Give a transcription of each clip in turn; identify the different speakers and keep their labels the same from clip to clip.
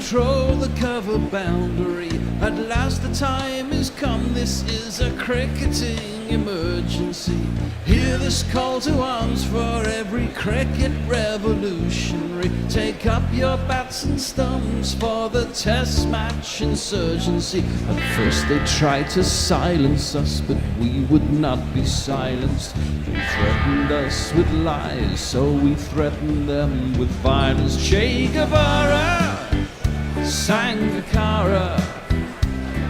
Speaker 1: control the cover boundary. At last the time is come, this is a cricketing emergency. Hear this call to arms for every cricket revolutionary. Take up your bats and stumps for the test match insurgency. At first they tried to silence us, but we would not be silenced. They threatened us with lies, so we threatened them with violence. Che Guevara, Sangakkara,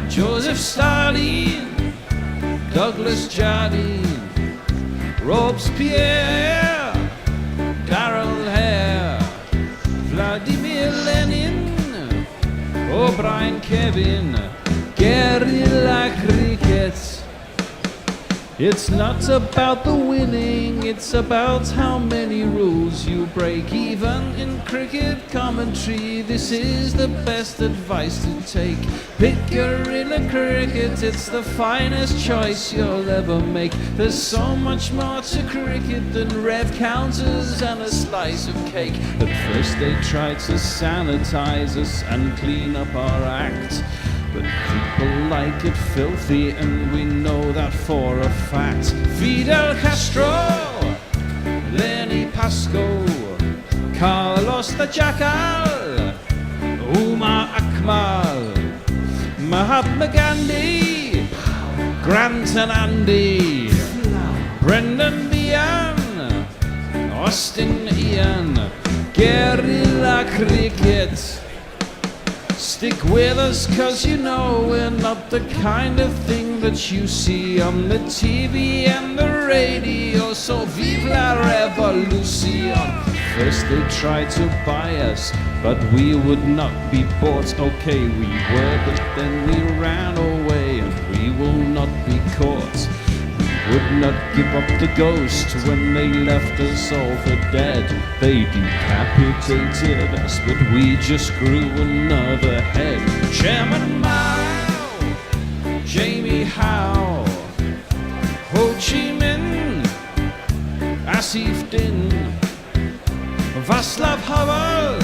Speaker 1: Joseph Stalin, Douglas Jardine, Robespierre, Darrell Hare, Vladimir Lenin, O'Brien Kevin, guerrilla cricket. It's not about the winning, it's about how many rules you break. Even in cricket commentary, this is the best advice to take. Pick guerrilla cricket, it's the finest choice you'll ever make. There's so much more to cricket than rev counters and a slice of cake. At first they tried to sanitize us and clean up our act, but people like it filthy, and we know that for a fact. Fidel Castro, Lenny Pascoe, Carlos the Jackal, Umar Akmal, Mahatma Gandhi, Grant and Andy, Brendan Behan, Austin Ian, guerrilla cricket. Stick with us, cause you know we're not the kind of thing that you see on the TV and the radio. So vive la revolution. First they tried to buy us, but we would not be bought. Okay, we were, but then we ran away, and we will not be caught. Would not give up the ghost when they left us all for dead. They decapitated us, but we just grew another head. Chairman Mao, Jamie Howe, Ho Chi Minh, Asif Din, Václav Havel,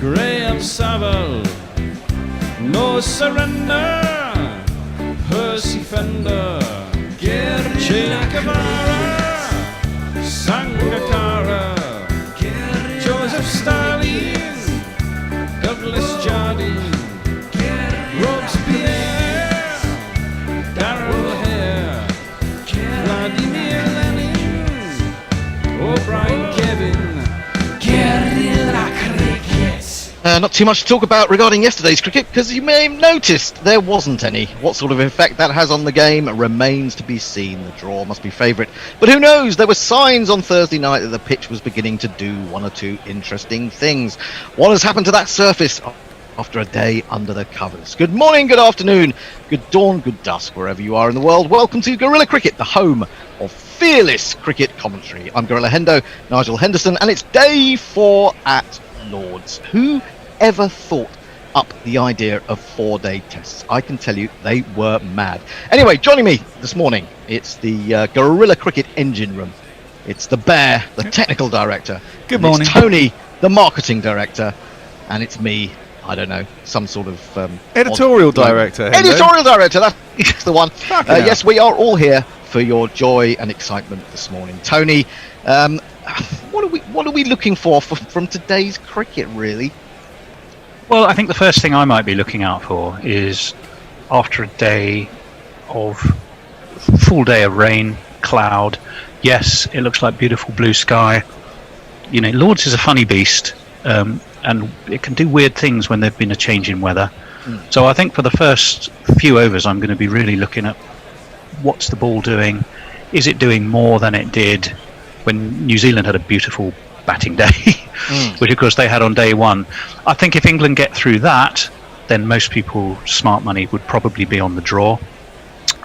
Speaker 1: Graham Saville, No Surrender, Percy Fender, Che Guevara, Sangakkara, Joseph Stalin, Douglas Jardine, Robespierre, Darrell Hare, Vladimir Lenin, O'Brien Kevin, guerrilla cricket.
Speaker 2: Not too much to talk about regarding yesterday's cricket, because you may have noticed there wasn't any. What sort of effect that has on the game remains to be seen. The draw must be favourite, but who knows? There were signs on Thursday night that the pitch was beginning to do one or two interesting things. What has happened to that surface after a day under the covers? Good morning, good afternoon, good dawn, good dusk, wherever you are in the world. Welcome to Guerrilla Cricket, the home of fearless cricket commentary. I'm Gorilla Hendo, Nigel Henderson, and it's day 4 at Lord's. Who ever thought up the idea of 4-day tests? I can tell you they were mad. Anyway, joining me this morning, it's the Guerrilla Cricket engine room. It's the Bear, the technical director.
Speaker 3: Good morning.
Speaker 2: It's Tony, the marketing director. And it's me, I don't know, some sort of...
Speaker 3: editorial director.
Speaker 2: Editorial director, that's the one. Yes, we are all here for your joy and excitement this morning. Tony, what are we looking for from today's cricket, really?
Speaker 4: Well, I think the first thing I might be looking out for is, after a day of full day of rain, cloud, yes, it looks like beautiful blue sky. You know, Lord's is a funny beast, and it can do weird things when there's been a change in weather. So I think for the first few overs, I'm going to be really looking at what's the ball doing. Is it doing more than it did when New Zealand had a beautiful batting day, which of course they had on day 1. I think if England get through that, then most people, smart money, would probably be on the draw.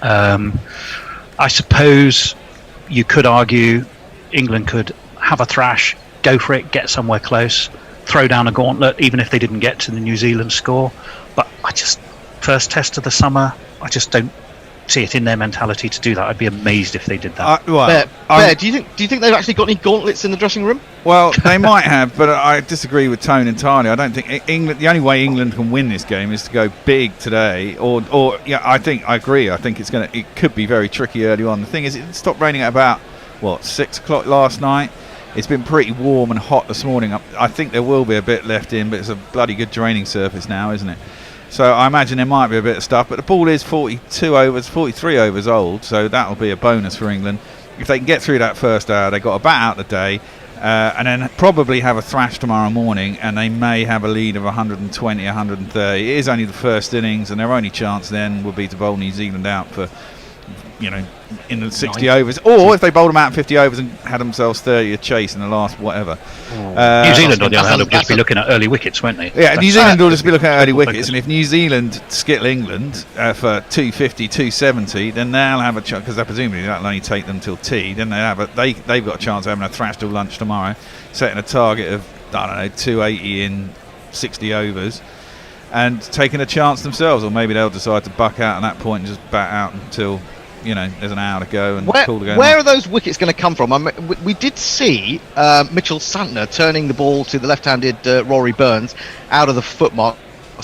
Speaker 4: I suppose you could argue England could have a thrash, go for it, get somewhere close, throw down a gauntlet, even if they didn't get to the New Zealand score. But first test of the summer, I just don't see it in their mentality to do that. I'd be amazed if they did that.
Speaker 2: Bear, do you think they've actually got any gauntlets in the dressing room?
Speaker 3: Well, they might have, but I disagree with Tone entirely. I don't think England. The only way England can win this game is to go big today, or yeah. I agree. I think it could be very tricky early on. The thing is, it stopped raining at about 6 o'clock last night. It's been pretty warm and hot this morning. I think there will be a bit left in, but it's a bloody good draining surface now, isn't it? So I imagine there might be a bit of stuff, but the ball is 43 overs old, so that'll be a bonus for England. If they can get through that first hour, they've got a bat out the day, and then probably have a thrash tomorrow morning, and they may have a lead of 120, 130. It is only the first innings, and their only chance then would be to bowl New Zealand out for, in the 60 overs, or if they bowled them out in 50 overs and had themselves 30 a chase in the last whatever.
Speaker 4: New Zealand, on the other hand, will just be looking at early wickets, won't they?
Speaker 3: Yeah, New Zealand will just be looking at early wickets, and if New Zealand skittle England for 250, 270, then they'll have a chance, because presumably that'll only take them till tea. Then they've got a chance of having a thrash till lunch tomorrow, setting a target of 280 in 60 overs. And taking a chance themselves, or maybe they'll decide to buck out at that point and just bat out until there's an hour to go and call the game.
Speaker 2: Where are those wickets going to come from? I mean, we did see Mitchell Santner turning the ball to the left-handed Rory Burns out of the footmark,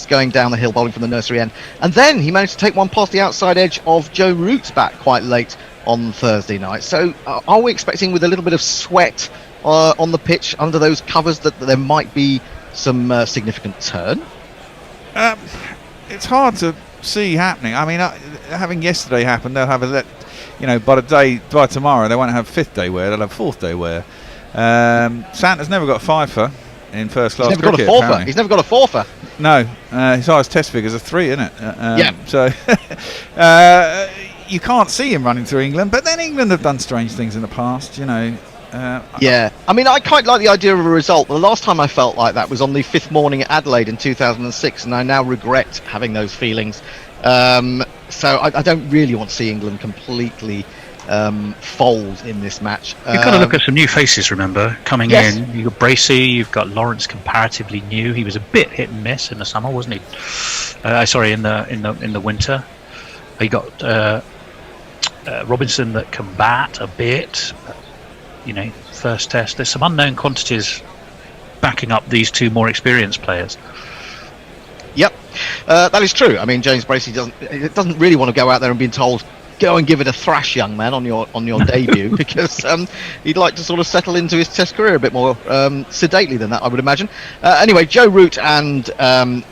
Speaker 2: going down the hill, bowling from the nursery end, and then he managed to take one past the outside edge of Joe Root's bat quite late on Thursday night. So are we expecting, with a little bit of sweat on the pitch under those covers, that there might be some significant turn?
Speaker 3: It's hard to see happening. I mean, having yesterday happen, they'll have by tomorrow they won't have fifth day wear, they'll have fourth day wear. Santa's never got a fifer in first class cricket.
Speaker 2: He's never got a fourfer.
Speaker 3: No, his highest test figures are 3, isn't it? So you can't see him running through England, but then England have done strange things in the past,
Speaker 2: I mean, I quite like the idea of a result. The last time I felt like that was on the 5th morning at Adelaide in 2006, and I now regret having those feelings. So I don't really want to see England completely fold in this match.
Speaker 4: You've got to look at some new faces, remember, coming in. You've got Bracey, you've got Lawrence, comparatively new. He was a bit hit and miss in the summer, wasn't he? In the winter. You got Robinson that can bat a bit. First test. There's some unknown quantities backing up these two more experienced players.
Speaker 2: Yep, that is true. I mean, James Bracey doesn't really want to go out there and be told, go and give it a thrash, young man, on your debut, because he'd like to sort of settle into his test career a bit more sedately than that, I would imagine. Anyway, Joe Root and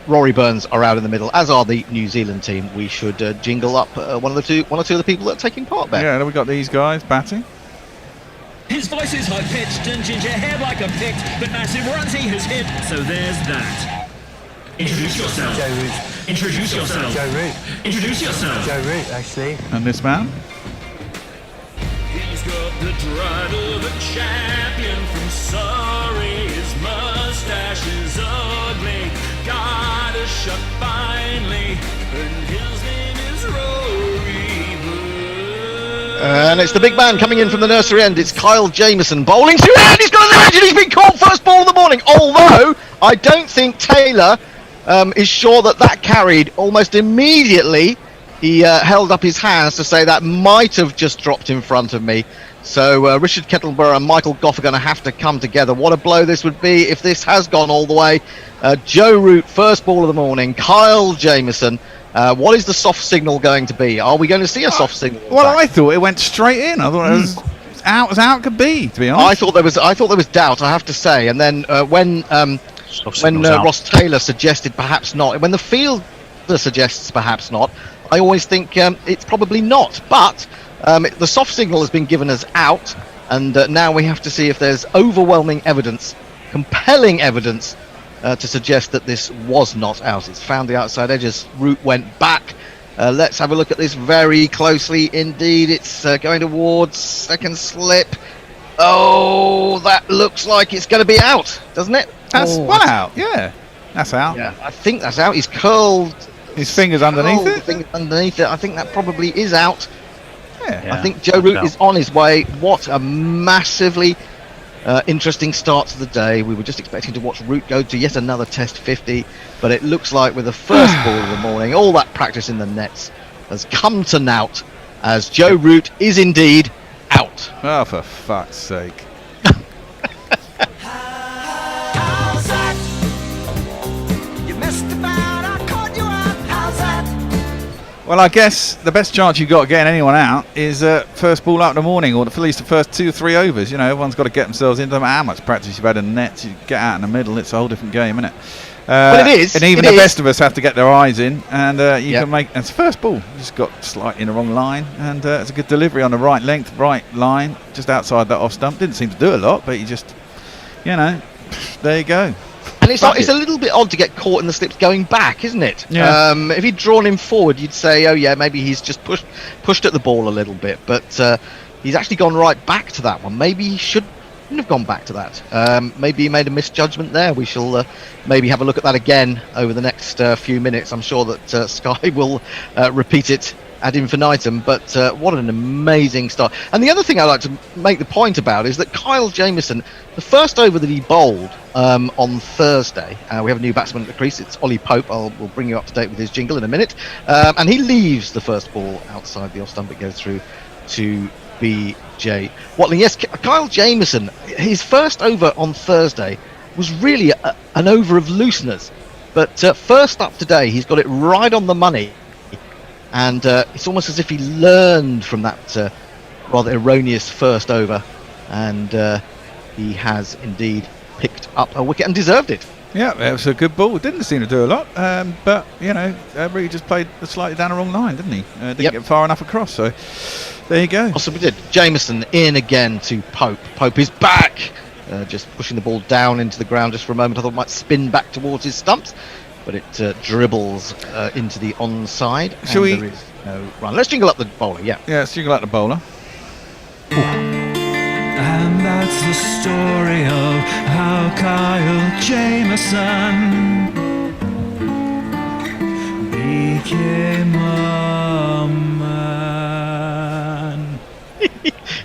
Speaker 2: Rory Burns are out in the middle, as are the New Zealand team. We should jingle up one or two of the people that are taking part there.
Speaker 3: Yeah, we've got these guys batting.
Speaker 5: His voice is high-pitched and ginger hair like a pict, but massive runs he has hit, so there's that. Introduce yourself.
Speaker 6: Joe Root.
Speaker 5: Introduce yourself.
Speaker 6: Joe Root.
Speaker 5: Introduce yourself.
Speaker 6: Joe Root, actually.
Speaker 3: And this man?
Speaker 5: He's got the stride of a champion from Surrey. His mustache is ugly, got a shot finally, and his name is Rory.
Speaker 2: And it's the big man coming in from the nursery end. It's Kyle Jameson bowling through, and he's got an edge, and he's been caught first ball of the morning. Although I don't think Taylor is sure that carried. Almost immediately he held up his hands to say that might have just dropped in front of me. So Richard Kettleborough and Michael Goff are going to have to come together. What a blow this would be if this has gone all the way. Joe Root, first ball of the morning. Kyle Jameson. What is the soft signal going to be? Are we going to see a soft signal?
Speaker 3: Well, I thought it went straight in. I thought it was out as out could be, to be honest.
Speaker 2: I thought there was doubt, I have to say. And then when Ross Taylor suggested perhaps not, when the fielder suggests perhaps not, I always think it's probably not. But the soft signal has been given as out, and now we have to see if there's overwhelming evidence, compelling evidence, to suggest that this was not out. It's found the outside edges. Root went back. Let's have a look at this very closely indeed. It's going towards second slip. Oh, that looks like it's going to be out, doesn't it?
Speaker 3: That's out. Yeah, that's out.
Speaker 2: Yeah, I think that's out. He's curled
Speaker 3: his fingers underneath it.
Speaker 2: I think that probably is out.
Speaker 3: Yeah.
Speaker 2: I think Joe Root is on his way. What a massively interesting start to the day. We were just expecting to watch Root go to yet another Test 50, but it looks like with the first ball of the morning, all that practice in the nets, has come to naught, as Joe Root is indeed out.
Speaker 3: Oh, for fuck's sake.
Speaker 5: How's that? You missed about, I caught you out. How's that?
Speaker 3: Well, I guess the best chance you've got of getting anyone out is first ball out in the morning, or at least the first 2 or 3 overs. You know, everyone's got to get themselves into them. How much practice you've had in the nets, you get out in the middle, it's a whole different game, isn't it?
Speaker 2: Well, it is.
Speaker 3: And even
Speaker 2: It
Speaker 3: the
Speaker 2: is.
Speaker 3: best of us have to get their eyes in, and you
Speaker 2: Yep.
Speaker 3: can make. It's first ball. Just got slightly in the wrong line, and it's a good delivery on the right length, right line, just outside that off stump. Didn't seem to do a lot, but you just, you know, there you go.
Speaker 2: And it's a little bit odd to get caught in the slips going back, isn't it?
Speaker 3: Yeah.
Speaker 2: If you'd drawn him forward, you'd say, oh yeah, maybe he's just pushed at the ball a little bit, but he's actually gone right back to that one. Maybe he shouldn't have gone back to that. Maybe he made a misjudgment there. We shall maybe have a look at that again over the next few minutes. I'm sure that Sky will repeat it ad infinitum, but what an amazing start. And the other thing I'd like to make the point about is that Kyle Jameson, the first over that he bowled on Thursday, we have a new batsman at the crease, it's Ollie Pope. We'll bring you up to date with his jingle in a minute, and he leaves the first ball outside the off stump. It goes through to BJ Watling. Yes, Kyle Jameson, his first over on Thursday was really an over of looseners, but first up today he's got it right on the money, and it's almost as if he learned from that rather erroneous first over, and he has indeed picked up a wicket and deserved it.
Speaker 3: Yeah, it was a good ball. Didn't seem to do a lot, but you know, really just played slightly down the wrong line, didn't he? Didn't get far enough across. So there you go.
Speaker 2: Possibly did. Jameson in again to Pope. Pope is back, just pushing the ball down into the ground just for a moment. I thought it might spin back towards his stumps, but it dribbles into the onside.
Speaker 3: Shall we?
Speaker 2: There is no run. Let's jingle up the bowler. Yeah.
Speaker 3: Yeah, let's jingle out the bowler.
Speaker 1: And that's the story of how Kyle Jameson became a man.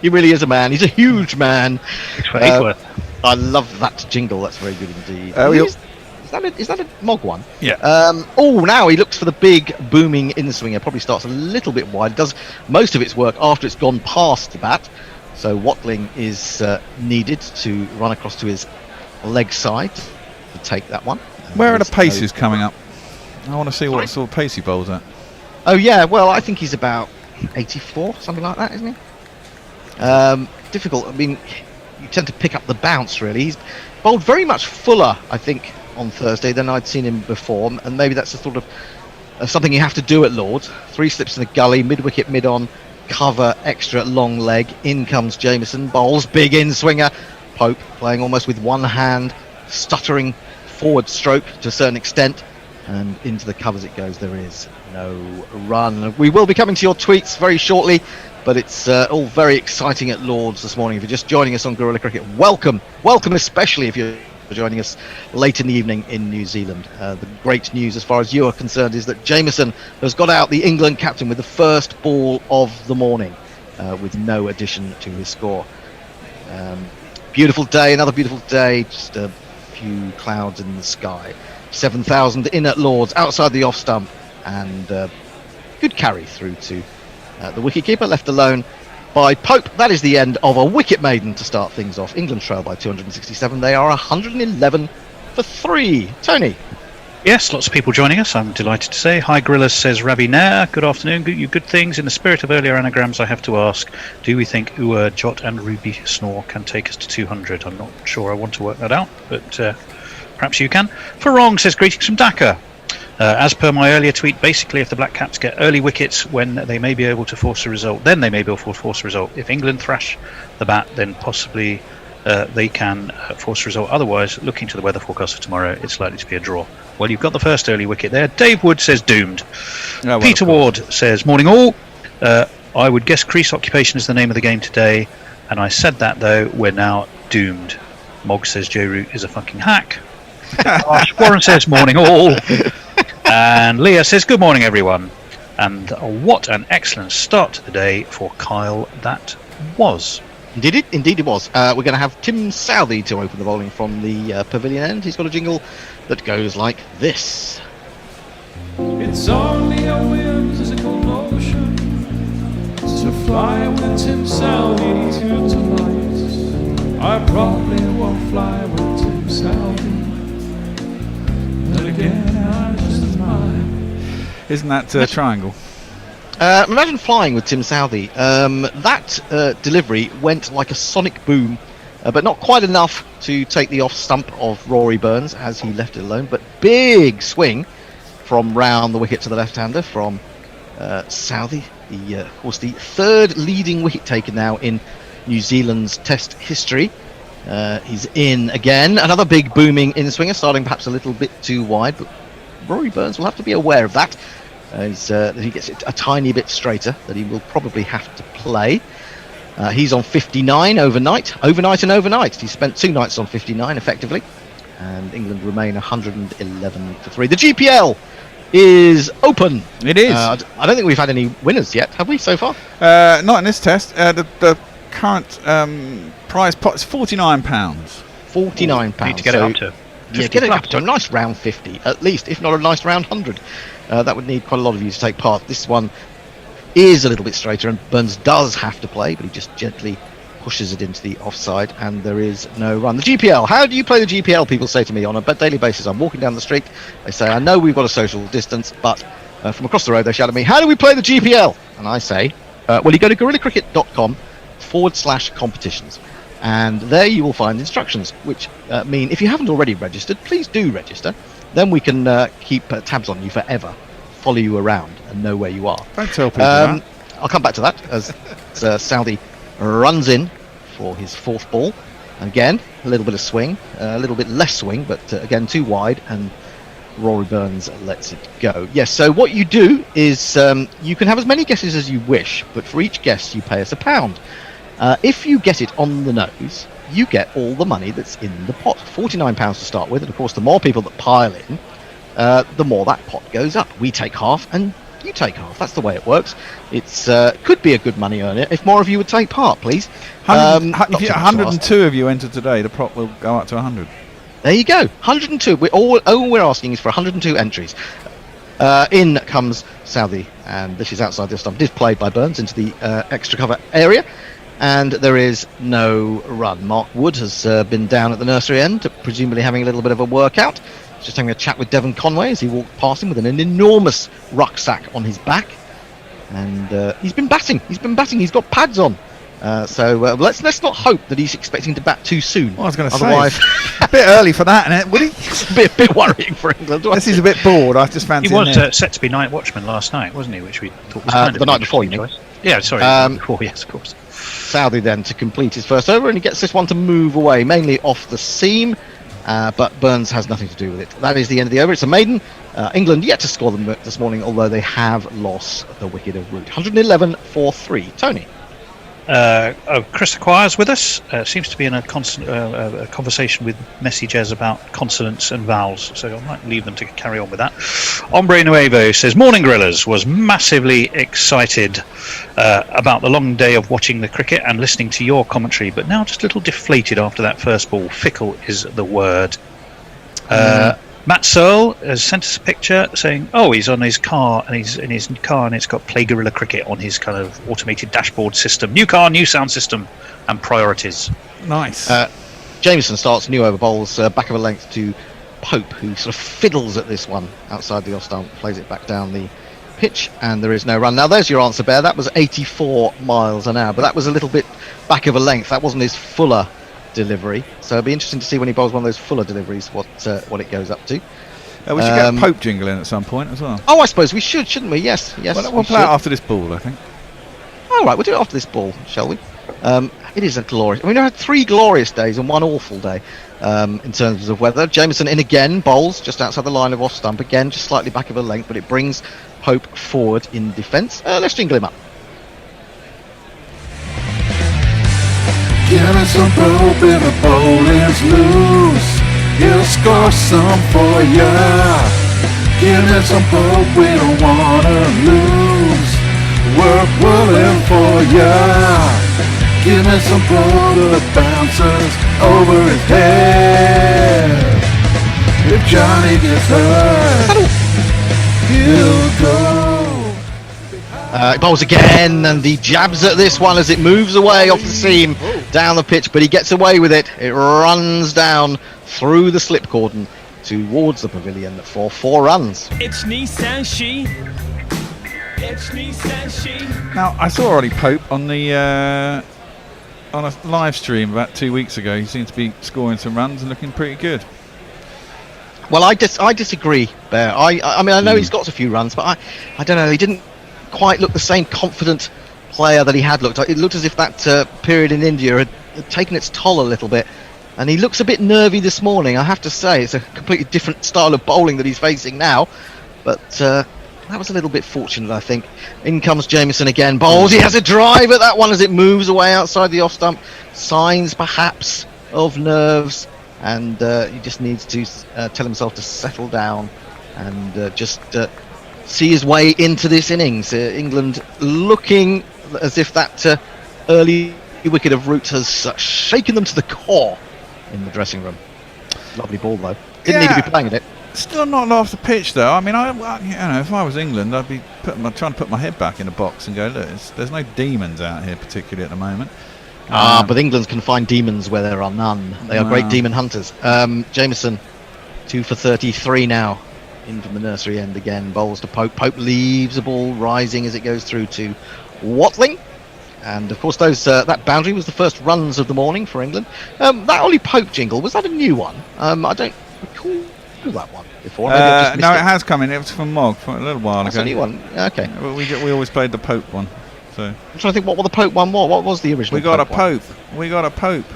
Speaker 2: He really is a man. He's a huge man.
Speaker 4: 6 for 8 worth.
Speaker 2: I love that jingle. That's very good indeed. Is that a Mog one?
Speaker 3: Yeah.
Speaker 2: Now he looks for the big booming in-swinger. Probably starts a little bit wide. Does most of its work after it's gone past the bat. So Watling is needed to run across to his leg side to take that one.
Speaker 3: Where are the paces coming up? I want to see what sort of pace he bowls at.
Speaker 2: Oh yeah, well I think he's about 84, something like that, isn't he? Difficult. I mean, you tend to pick up the bounce really. He's bowled very much fuller, I think, on Thursday than I'd seen him before, and maybe that's a sort of something you have to do at Lords. 3 slips in the gully, mid-wicket, mid-on. Cover, extra long leg. In comes Jameson, bowls big in swinger. Pope playing almost with one hand, stuttering forward stroke to a certain extent, and into the covers it goes. There is no run. We will be coming to your tweets very shortly, but it's all very exciting at Lords this morning. If you're just joining us on Guerrilla Cricket, welcome, especially if you're joining us late in the evening in New Zealand. The great news as far as you are concerned is that Jameson has got out the England captain with the first ball of the morning, with no addition to his score. Beautiful day, another beautiful day, just a few clouds in the sky. 7,000 in at Lords, outside the off stump, and good carry through to the wicketkeeper, left alone by Pope. That is the end of a wicket maiden to start things off. England trail by 267. They are 111 for 3. Tony.
Speaker 4: Yes, lots of people joining us, I'm delighted to say. Hi Gorillas, says Ravi Nair. Good afternoon, you good things. In the spirit of earlier anagrams, I have to ask, do we think Ua, Jot and Ruby Snore can take us to 200? I'm not sure I want to work that out, but perhaps you can. Farong says, greetings from Dhaka. As per my earlier tweet, basically if the Black Caps get early wickets when they may be able to force a result, then they may be able to force a result. If England thrash the bat, then possibly they can force a result. Otherwise, looking to the weather forecast for tomorrow, it's likely to be a draw. Well, you've got the first early wicket there. Dave Wood says doomed.
Speaker 3: Oh, well,
Speaker 4: Peter Ward says, morning all. I would guess crease occupation is the name of the game today, and I said that though, we're now doomed. Mog says Joe Root is a fucking hack. Warren says morning all. And Leah says, good morning, everyone. And what an excellent start to the day for Kyle that was.
Speaker 2: Indeed it was. We're going to have Tim Southey to open the bowling from the pavilion end. He's got a jingle that goes like this.
Speaker 1: It's only a whimsical notion. fly with Tim Southey tonight. I probably won't fly with Tim Southey. Then again, I just might.
Speaker 3: Isn't that triangle?
Speaker 2: Imagine flying with Tim Southey. That delivery went like a sonic boom, but not quite enough to take the off stump of Rory Burns as he left it alone. But big swing from round the wicket to the left-hander from Southey. Of course, the third leading wicket taker now in New Zealand's Test history. He's in again. Another big booming in-swinger, starting perhaps a little bit too wide, but Rory Burns will have to be aware of that. He gets it a tiny bit straighter, that he will probably have to play. He's on 59 overnight. He spent 2 nights on 59 effectively, and England remain 111 for 3. The GPL is open.
Speaker 3: It is.
Speaker 2: I don't think we've had any winners yet, have we, so far?
Speaker 3: Not in this test. The current prize pot is £49.
Speaker 2: £49.
Speaker 4: Need to get it up to.
Speaker 2: Yeah, get it up to a nice round 50, at least, if not a nice round 100. That would need quite a lot of you to take part. This one is a little bit straighter, and Burns does have to play, but he just gently pushes it into the offside, and there is no run. The GPL, how do you play the GPL? People say to me on a daily basis. I'm walking down the street, they say, I know we've got a social distance, but from across the road they shout at me, how do we play the GPL? And I say, well, you go to guerrillacricket.com/competitions. And there you will find instructions, which mean if you haven't already registered, please do register. Then we can keep tabs on you forever, follow you around, and know where you are.
Speaker 3: Don't tell people that.
Speaker 2: I'll come back to that as Southey runs in for his 4th ball. Again, a little bit of swing, a little bit less swing, but again too wide, and Rory Burns lets it go. Yes, so what you do is you can have as many guesses as you wish, but for each guess you pay us £1. If you get it on the nose, you get all the money that's in the pot. £49 to start with, and of course the more people that pile in, the more that pot goes up. We take half and you take half. That's the way it works. It's could be a good money earner if more of you would take part, please.
Speaker 3: If 102 of you enter today, the pot will go up to 100.
Speaker 2: There you go, 102. All we're asking is for 102 entries. In comes Southey, and this is outside the stump. It is played by Burns into the extra cover area. And there is no run. Mark Wood has been down at the nursery end, presumably having a little bit of a workout. He's just having a chat with Devon Conway as he walked past him with an enormous rucksack on his back. And he's been batting. He's got pads on. So let's not hope that he's expecting to bat too soon.
Speaker 3: Well, I was going to
Speaker 2: Otherwise,
Speaker 3: say, a bit early for that, isn't it? Would he?
Speaker 2: a bit worrying for England.
Speaker 3: Unless he's a bit bored, I just fancy
Speaker 4: He was
Speaker 3: him.
Speaker 4: set to be night watchman last night, wasn't he? Which we thought was kind of
Speaker 2: the night before,
Speaker 4: interesting
Speaker 2: you mean?
Speaker 4: choice. Yeah, sorry, before, yes, of course.
Speaker 2: Southey then to complete his first over, and he gets this one to move away, mainly off the seam, but Burns has nothing to do with it. That is the end of the over. It's a maiden. England yet to score them this morning, although they have lost the wicket of root. 111 for 3. Tony.
Speaker 4: Chris Acquire's with us. Seems to be in a constant conversation with messages about consonants and vowels, so I might leave them to carry on with that. Ombre Nuevo says, morning Gorillas, was massively excited about the long day of watching the cricket and listening to your commentary, but now just a little deflated after that first ball. Fickle is the word. Matt Searle has sent us a picture saying, he's on his car, and he's in his car, and it's got Play Gorilla Cricket on his kind of automated dashboard system. New car, new sound system, and priorities.
Speaker 3: Nice.
Speaker 2: Jameson starts new over bowls, back of a length to Pope, who sort of fiddles at this one outside the off stump, plays it back down the pitch, and there is no run. Now there's your answer, Bear. That was 84 miles an hour, but that was a little bit back of a length. That wasn't his fuller delivery, so it'll be interesting to see when he bowls one of those fuller deliveries what it goes up to.
Speaker 3: We should get a Pope jingle in at some point as well.
Speaker 2: I suppose we should, shouldn't we? Yes.
Speaker 3: Well, we'll play it after this ball, I think.
Speaker 2: All right, we'll do it after this ball, shall we? It is a glorious. I mean, I had 3 glorious days and 1 awful day in terms of weather. Jameson in again, bowls just outside the line of off stump again, just slightly back of a length, but it brings Pope forward in defence. Let's jingle him up.
Speaker 6: Give me some Pope if the bowl is loose. He'll score some for ya. Give me some Pope, we don't wanna lose. Work willing for ya. Give me some Pope that bounces over his head. If Johnny gets hurt, he'll go.
Speaker 2: He bowls again, and he jabs at this one as it moves away off the seam down the pitch, but he gets away with it. It runs down through the slip cordon towards the pavilion for 4 runs.
Speaker 5: It's Nissan She. It's Nissan She.
Speaker 3: Now, I saw Ollie Pope on the on a live stream about 2 weeks ago. He seemed to be scoring some runs and looking pretty good.
Speaker 2: Well, I disagree, Bear. I mean, I know he's got a few runs, but I don't know. He didn't quite look the same confident player that he had looked. It looked as if that period in India had taken its toll a little bit, and he looks a bit nervy this morning. I have to say, it's a completely different style of bowling that he's facing now, but that was a little bit fortunate, I think. In comes Jameson again, bowls. He has a drive at that one as it moves away outside the off stump. Signs perhaps of nerves, and he just needs to tell himself to settle down and just see his way into this innings. England looking as if that early wicket of Root has shaken them to the core in the dressing room. Lovely ball though. Didn't need to be playing at it.
Speaker 3: Still not off the pitch though. I mean, if I was England, I'd be trying to put my head back in the box and go, look, there's no demons out here particularly at the moment.
Speaker 2: But England can find demons where there are none. They are great demon hunters. Jameson, 2 for 33 now. In from the nursery end again, bowls to Pope. Pope leaves the ball rising as it goes through to Watling. And of course that boundary was the first runs of the morning for England. That Ollie Pope jingle, was that a new one? I don't recall that one before. Maybe I've just missed
Speaker 3: it has come in. It was from Mog a little while
Speaker 2: That's
Speaker 3: ago.
Speaker 2: a new one. Okay.
Speaker 3: We always played the Pope one. So
Speaker 2: I'm trying to think what the Pope one was. What was the original?
Speaker 3: We got
Speaker 2: Pope
Speaker 3: a Pope. We got a Pope.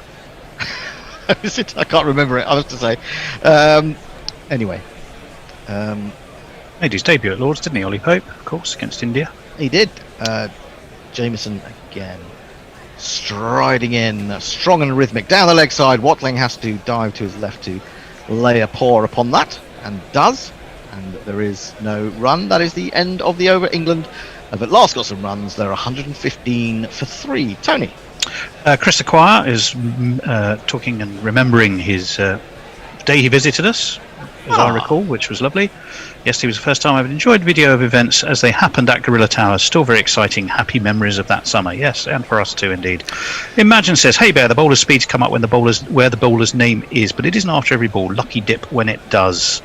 Speaker 2: I can't remember it. I was to say. Anyway.
Speaker 4: Made his debut at Lords, didn't he, Ollie Pope, of course, against India?
Speaker 2: He did. Jameson again. Striding in. Strong and rhythmic. Down the leg side. Watling has to dive to his left to lay a paw upon that. And does. And there is no run. That is the end of the over. England have at last got some runs. They're 115 for 3. Tony.
Speaker 4: Chris Acquire is talking and remembering his day he visited us, as I recall, which was lovely. Yesterday was the first time I've enjoyed video of events as they happened at Gorilla Towers. Still very exciting. Happy memories of that summer. Yes, and for us too, indeed. Imagine says, hey Bear, the bowler's speeds come up when where the bowler's name is, but it isn't after every ball. Lucky dip when it does.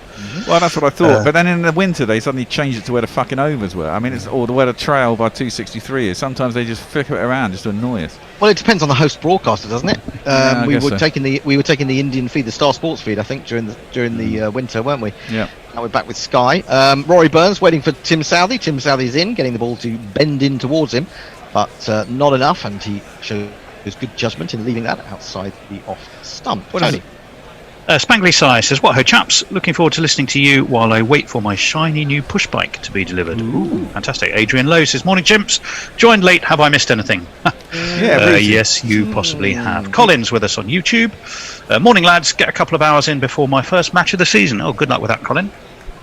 Speaker 3: Well, that's what I thought. But then in the winter, they suddenly changed it to where the fucking overs were. I mean, or where the trail by 263 is. Sometimes they just flick it around just to annoy us.
Speaker 2: Well, it depends on the host broadcaster, doesn't it? We were taking the Indian feed, the Star Sports feed, I think, during the winter, weren't we?
Speaker 3: Yeah.
Speaker 2: Now we're back with Sky. Rory Burns waiting for Tim Southey. Tim Southey's in, getting the ball to bend in towards him, but not enough, and he shows good judgment in leaving that outside the off stump. Tony.
Speaker 4: Spangly Sai says, what ho chaps, looking forward to listening to you while I wait for my shiny new push bike to be delivered. Ooh, fantastic. Adrian Lowe says, morning chimps, joined late, have I missed anything? Yes, you possibly have. Colin's with us on YouTube. Morning lads, get a couple of hours in before my first match of the season. Oh, good luck with that, Colin.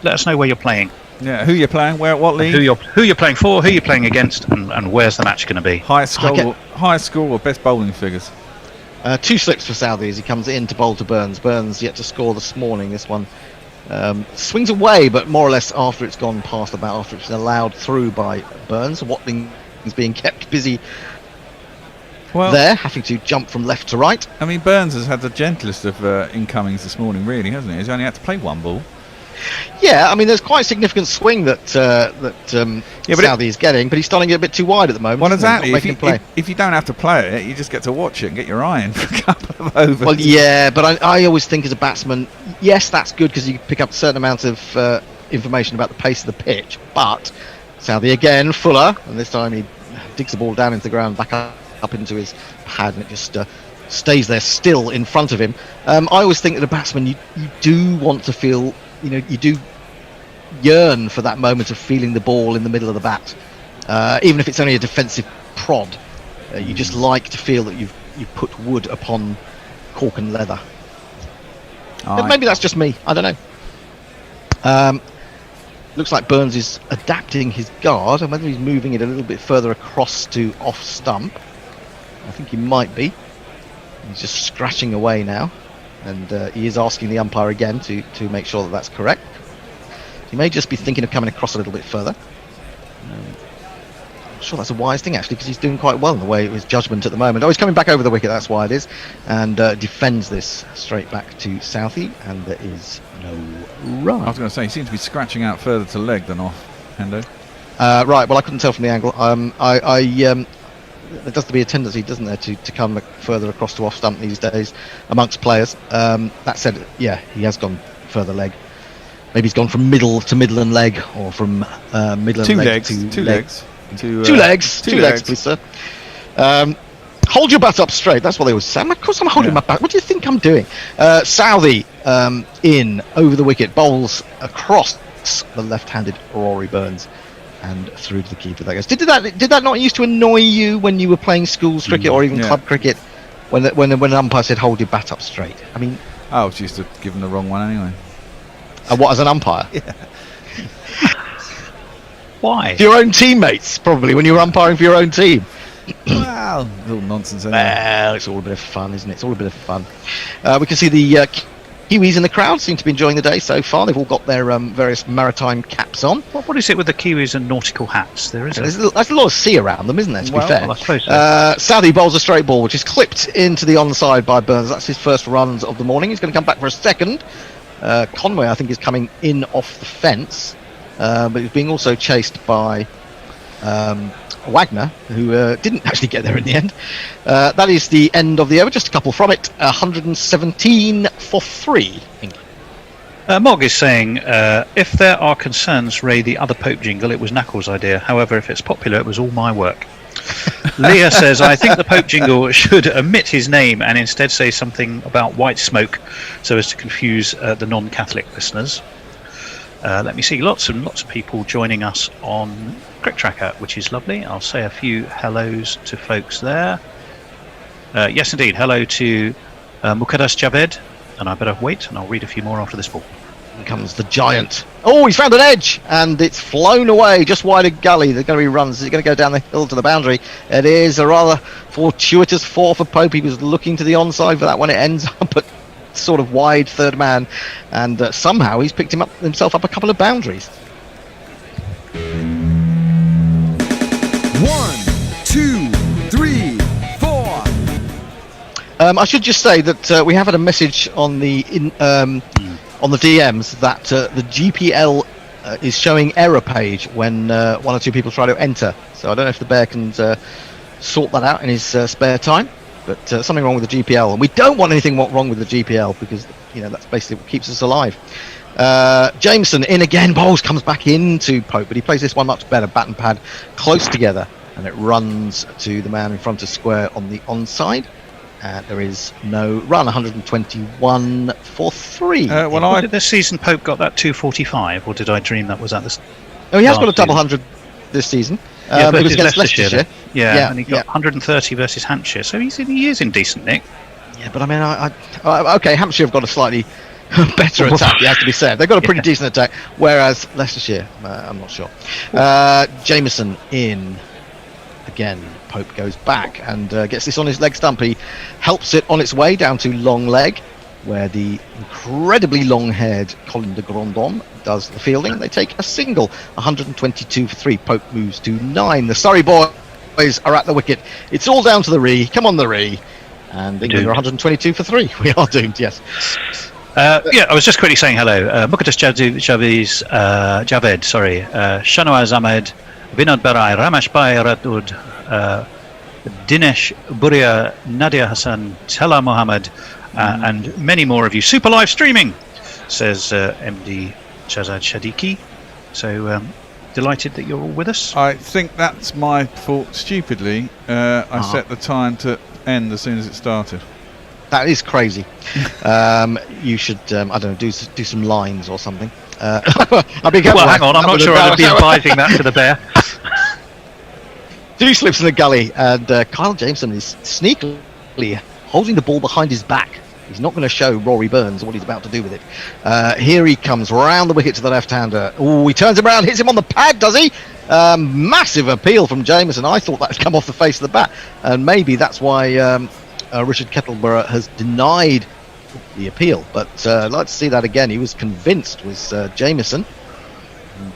Speaker 4: Let us know where you're playing.
Speaker 3: Yeah, who you're playing, where, what league?
Speaker 4: Who you're playing for, who you're playing against, and where's the match going to be.
Speaker 3: Highest score or best bowling figures?
Speaker 2: 2 slips for Southey as he comes in to bowl to Burns. Burns yet to score this morning. This one swings away, but more or less after it's gone past the bat, after it's been allowed through by Burns. Watling is being kept busy there, having to jump from left to right.
Speaker 3: I mean, Burns has had the gentlest of incomings this morning, really, hasn't he? He's only had to play one ball.
Speaker 2: Yeah, I mean, there's quite a significant swing that Southey is getting, but he's starting to get a bit too wide at the moment.
Speaker 3: Well, exactly. If you don't have to play it, you just get to watch it and get your eye in for a couple of overs.
Speaker 2: Well, yeah, but I always think as a batsman, yes, that's good because you pick up a certain amount of information about the pace of the pitch, but Southey again, Fuller, and this time he digs the ball down into the ground, back up into his pad, and it just stays there still in front of him. I always think that a batsman, you do want to feel, you do yearn for that moment of feeling the ball in the middle of the bat, even if it's only a defensive prod. You just like to feel that you've put wood upon cork and leather. But maybe that's just me. I don't know. Looks like Burns is adapting his guard, and whether he's moving it a little bit further across to off stump. I think he might be. He's just scratching away now, and he is asking the umpire again to make sure that that's correct. He may just be thinking of coming across a little bit further. I'm sure that's a wise thing actually, because he's doing quite well in the way his judgment at the moment. Oh, he's coming back over the wicket, that's why it is, and defends this straight back to Southey, and there is no run.
Speaker 3: I was going to say, he seems to be scratching out further to leg than off, Hendo.
Speaker 2: Right, well I couldn't tell from the angle. There does be a tendency, doesn't there, to come further across to off stump these days amongst players. That said, yeah, he has gone further leg. Maybe he's gone from middle to Midland leg, or from Midland leg to
Speaker 3: two legs.
Speaker 2: Two legs, please, sir. Hold your butt up straight. That's what they always say. Of course, I'm holding my butt. What do you think I'm doing? Southey in over the wicket, bowls across the left-handed Rory Burns, and through to the keeper. That goes. Did that not used to annoy you when you were playing schools cricket or even club cricket, when an umpire said hold your bat up straight? I mean,
Speaker 3: I was used to give him the wrong one anyway.
Speaker 2: What, as an umpire?
Speaker 3: Yeah.
Speaker 4: Why?
Speaker 2: For your own teammates, probably, when you were umpiring for your own team.
Speaker 3: Well, little nonsense anyway.
Speaker 2: Well, it's all a bit of fun, isn't it? It's all a bit of fun. We can see the Kiwis in the crowd seem to be enjoying the day so far. They've all got their various maritime caps on.
Speaker 4: What is it with the Kiwis and nautical hats? There's
Speaker 2: a lot of sea around them, isn't there, to be fair?
Speaker 4: Well, I suppose so.
Speaker 2: Southey bowls a straight ball, which is clipped into the onside by Burns. That's his first runs of the morning. He's going to come back for a second. Conway, I think, is coming in off the fence, but he's being also chased by Wagner, who didn't actually get there in the end. That is the end of the over. Just a couple from it. 117 for 3.
Speaker 4: Mog is saying, if there are concerns, Ray, the other Pope jingle, it was Knuckles' idea. However, if it's popular, it was all my work. Leah says, I think the Pope jingle should omit his name and instead say something about white smoke so as to confuse the non-Catholic listeners. Let me see, lots and lots of people joining us on Crick Tracker, which is lovely. I'll say a few hellos to folks there. Yes, indeed. Hello to Mukadas Javed, and I better wait, and I'll read a few more after this ball.
Speaker 2: Here comes the giant. Oh, he's found an edge, and it's flown away just wide of gully. They're going to be runs. Is it going to go down the hill to the boundary? It is a rather fortuitous 4 for Pope. He was looking to the onside for that one. It ends up at sort of wide third man, and somehow he's picked himself up a couple of boundaries.
Speaker 6: 1, 2, 3, 4.
Speaker 2: I should just say that we have had a message on the DMs that the GPL is showing error page when 1 or 2 people try to enter. So I don't know if the Bear can sort that out in his spare time. But something wrong with the GPL, and we don't want anything wrong with the GPL, because that's basically what keeps us alive. Jameson in again, bowls, comes back into Pope, but he plays this one much better, bat and pad close together, and it runs to the man in front of square on the onside. There is no run. 121 for 3.
Speaker 4: Did this season Pope got that 245, or did I dream that was at this?
Speaker 2: Oh, he has got a double 100 this season.
Speaker 4: But
Speaker 2: it was against Leicestershire.
Speaker 4: Yeah, and he got 130 versus Hampshire, so he is in decent nick.
Speaker 2: Yeah, but I mean, okay, Hampshire have got a slightly better attack, it has to be said. They've got a pretty decent attack, whereas Leicestershire, I'm not sure. Jameson in again. Pope goes back and gets this on his leg stump. He helps it on its way down to long leg, where the incredibly long-haired Colin de Grandhomme does the fielding. They take a single. 122 for 3. Pope moves to 9. The Surrey boys are at the wicket. It's all down to the Ree. Come on, the Ree. And England are 122 for 3. We are doomed, yes.
Speaker 4: I was just quickly saying hello. Mukadas Javed, Shanawaz Ahmed, Vinod Barai, Ramesh Bhai Radud, Dinesh Buria, Nadia Hassan, Tella Mohammed, and many more of you. Super live streaming, says MD Shazad Shadiki. So delighted that you're all with us.
Speaker 3: I think that's my fault. Stupidly, I set the time to end as soon as it started.
Speaker 2: That is crazy. You should, I don't know, do some lines or something. Well,
Speaker 4: hang on, I'm not sure I'd be advising that to the Bear.
Speaker 2: 2 slips in the gully, and Kyle Jameson is sneakily holding the ball behind his back. He's not going to show Rory Burns what he's about to do with it. Here he comes round the wicket to the left-hander. Oh, he turns him around, hits him on the pad, does he? Massive appeal from Jameson. I thought that had come off the face of the bat, and maybe that's why Richard Kettleborough has denied the appeal. But I'd like to see that again. He was convinced, was Jameson,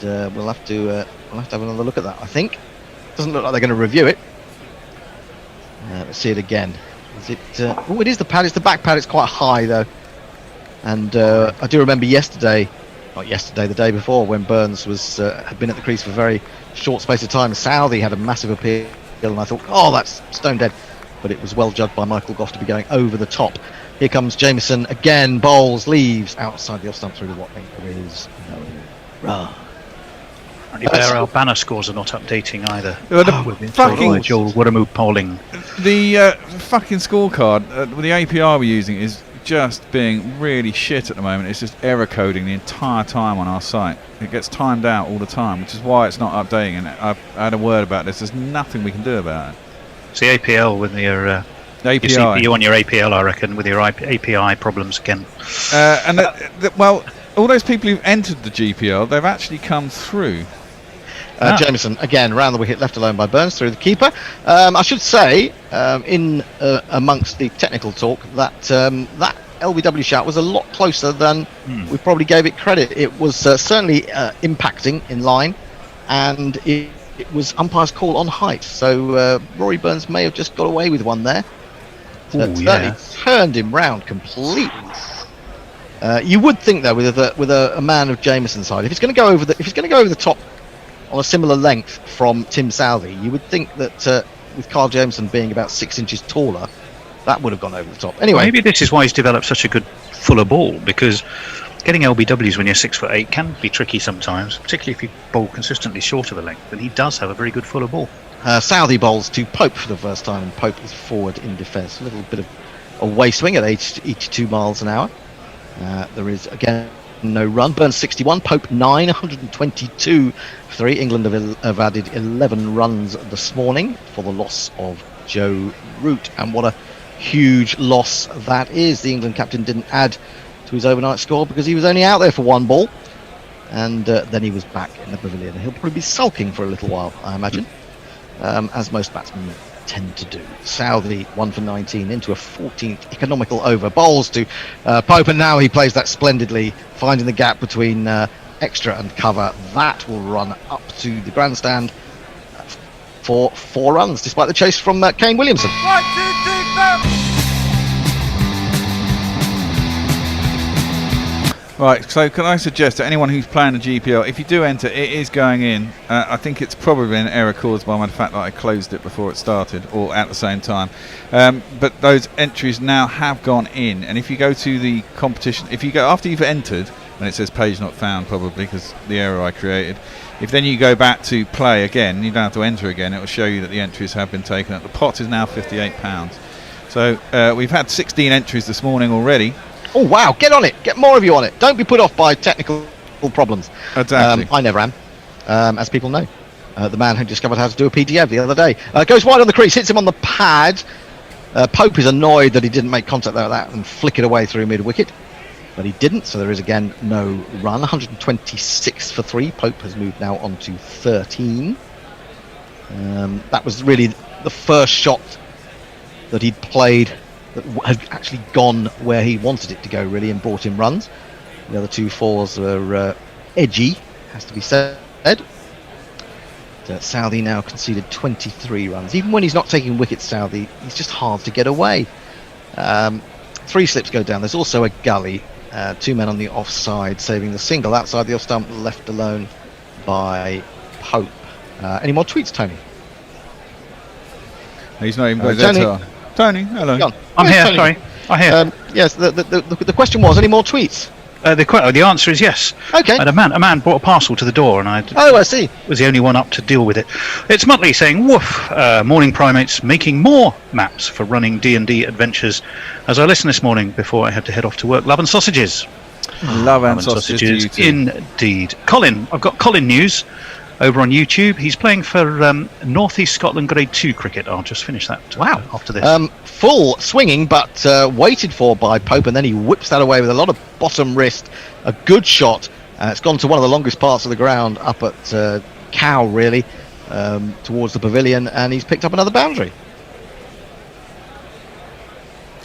Speaker 2: and we'll have to have another look at that, I think. Doesn't look like they're going to review it. Let's see it again. Is it? Oh, it is the pad. It's the back pad. It's quite high though. And I do remember yesterday, not yesterday, the day before, when Burns was had been at the crease for a very short space of time. Southey had a massive appeal, and I thought, oh, that's stone dead. But it was well judged by Michael Goff to be going over the top. Here comes Jameson again. Bowls, leaves outside the off stump through to Watling. There is no run.
Speaker 4: Our banner scores are not updating either.
Speaker 3: Fucking
Speaker 4: Joel Woodamoo polling.
Speaker 3: The fucking scorecard with the API we're using is just being really shit at the moment. It's just error coding the entire time on our site. It gets timed out all the time, which is why it's not updating. And I've had a word about this. There's nothing we can do about it.
Speaker 4: It's the APL with your
Speaker 3: API.
Speaker 4: Your CPU on your APL, I reckon, with your API problems again.
Speaker 3: Well, all those people who've entered the GPL, they've actually come through.
Speaker 2: Jameson again round the wicket, left alone by Burns through the keeper. I should say, in amongst the technical talk, that that LBW shot was a lot closer than we probably gave it credit. It was certainly impacting in line, and it was umpire's call on height. So Rory Burns may have just got away with one there. Certainly turned him round completely. You would think though, with a man of Jameson's side, if he's going to go over the top on a similar length from Tim Southey, you would think that with Carl Jameson being about 6 inches taller, that would have gone over the top. Anyway,
Speaker 4: maybe this is why he's developed such a good fuller ball, because getting LBWs when you're 6'8" can be tricky sometimes, particularly if you bowl consistently short of a length. And he does have a very good fuller ball.
Speaker 2: Southey bowls to Pope for the first time, and Pope is forward in defence. A little bit of a way swing at 82 miles an hour. There is again no run. Burns 61, Pope 9, 122 3. England have added 11 runs this morning for the loss of Joe Root, and what a huge loss that is. The England captain didn't add to his overnight score because he was only out there for one ball, and then he was back in the pavilion. He'll probably be sulking for a little while, I imagine, as most batsmen tend to do. Southey 1 for 19 into a 14th economical over. Bowls to Pope, and now he plays that splendidly, finding the gap between extra and cover. That will run up to the grandstand for 4 runs, despite the chase from Kane Williamson.
Speaker 6: 1, 2, 3, 4.
Speaker 3: Right, so can I suggest to anyone who's playing the GPL, if you do enter, it is going in. I think it's probably an error caused by the fact that I closed it before it started, or at the same time. But those entries now have gone in, and if you go to the competition, if you go after you've entered, and it says page not found probably because the error I created, if then you go back to play again, you don't have to enter again, it will show you that the entries have been taken up. The pot is now £58. So we've had 16 entries this morning already.
Speaker 2: Oh wow, get on it, get more of you on it. Don't be put off by technical problems.
Speaker 3: Exactly.
Speaker 2: I never am, as people know. The man who discovered how to do a PDF the other day. Goes wide on the crease, hits him on the pad. Pope is annoyed that he didn't make contact there with that and flick it away through mid-wicket. But he didn't, so there is again no run. 126 for 3. Pope has moved now on to 13. That was really the first shot that he'd played that had actually gone where he wanted it to go, really, and brought him runs. The other 2 fours were edgy, has to be said. Southey now conceded 23 runs. Even when he's not taking wickets, Southey, he's just hard to get away. 3 slips go down. There's also a gully. 2 men on the offside, saving the single outside the off stump, left alone by Pope. Any more tweets, Tony?
Speaker 3: He's not even got
Speaker 2: Tony.
Speaker 3: Tony, hello.
Speaker 2: John.
Speaker 4: I'm
Speaker 2: Where's
Speaker 4: here,
Speaker 2: Tony?
Speaker 4: sorry. I'm here.
Speaker 2: Yes, the question was, any more tweets?
Speaker 4: The answer is yes.
Speaker 2: Okay.
Speaker 4: And a man brought a parcel to the door, and I
Speaker 2: see.
Speaker 4: was the only one up to deal with it. It's Muttley saying, woof, morning primates making more maps for running D&D adventures as I listened this morning before I had to head off to work. Love and sausages.
Speaker 3: Love and sausages to you too.
Speaker 4: Indeed. Colin, I've got Colin news over on YouTube. He's playing for North East Scotland Grade 2 cricket. I'll just finish that after this.
Speaker 2: Full swinging, but waited for by Pope, and then he whips that away with a lot of bottom wrist. A good shot. It's gone to one of the longest parts of the ground, up at Crowe, really, towards the pavilion, and he's picked up another boundary.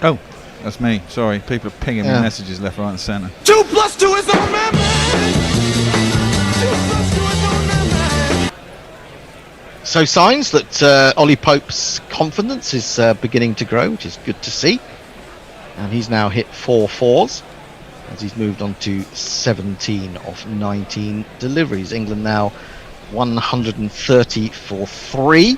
Speaker 3: Oh, that's me. Sorry, people are pinging me messages left, right and centre.
Speaker 6: 2 + 2 is our man. 2 + 2 is our man.
Speaker 2: So signs that Ollie Pope's confidence is beginning to grow, which is good to see. And he's now hit 4 fours as he's moved on to 17 of 19 deliveries. England now 130 for 3.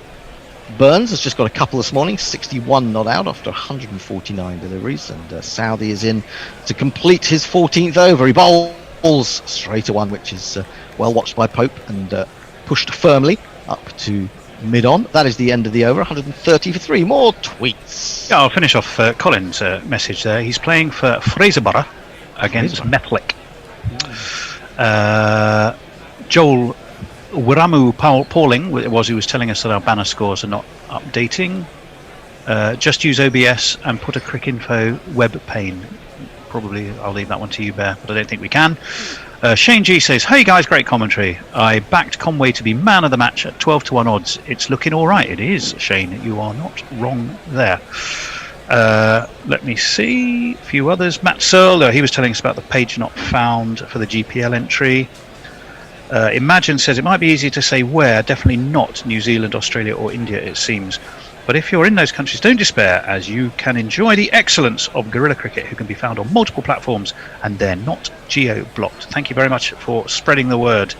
Speaker 2: Burns has just got a couple this morning, 61 not out after 149 deliveries, and Saudi is in to complete his 14th over. He bowls straight to one, which is well watched by Pope and pushed firmly up to mid-on. That is the end of the over, 130 for 3. More tweets.
Speaker 4: Yeah, I'll finish off Colin's message there. He's playing for Fraserburgh against Methlick. Joel Wiramu Pauling, it was, who was telling us that our banner scores are not updating. Just use OBS and put a Crick Info web pane. Probably I'll leave that one to you, Bear, but I don't think we can. Shane G says, hey guys, great commentary. I backed Conway to be man of the match at 12 to 1 odds. It's looking all right. It is, Shane. You are not wrong there. Let me see. A few others. Matt Searle, he was telling us about the page not found for the GPL entry. Imagine says it might be easy to say where, definitely not New Zealand, Australia or India it seems. But if you're in those countries, don't despair, as you can enjoy the excellence of guerrilla cricket, who can be found on multiple platforms and they're not geo-blocked. Thank you very much for spreading the word.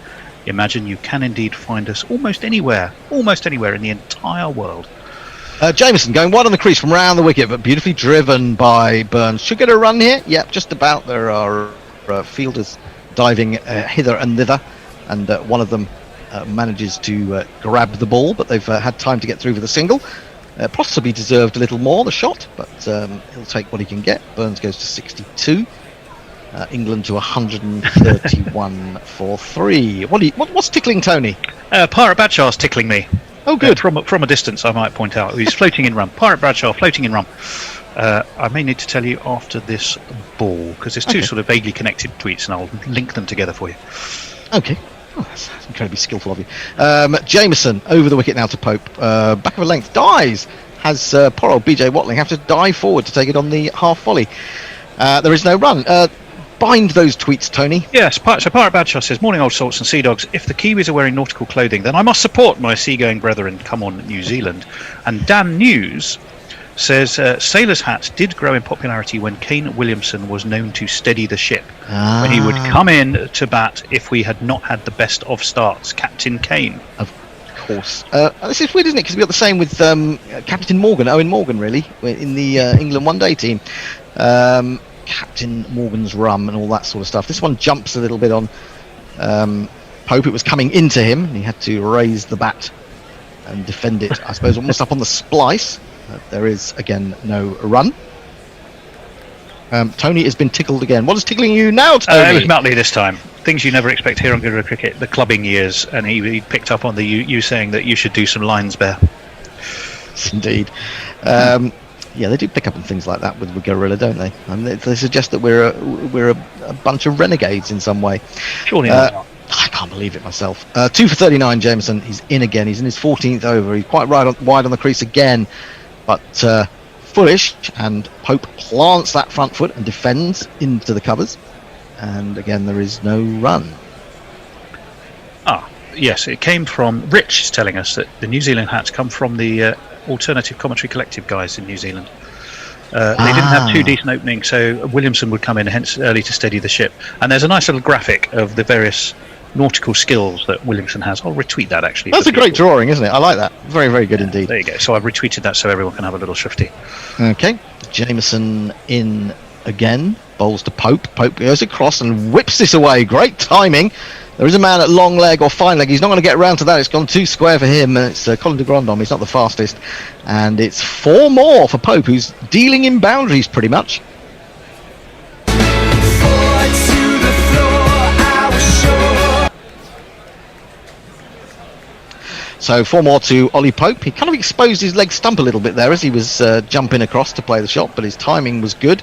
Speaker 4: Imagine you can indeed find us almost anywhere in the entire world.
Speaker 2: Jameson going wide on the crease from round the wicket, but beautifully driven by Burns. Should get a run here. Yep, just about. There are fielders diving hither and thither, and one of them manages to grab the ball, but they've had time to get through with a single. Possibly deserved a little more, the shot, but he'll take what he can get. Burns goes to 62. England to 131 for 3. What's tickling Tony?
Speaker 4: Pirate Badshaw's tickling me.
Speaker 2: Oh, good.
Speaker 4: From a distance, I might point out. He's floating in rum. Pirate Bradshaw floating in rum. I may need to tell you after this ball, because there's two sort of vaguely connected tweets, and I'll link them together for you.
Speaker 2: Okay. Oh, that's incredibly skillful of you. Jameson over the wicket now to Pope. Back of a length, dives. Has poor old BJ Watling have to dive forward to take it on the half volley. There is no run. Bind those tweets, Tony.
Speaker 4: Yes, so Pirate Badshaw says, morning old salts and sea dogs. If the Kiwis are wearing nautical clothing, then I must support my seagoing brethren. Come on, New Zealand. And Dan News says, sailor's hat did grow in popularity when Kane Williamson was known to steady the ship. When he would come in to bat if we had not had the best of starts. Captain Kane.
Speaker 2: Of course. This is weird, isn't it? Because we got the same with Captain Morgan, Owen Morgan, really, in the England one-day team. Captain Morgan's rum and all that sort of stuff. This one jumps a little bit on Pope. It was coming into him, and he had to raise the bat and defend it, I suppose, almost up on the splice. There is, again, no run. Tony has been tickled again. What is tickling you now, Tony?
Speaker 4: It was Motley this time. Things you never expect here on Guerrilla Cricket, the clubbing years, and he picked up on you saying that you should do some lines, Bear.
Speaker 2: Yes, indeed. Yeah, they do pick up on things like that with Guerrilla, don't they? I mean, they suggest that we're a bunch of renegades in some way.
Speaker 4: Surely not.
Speaker 2: I can't believe it myself. 2 for 39, Jameson. He's in again. He's in his 14th over. He's quite wide on the crease again, but foolish. And Pope plants that front foot and defends into the covers. And again, there is no run.
Speaker 4: Yes, it came from Rich is telling us that the New Zealand hats come from the Alternative Commentary Collective guys in New Zealand. They didn't have two decent openings, so Williamson would come in, hence early to steady the ship. And there's a nice little graphic of the various nautical skills that Williamson has. I'll retweet that, actually.
Speaker 2: That's a great drawing, isn't it? I like that. Very, very good indeed.
Speaker 4: There you go. So I've retweeted that so everyone can have a little shifty.
Speaker 2: Okay. Jameson in again. Bowls to Pope. Pope goes across and whips this away. Great timing. There is a man at long leg or fine leg. He's not going to get around to that. It's gone too square for him. It's Colin de Grandhomme. He's not the fastest. And it's 4 more for Pope, who's dealing in boundaries pretty much. So 4 more to Ollie Pope. He kind of exposed his leg stump a little bit there as he was jumping across to play the shot, but his timing was good.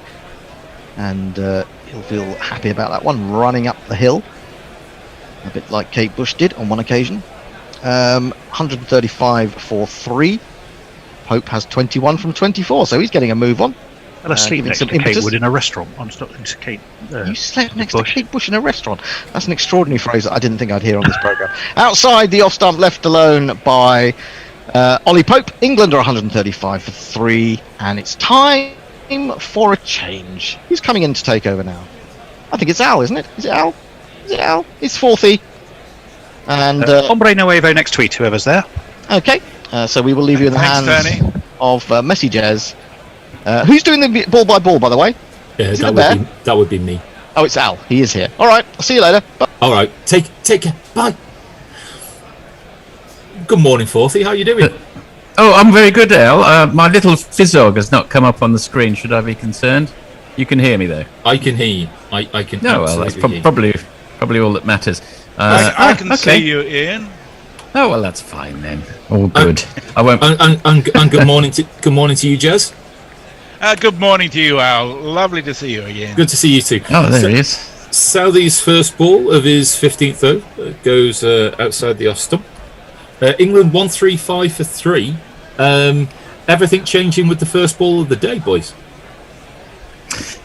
Speaker 2: And he'll feel happy about that one, running up the hill. A bit like Kate Bush did on one occasion. 135 for 3. Pope has 21 from 24, so he's getting a move on.
Speaker 4: Well, I sleep
Speaker 2: giving
Speaker 4: next
Speaker 2: some
Speaker 4: to Kate
Speaker 2: impetus.
Speaker 4: Wood in a restaurant. I'm not next to Kate.
Speaker 2: You slept next
Speaker 4: Bush.
Speaker 2: to Kate Bush in a restaurant. That's an extraordinary phrase that I didn't think I'd hear on this programme. Outside the off stump, left alone by Ollie Pope. England are 135 for 3, and it's time for a change. Who's coming in to take over now? I think it's Al, isn't it? Is it Al? It's Fourthy. And
Speaker 4: Hombre Nuevo next tweet, whoever's there.
Speaker 2: okay, so we will leave you in the
Speaker 1: Thanks,
Speaker 2: hands
Speaker 1: Tony.
Speaker 2: of Messi Jez. Who's doing the ball by ball, by the way? Is it the bear?
Speaker 7: That would be me.
Speaker 2: Oh, it's Al. He is here. All right. I'll see you later. Bye.
Speaker 7: All right, take care. Bye. Good morning, Forthy. How you doing?
Speaker 8: Oh, I'm very good, Al. My little fizzog has not come up on the screen. Should I be concerned? You can hear me, though.
Speaker 7: I can hear you. I can.
Speaker 8: No, well, that's
Speaker 7: absolutely hear you.
Speaker 8: probably all that matters.
Speaker 1: I can
Speaker 8: okay.
Speaker 1: see you, Ian.
Speaker 8: Oh, well, that's fine then. All good. I won't.
Speaker 7: And good morning to you, Jez.
Speaker 1: Good morning to you, Al. Lovely to see you again.
Speaker 7: Good to see you too.
Speaker 8: Oh, there he is.
Speaker 7: Southey's first ball of his 15th over goes outside the off stump. England 135 for 3. Everything changing with the first ball of the day, boys.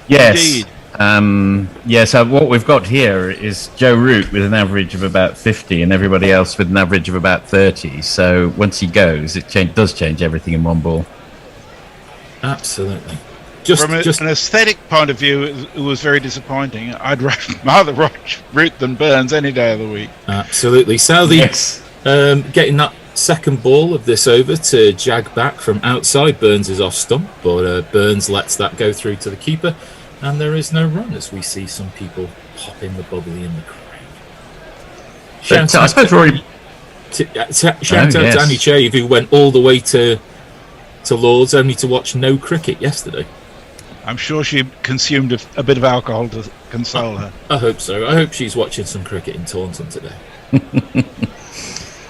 Speaker 8: Yes.
Speaker 1: Indeed.
Speaker 8: So what we've got here is Joe Root with an average of about 50 and everybody else with an average of about 30. So once he goes, it does change everything in one ball.
Speaker 7: Absolutely.
Speaker 1: From an aesthetic point of view, it was very disappointing. I'd rather watch Root than Burns any day of the week.
Speaker 7: Absolutely. Southey
Speaker 8: Yes.
Speaker 7: getting that second ball of this over to jag back from outside Burns' off stump, but Burns lets that go through to the keeper, and there is no run as we see some people popping the bubbly in the crowd.
Speaker 8: But, I suppose Rory...
Speaker 7: Shout out to Annie Chave, who went all the way to Lords only to watch no cricket yesterday.
Speaker 1: I'm sure she consumed a bit of alcohol to console her.
Speaker 7: I hope so. I hope she's watching some cricket in Taunton today.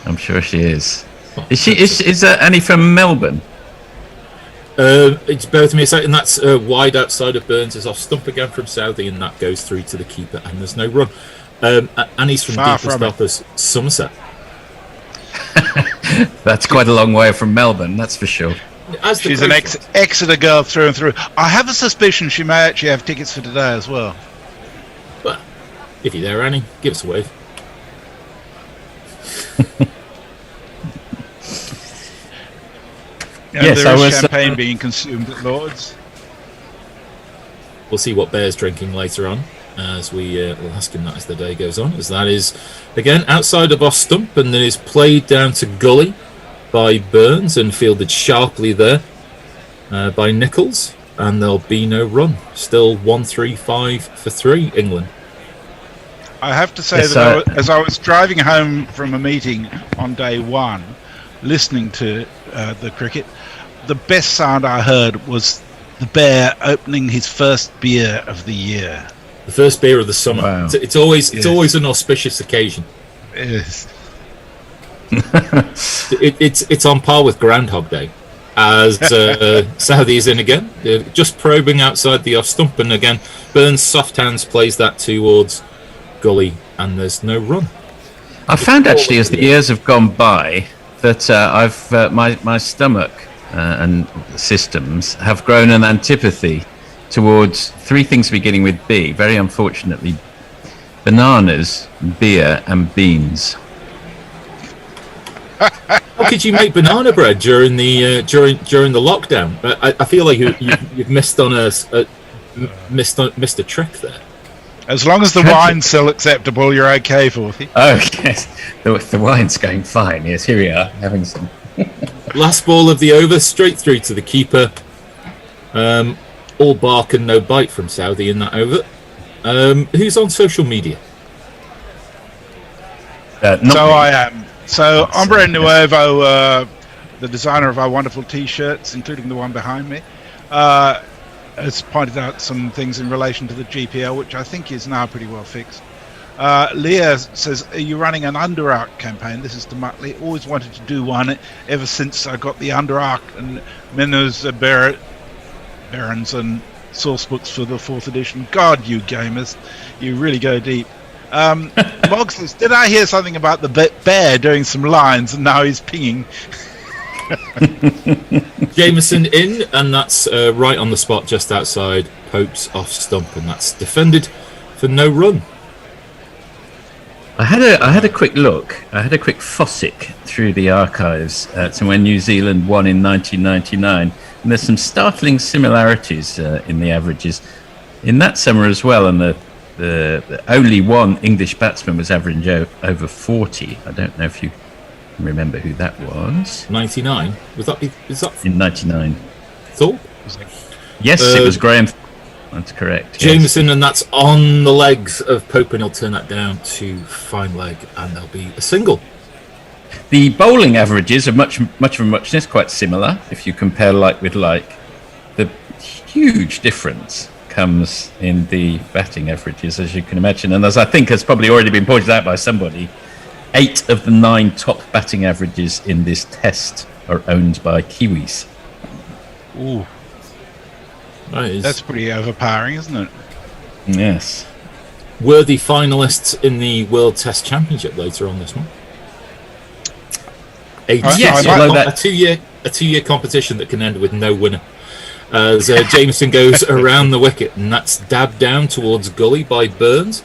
Speaker 8: I'm sure she is. Is Annie from Melbourne?
Speaker 7: It's both me a second. That's wide outside of Burns' off stump again from Southey, and that goes through to the keeper, and there's no run. Annie's from
Speaker 1: Far
Speaker 7: deepest
Speaker 1: from it.
Speaker 7: uppers, Somerset.
Speaker 8: That's quite a long way from Melbourne, that's for sure.
Speaker 7: As the
Speaker 1: She's an
Speaker 7: crow flies.
Speaker 1: Exeter girl through and through. I have a suspicion she may actually have tickets for today as well.
Speaker 7: Well, if you're there, Annie, give us a wave.
Speaker 1: And
Speaker 8: Yes,
Speaker 1: there
Speaker 8: I
Speaker 1: is
Speaker 8: was,
Speaker 1: champagne being consumed at Lords.
Speaker 7: We'll see what Bear's drinking later on, as we'll ask him that as the day goes on. As that is, again, outside of off stump, and then is played down to gully by Burns and fielded sharply there by Nichols, and there'll be no run. Still 135 for 3, England.
Speaker 1: I have to say
Speaker 8: Yes,
Speaker 1: that as I was driving home from a meeting on day one, listening to the cricket, the best sound I heard was the Bear opening his first beer of the year.
Speaker 7: The first beer of the summer.
Speaker 8: Wow.
Speaker 7: It's always an auspicious occasion.
Speaker 1: Yes.
Speaker 7: It's on par with Groundhog Day, as Southey is in again, just probing outside the off stump, and again Burns' soft hands plays that towards gully, and there's no run.
Speaker 8: I found actually as the years have gone by that I've my stomach and systems have grown an antipathy towards 3 things beginning with B. Very unfortunately, bananas, beer, and beans.
Speaker 7: How could you make banana bread during the during the lockdown? I feel like you've missed a trick there.
Speaker 1: As long as the wine's still acceptable, you're okay, Forthy.
Speaker 8: Oh yes, the wine's going fine. Yes, here we are having some.
Speaker 7: Last ball of the over, straight through to the keeper. All bark and no bite from Southey in that over. Who's on social media?
Speaker 8: Not
Speaker 1: So
Speaker 8: me.
Speaker 1: I am. So Hombre Nuevo, the designer of our wonderful T-shirts, including the one behind me, has pointed out some things in relation to the GPL, which I think is now pretty well fixed. Leah says, are you running an Underark campaign? This is to Muttley. Always wanted to do one ever since I got the Underark and Menus Barons and source books for the 4th edition. God, you gamers, you really go deep. Mog says, did I hear something about the bear doing some lines and now he's pinging?
Speaker 7: Jameson in, and that's right on the spot just outside Pope's off stump, and that's defended for no run.
Speaker 8: I had a quick look. I had a quick fossick through the archives to when New Zealand won in 1999, and there's some startling similarities in the averages in that summer as well. And the only one English batsman was averaging over 40. I don't know if you remember who that was.
Speaker 7: 99? Was that
Speaker 8: in 99?
Speaker 7: Thorpe?
Speaker 8: Yes, it was Graham. That's correct.
Speaker 7: Jameson,
Speaker 8: yes.
Speaker 7: And that's on the legs of Pope, and he'll turn that down to fine leg, and there'll be a single.
Speaker 8: The bowling averages are much of a muchness, quite similar. If you compare like with like, the huge difference comes in the batting averages, as you can imagine, and as I think has probably already been pointed out by somebody, 8 of the 9 top batting averages in this test are owned by Kiwis.
Speaker 6: Ooh. That's pretty overpowering, isn't it?
Speaker 8: Yes.
Speaker 7: Worthy finalists in the World Test Championship later on this month. A 2-year competition that can end with no winner. As Jameson goes around the wicket, and that's dabbed down towards gully by Burns.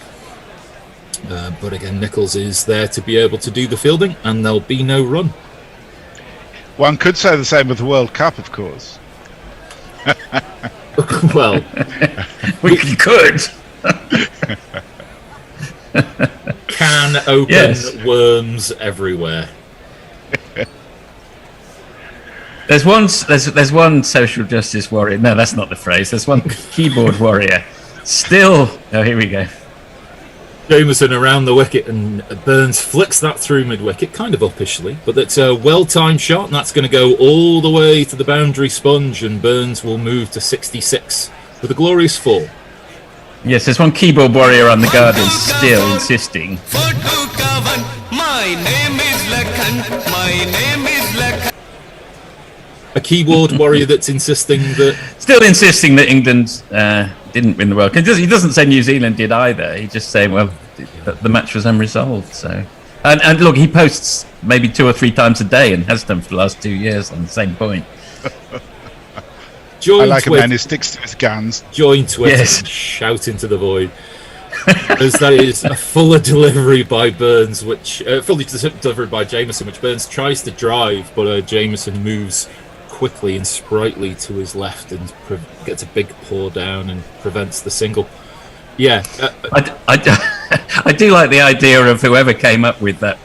Speaker 7: But again, Nichols is there to be able to do the fielding, and there'll be no run.
Speaker 6: One could say the same with the World Cup, of course.
Speaker 7: Well,
Speaker 8: we could.
Speaker 7: Can open worms everywhere.
Speaker 8: There's one social justice warrior. No, that's not the phrase. There's one keyboard warrior. Still, here we go.
Speaker 7: Jameson around the wicket, and Burns flicks that through mid-wicket, kind of uppishly, but that's a well-timed shot, and that's going to go all the way to the boundary sponge, and Burns will move to 66 with a glorious 4.
Speaker 8: Yes, there's one keyboard warrior on the garden still insisting.
Speaker 5: My name is Lakhan. My name is Lakhan.
Speaker 7: A keyboard warrior that's insisting that...
Speaker 8: Still insisting that England didn't win the World Cup. He doesn't say New Zealand did either. He just saying, well, the match was unresolved. So, and look, he posts maybe 2 or 3 times a day and has done for the last 2 years on the same point.
Speaker 6: I like a man who sticks to his guns.
Speaker 7: Join Twitter and shout into the void. As that is a fuller delivery by Burns, which fully delivered by Jameson, which Burns tries to drive, but Jameson moves quickly and sprightly to his left and gets a big paw down and prevents the single. Yeah.
Speaker 8: I do like the idea of whoever came up with that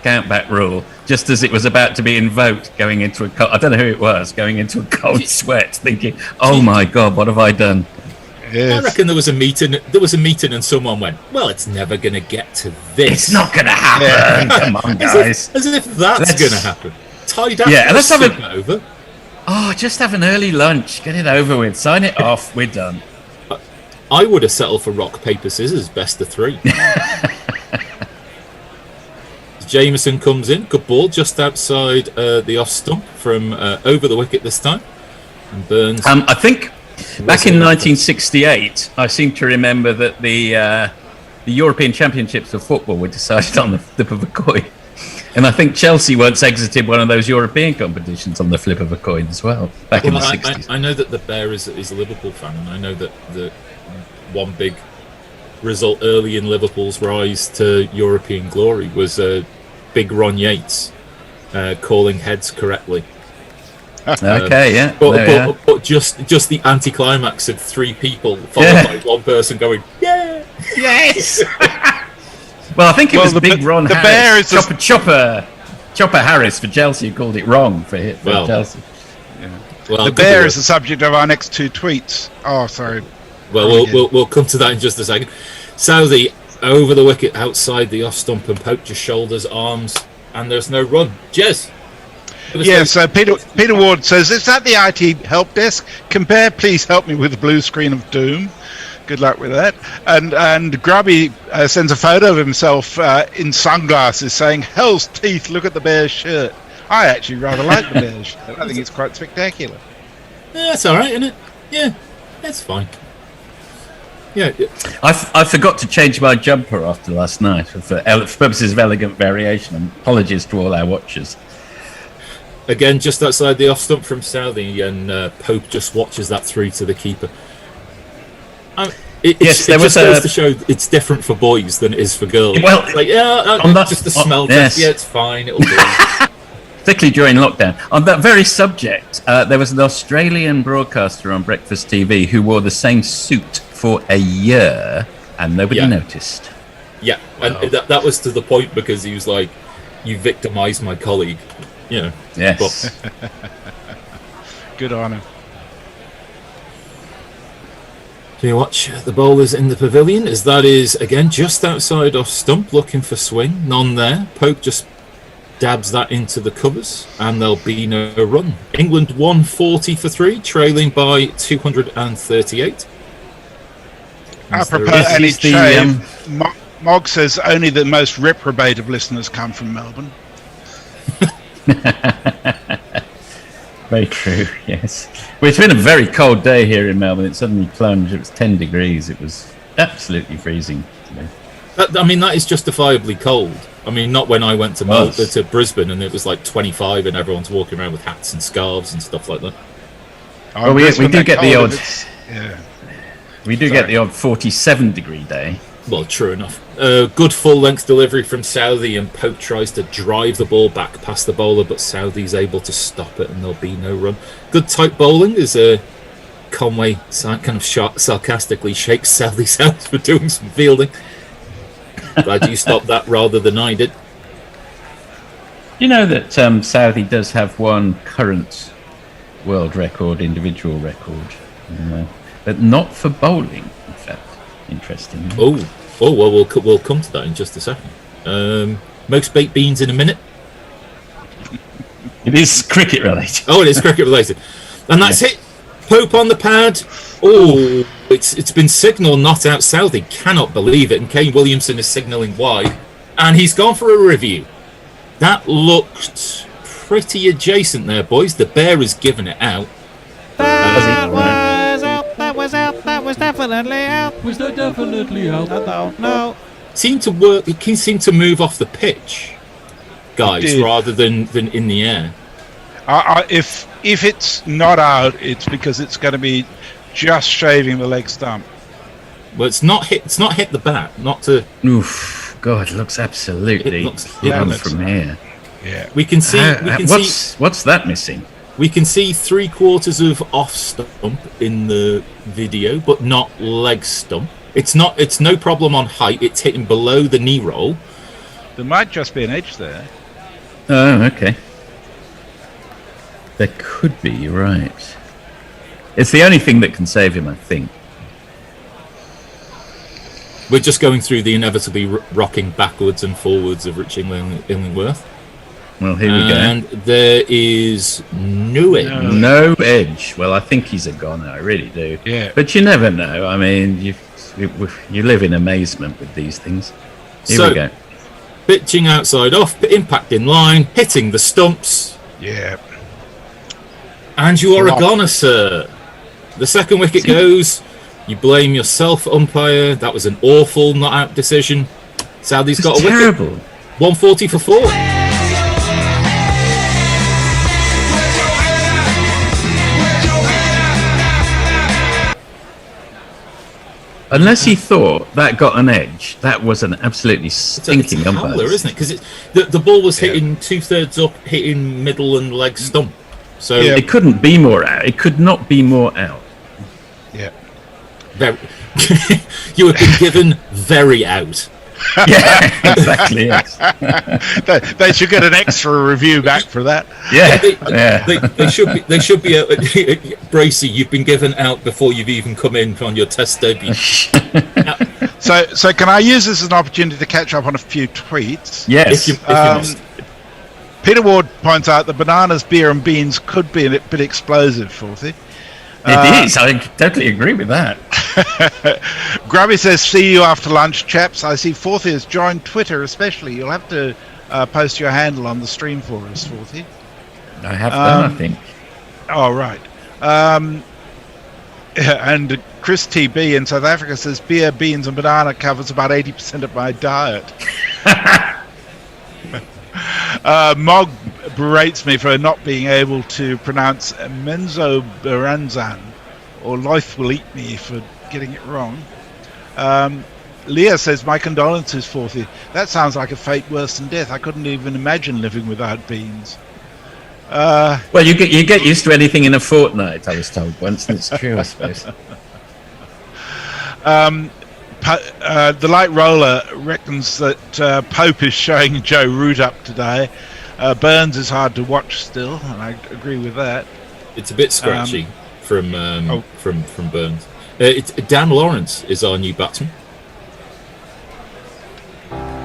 Speaker 8: count-back rule, just as it was about to be invoked, going into I don't know who it was, going into a cold sweat, thinking, oh my God, what have I done?
Speaker 6: Yes.
Speaker 7: I reckon there was a meeting and someone went, well, it's never going to get to this.
Speaker 8: It's not going to happen. Come on, guys.
Speaker 7: As if that's going to happen. Tied up.
Speaker 8: Yeah, let's have it
Speaker 7: over.
Speaker 8: Oh, just have an early lunch. Get it over with. Sign it off. We're done.
Speaker 7: I would have settled for rock, paper, scissors, best of 3. Jameson comes in. Good ball just outside the off stump from over the wicket this time. And Burns.
Speaker 8: I think back in 1968, I seem to remember that the European Championships of football were decided on the flip of a coin. And I think Chelsea once exited one of those European competitions on the flip of a coin as well, back in the 60s.
Speaker 7: I know that the Bear is a Liverpool fan, and I know that the one big result early in Liverpool's rise to European glory was Big Ron Yates calling heads correctly.
Speaker 8: Okay, yeah.
Speaker 7: But just the anticlimax of 3 people followed by one person going, yeah!
Speaker 8: Yes! Well, I think it was Big Ron Harris. Chopper Harris for Chelsea who called it wrong for Chelsea.
Speaker 6: Yeah. Well, the Bear is the subject of our next 2 tweets. Oh, sorry.
Speaker 7: Well, we'll come to that in just a second. Southey over the wicket outside the off stump, and Pope just shoulders, arms, and there's no run. Jez.
Speaker 6: Yes, Peter Ward says, is that the IT help desk? Compare, please help me with the blue screen of doom. Good luck with that. And Grubby sends a photo of himself in sunglasses saying, hell's teeth, look at the Bear's shirt. I actually rather like the Bear's shirt. I think it's quite spectacular.
Speaker 7: Yeah, that's all right, isn't it? Yeah, that's fine. Yeah.
Speaker 8: I forgot to change my jumper after last night for purposes of elegant variation. And apologies to all our watchers.
Speaker 7: again, just outside the off stump from Southey, and Pope just watches that through to the keeper. It just goes to show it's different for boys than it is for girls.
Speaker 8: Well,
Speaker 7: it's like, just a smell test. Yeah, it's fine. It'll do.
Speaker 8: Particularly during lockdown. On that very subject, there was an Australian broadcaster on Breakfast TV who wore the same suit for a year, and nobody noticed.
Speaker 7: Yeah, wow. And that was to the point because he was like, "You victimised my colleague." You know.
Speaker 8: Yes.
Speaker 6: But good on him.
Speaker 7: Do you watch the bowlers in the pavilion? As that is again just outside off stump, looking for swing. None there. Pope just dabs that into the covers, and there'll be no run. England 140 for 3, trailing by 238.
Speaker 6: Apropos any shame, Mog says only the most reprobate of listeners come from Melbourne.
Speaker 8: Very true, yes. Well, it's been a very cold day here in Melbourne. It suddenly plunged. It was 10 degrees. It was absolutely freezing today.
Speaker 7: That is justifiably cold. I mean, not when I went to Brisbane and it was like 25 and everyone's walking around with hats and scarves and stuff like that.
Speaker 8: Well, we do get the odd... We do get the odd 47-degree day.
Speaker 7: Well, true enough. Good full-length delivery from Southey, and Pope tries to drive the ball back past the bowler, but Southey's able to stop it, and there'll be no run. Good tight bowling as Conway kind of sarcastically shakes Southey's hands for doing some fielding. Glad you stopped that rather than I did.
Speaker 8: You know that Southey does have one current world record, individual record, but not for bowling, in fact. Interesting.
Speaker 7: Oh, well, we'll come to that in just a second. Most baked beans in a minute.
Speaker 8: It is cricket related.
Speaker 7: Oh, it is cricket related, and that's it. Pope on the pad. Oh, it's been signal not out Southey. Cannot believe it. And Kane Williamson is signalling wide, and he's gone for a review. That looked pretty adjacent there, boys. The bear has given it out.
Speaker 1: That was out. That was definitely out. Was that definitely out? I don't know.
Speaker 7: Seemed to work. It seemed to move off the pitch, guys, rather than in the air.
Speaker 6: If it's not out, it's because it's going to be just shaving the leg stump.
Speaker 7: Well, it's not hit the bat. Not to.
Speaker 8: Oof! God, it looks absolutely hidden from here.
Speaker 6: Yeah,
Speaker 8: we can see. What's that missing?
Speaker 7: We can see 3/4 of off stump in the video, but not leg stump. It's no problem on height. It's hitting below the knee roll.
Speaker 6: There might just be an edge there.
Speaker 8: Oh, okay. There could be. You're right. It's the only thing that can save him, I think.
Speaker 7: We're just going through the inevitably rocking backwards and forwards of Rich Illingworth.
Speaker 8: Well, here we go.
Speaker 7: And there is no edge.
Speaker 8: No edge. Well, I think he's a goner. I really do.
Speaker 6: Yeah.
Speaker 8: But you never know. I mean, you live in amazement with these things. Here we go.
Speaker 7: Pitching outside off, but impact in line, hitting the stumps.
Speaker 6: Yeah.
Speaker 7: And you are a goner, sir. The second wicket goes. You blame yourself, umpire. That was an awful not out decision. Southey's got a wicket.
Speaker 8: Terrible.
Speaker 7: 140 for 4.
Speaker 8: Unless he thought that got an edge, that was an absolutely stinking umpire.
Speaker 7: It's isn't it? Because the ball was hitting 2/3 up, hitting middle and leg stump. So
Speaker 8: it couldn't be more out. It could not be more out.
Speaker 6: Yeah.
Speaker 7: You have been given very out.
Speaker 8: Yeah, exactly. Yes.
Speaker 6: They should get an extra review back for that.
Speaker 8: Yeah,
Speaker 7: They should be. Bracey, you've been given out before you've even come in on your test debut.
Speaker 6: So can I use this as an opportunity to catch up on a few tweets?
Speaker 8: Yes.
Speaker 7: If you must.
Speaker 6: Peter Ward points out that bananas, beer, and beans could be a bit explosive, Forthy.
Speaker 8: It is. I totally agree with that.
Speaker 6: Grubby says, "See you after lunch, chaps." I see Forthy has joined Twitter, especially. You'll have to post your handle on the stream for us, Forthy.
Speaker 8: I have done, I think.
Speaker 6: Oh, right. And Chris TB in South Africa says, "Beer, beans, and banana covers about 80% of my diet." Mog berates me for not being able to pronounce Menzo Beranzan, or Life Will Eat Me for getting it wrong. Leah says, my condolences, Forthy. That sounds like a fate worse than death. I couldn't even imagine living without beans.
Speaker 8: Well, you get used to anything in a fortnight, I was told once, and it's true, I suppose.
Speaker 6: The Light Roller reckons that Pope is showing Joe Root up today. Burns is hard to watch still, and I agree with that.
Speaker 7: It's a bit scratchy from Burns. Dan Lawrence is our new batsman.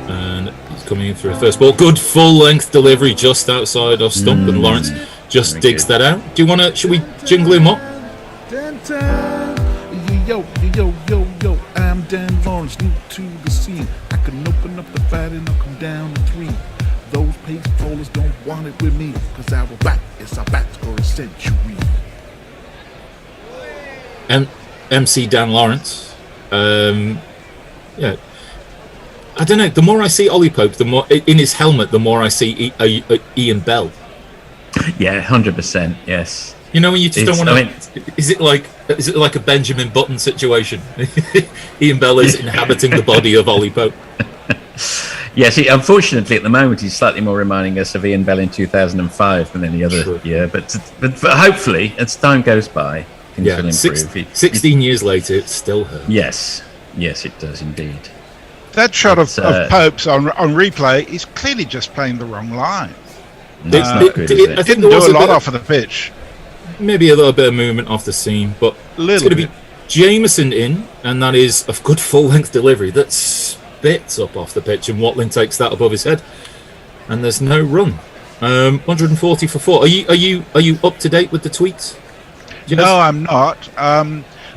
Speaker 7: And he's coming in for a first ball. Good full-length delivery just outside off stump, and Lawrence just digs that out. Do you want to? Should we jingle him up?
Speaker 6: Yo, I'm Dan Lawrence, new to the scene. I can open up the bat and knock him down to 3. Those pace bowlers don't want it with me, cause our bat is our bat for a century.
Speaker 7: And MC Dan Lawrence. Yeah. I don't know. The more I see Ollie Pope, the more in his helmet, the more I see Ian Bell.
Speaker 8: Yeah, 100%. Yes.
Speaker 7: You know, when you just don't want to. Is it like a Benjamin Button situation? Ian Bell is inhabiting the body of Ollie Pope.
Speaker 8: Yes, unfortunately, at the moment, he's slightly more reminding us of Ian Bell in 2005 than any other year. But hopefully, as time goes by, things will improve.
Speaker 7: 16 years later, it still hurts.
Speaker 8: Yes, it does indeed.
Speaker 6: That shot of Pope's on replay is clearly just playing the wrong line.
Speaker 8: I
Speaker 6: didn't do a lot off of the pitch.
Speaker 7: Maybe a little bit of movement off the seam, but it's going to be Jameson in, and that is a good full-length delivery that spits up off the pitch, and Watling takes that above his head, and there's no run. 140 for 4. Are you up to date with the tweets?
Speaker 6: No, I'm not.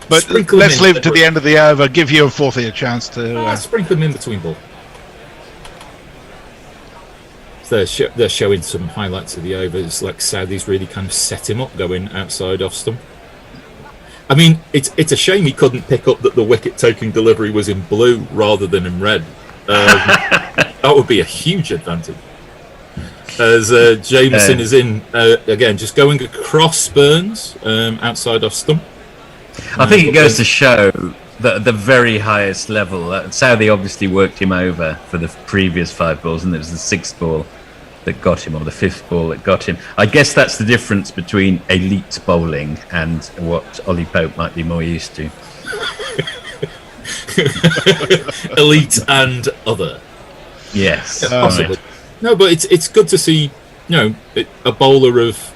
Speaker 6: But let's leave it to the end of the over. Give you and Forthy a chance to
Speaker 7: sprinkle them in between ball. They're showing some highlights of the overs, like Southey's really kind of set him up going outside off stump. I mean, it's a shame he couldn't pick up that the wicket-taking delivery was in blue rather than in red. That would be a huge advantage. As Jameson is in, again, just going across Burns, outside off stump.
Speaker 8: I think it goes to show that at the very highest level, Southey obviously worked him over for the previous 5 balls, and it was the 6th ball that got him, or the 5th ball that got him. I guess that's the difference between elite bowling and what Ollie Pope might be more used to.
Speaker 7: Elite and other.
Speaker 8: Yes,
Speaker 7: possibly. Right. No, but it's good to see, a bowler of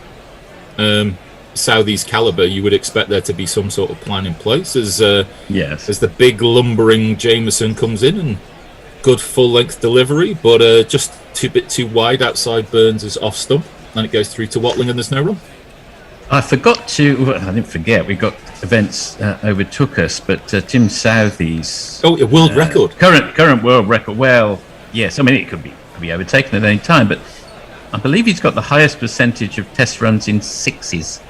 Speaker 7: Southey's calibre. You would expect there to be some sort of plan in place as the big lumbering Jameson comes in, and good full-length delivery, but just a bit too wide outside Burns' off stump, and it goes through to Watling, and there's no run.
Speaker 8: I didn't forget, we got events overtook us, but Tim Southey's
Speaker 7: a world record,
Speaker 8: current world record. Well, yes, I mean it could be overtaken at any time, but I believe he's got the highest percentage of test runs in 6s.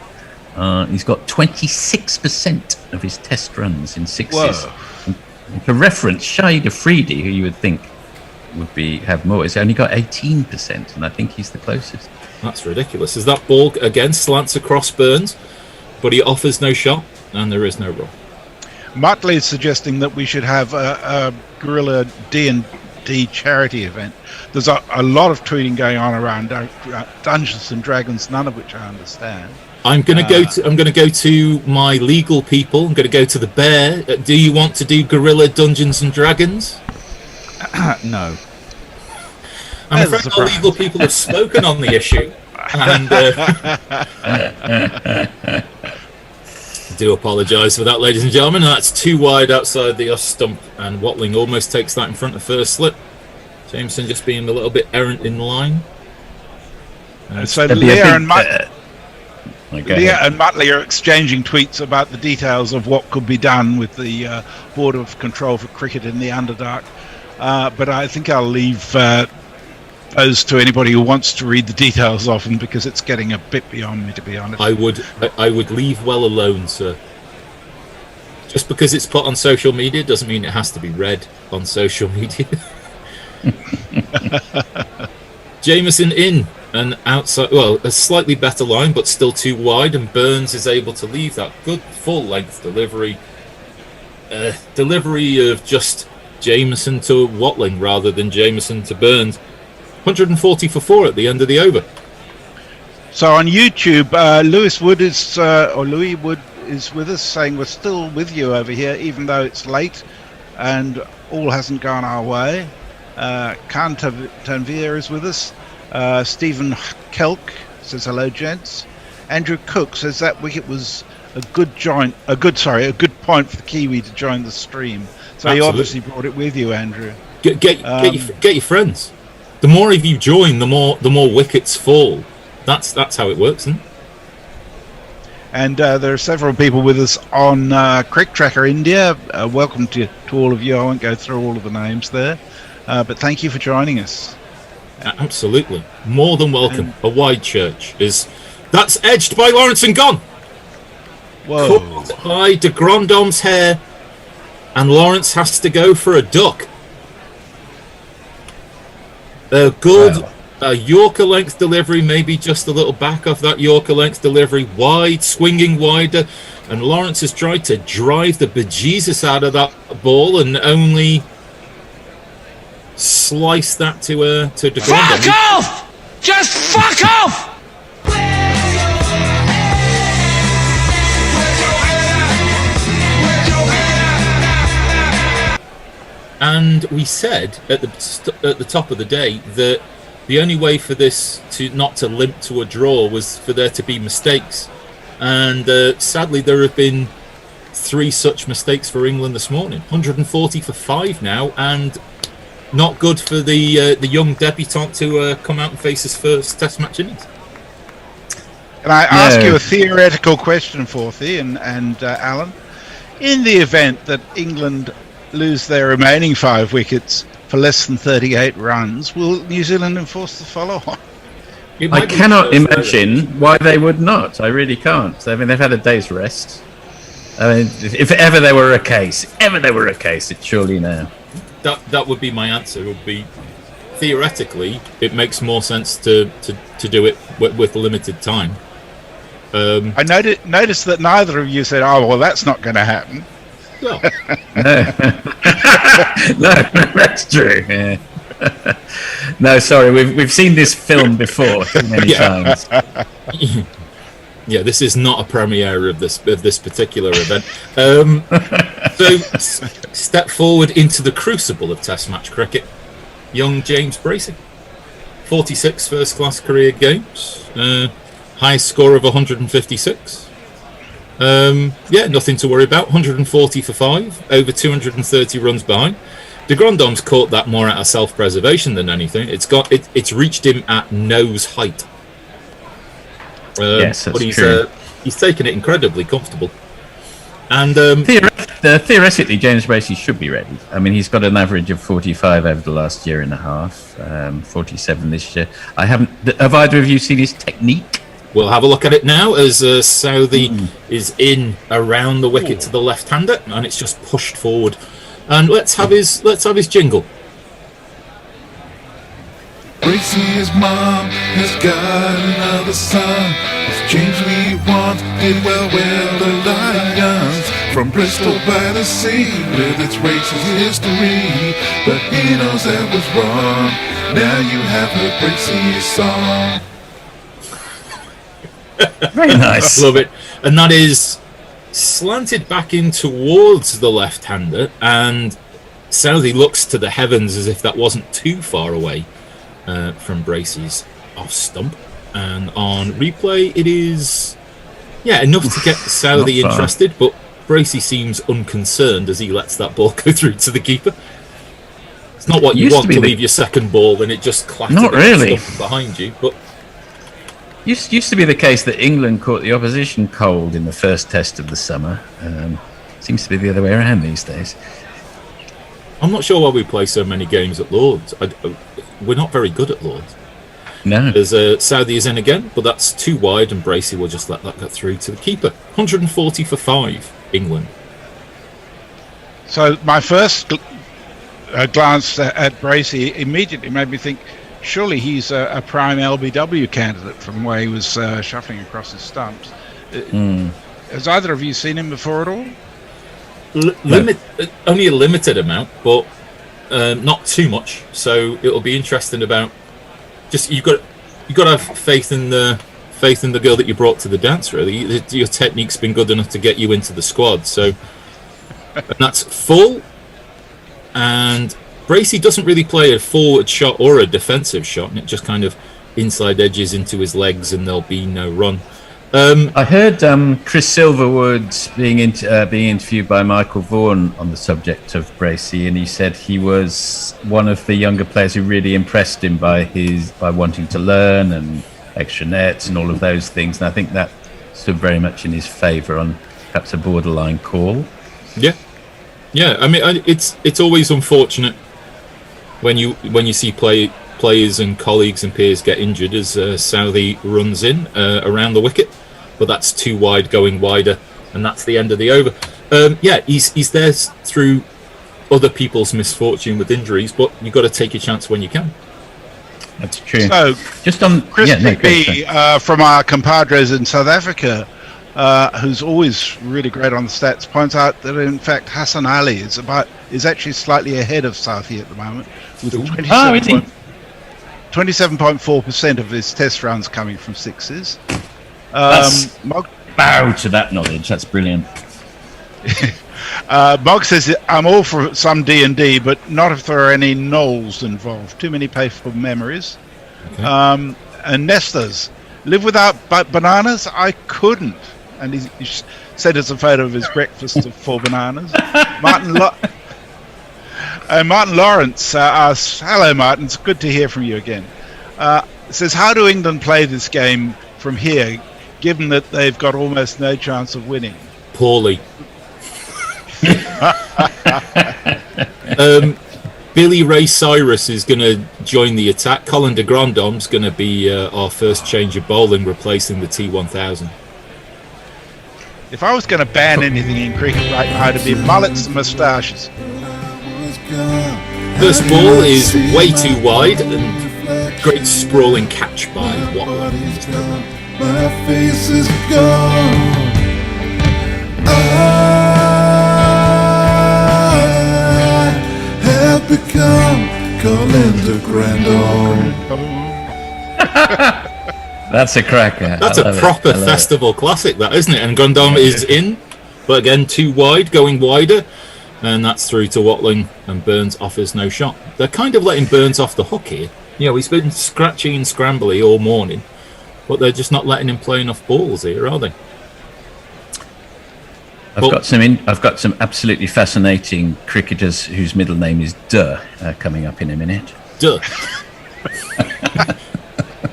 Speaker 8: He's got 26% of his test runs in 6s. And for reference, Shahid Afridi, who you would think would have more, has only got 18%, and I think he's the closest.
Speaker 7: That's ridiculous. As that ball again slants across Burns, but he offers no shot, and there is no run.
Speaker 6: Muttley is suggesting that we should have a guerrilla D&D charity event. There's a lot of tweeting going on around Dungeons and Dragons, none of which I understand.
Speaker 7: I'm going to go to my legal people. I'm going to go to the Bear. Do you want to do guerrilla Dungeons and Dragons?
Speaker 3: No.
Speaker 7: I'm afraid our legal people have spoken on the issue, and I do apologise for that, ladies and gentlemen. That's too wide outside the off stump, and Watling almost takes that in front of first slip. Jameson just being a little bit errant in line.
Speaker 6: So Leah and Muttley are exchanging tweets about the details of what could be done with the Board of Control for Cricket in the Underdark. But I think I'll leave those to anybody who wants to read the details of them, because it's getting a bit beyond me, to be honest.
Speaker 7: I would leave well alone, sir. Just because it's put on social media doesn't mean it has to be read on social media. Jameson in. an outside, well, a slightly better line, but still too wide, and Burns is able to leave that good full-length delivery of just Jameson to Watling rather than Jameson to Burns. 140 for 4 at the end of the over.
Speaker 9: So on YouTube, Louis Wood is with us, saying we're still with you over here, even though it's late and all hasn't gone our way. Khan Tanvir is with us. Stephen Kelk says hello, gents. Andrew Cook says that wicket was a good point for the Kiwi to join the stream. So
Speaker 7: Absolutely.
Speaker 9: You obviously brought it with you, Andrew.
Speaker 7: Get your friends. The more of you join, the more wickets fall. That's how it works, isn't it?
Speaker 9: And there are several people with us on Crick Tracker India. Welcome to all of you. I won't go through all of the names there, but thank you for joining us.
Speaker 7: Absolutely, more than welcome. A wide church that's edged by Lawrence and gone.
Speaker 9: Whoa!
Speaker 7: Caught by de Grandom's hair, and Lawrence has to go for a duck. A good Yorker length delivery, maybe just a little back off that Yorker length delivery, wide, swinging wider, and Lawrence has tried to drive the bejesus out of that ball and only slice that to de Grandom.
Speaker 5: Fuck off! Just fuck off!
Speaker 7: And we said at the top of the day that the only way for this not to limp to a draw was for there to be mistakes. And sadly, there have been 3 such mistakes for England this morning. 140 for 5 now, and not good for the young debutant to come out and face his first Test match innings.
Speaker 9: Can I ask you a theoretical question, Forthy and Alan? In the event that England lose their remaining 5 wickets for less than 38 runs, will New Zealand enforce the follow-on?
Speaker 8: I cannot imagine why they would not. I really can't. I mean, they've had a day's rest. I mean, if ever there were a case, it's surely now.
Speaker 7: That would be my answer. It would be, theoretically, it makes more sense to do it with limited time.
Speaker 9: I noticed that neither of you said, "Oh, well, that's not going to happen."
Speaker 7: Well,
Speaker 8: no, that's true. Yeah. No, sorry, we've seen this film before too many times.
Speaker 7: Yeah, this is not a premiere of this particular event. So, step forward into the crucible of Test match cricket. Young James Bracey, 46 first-class career games, highest score of 156. Nothing to worry about. 140 for 5, over 230 runs behind. De Grandom's caught that more out of self-preservation than anything. It's reached him at nose height.
Speaker 8: Yes, that's
Speaker 7: but
Speaker 8: true.
Speaker 7: He's taken it incredibly comfortable. And
Speaker 8: theoretically, James Bracey should be ready. I mean, he's got an average of 45 over the last year and a half, 47 this year. Have either of you seen his technique?
Speaker 7: We'll have a look at it now as Southey is in around the wicket to the left-hander, and it's just pushed forward. And let's have his jingle.
Speaker 6: Bracey's mom has got another son. It's James we want, did well the Lions. From Bristol by the sea, with its racist history. But he knows that was wrong. Now you have heard Bracey's song.
Speaker 8: Very nice.
Speaker 7: Love it. And that is slanted back in towards the left-hander, and Southey looks to the heavens as if that wasn't too far away from Bracey's off stump. And on replay, it is enough to get Southey interested, but Bracey seems unconcerned as he lets that ball go through to the keeper. It's not what you want to leave your second ball and it just clatters behind you, but
Speaker 8: Used to be the case that England caught the opposition cold in the first test of the summer. Seems to be the other way around these days.
Speaker 7: I'm not sure why we play so many games at Lord's. We're not very good at Lord's.
Speaker 8: No.
Speaker 7: There's Southey is in again, but that's too wide, and Bracey will just let that go through to the keeper. 140 for 5, England.
Speaker 9: So my first glance at Bracey immediately made me think, surely he's a prime LBW candidate from where he was shuffling across his stumps. Has either of you seen him before at all?
Speaker 7: Only a limited amount, but not too much. So it'll be interesting about. Just you've got to have faith in the girl that you brought to the dance. Really, your technique's been good enough to get you into the squad. So and that's full. And Bracey doesn't really play a forward shot or a defensive shot, and it just kind of inside edges into his legs, and there'll be no run.
Speaker 8: I heard Chris Silverwood being interviewed by Michael Vaughan on the subject of Bracey, and he said he was one of the younger players who really impressed him by wanting to learn and extra nets and all of those things. And I think that stood very much in his favour on perhaps a borderline call.
Speaker 7: Yeah. I mean, it's always unfortunate when you see players and colleagues and peers get injured as Southey runs in around the wicket, but that's too wide going wider, and that's the end of the over. He's there through other people's misfortune with injuries, but you've got to take your chance when you can.
Speaker 8: That's true.
Speaker 9: So,
Speaker 8: just on
Speaker 9: Chris McBee from our compadres in South Africa, who's always really great on the stats, points out that in fact Hassan Ali is actually slightly ahead of Southey at the moment, with 27.4% of his test runs coming from sixes.
Speaker 8: Bow to that knowledge. That's brilliant.
Speaker 9: Mog says, I'm all for some D&D, but not if there are any knolls involved. Too many painful memories. Okay. And Nestor's, live without bananas? I couldn't. And he sent us a photo of his breakfast of 4 bananas. Martin Lawrence asks, hello Martin, it's good to hear from you again. Says, how do England play this game from here, given that they've got almost no chance of winning?
Speaker 7: Poorly. Billy Ray Cyrus is going to join the attack. Colin de Grandhomme's going to be our first change of bowling, replacing the T1000.
Speaker 9: If I was going to ban anything in cricket right now, it'd be mullets and moustaches.
Speaker 7: First ball is way too wide, and great sprawling catch by Watler.
Speaker 6: My face is gone. I have become Colin de Grandhome.
Speaker 8: That's a cracker.
Speaker 7: That's a proper festival classic, that, isn't it? And Grandhome is in, but again too wide, going wider, and that's through to Watling, and Burns offers no shot. They're kind of letting Burns off the hook here. He's been scratchy and scrambly all morning, but they're just not letting him play enough balls here, are they?
Speaker 8: I've got some absolutely fascinating cricketers whose middle name is Duh coming up in a minute.
Speaker 7: Duh.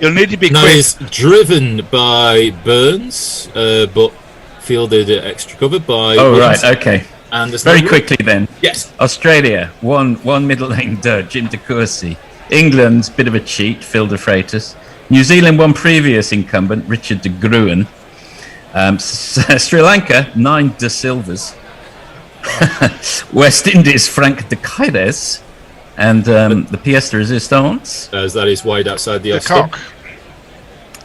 Speaker 9: You'll need to be quick.
Speaker 7: He's driven by Burns, but fielded at extra cover by.
Speaker 8: Oh
Speaker 7: Williams.
Speaker 8: right, okay.
Speaker 7: And
Speaker 8: very quickly then.
Speaker 7: Yes.
Speaker 8: Australia, one middle name Duh, Jim de Courcy. England, bit of a cheat, Phil de Freitas. New Zealand, one previous incumbent, Richard de Gruen. Sri Lanka, 9 de Silvas. West Indies, Frank de Caires. And the pièce de résistance.
Speaker 7: As that is wide outside the
Speaker 9: cock.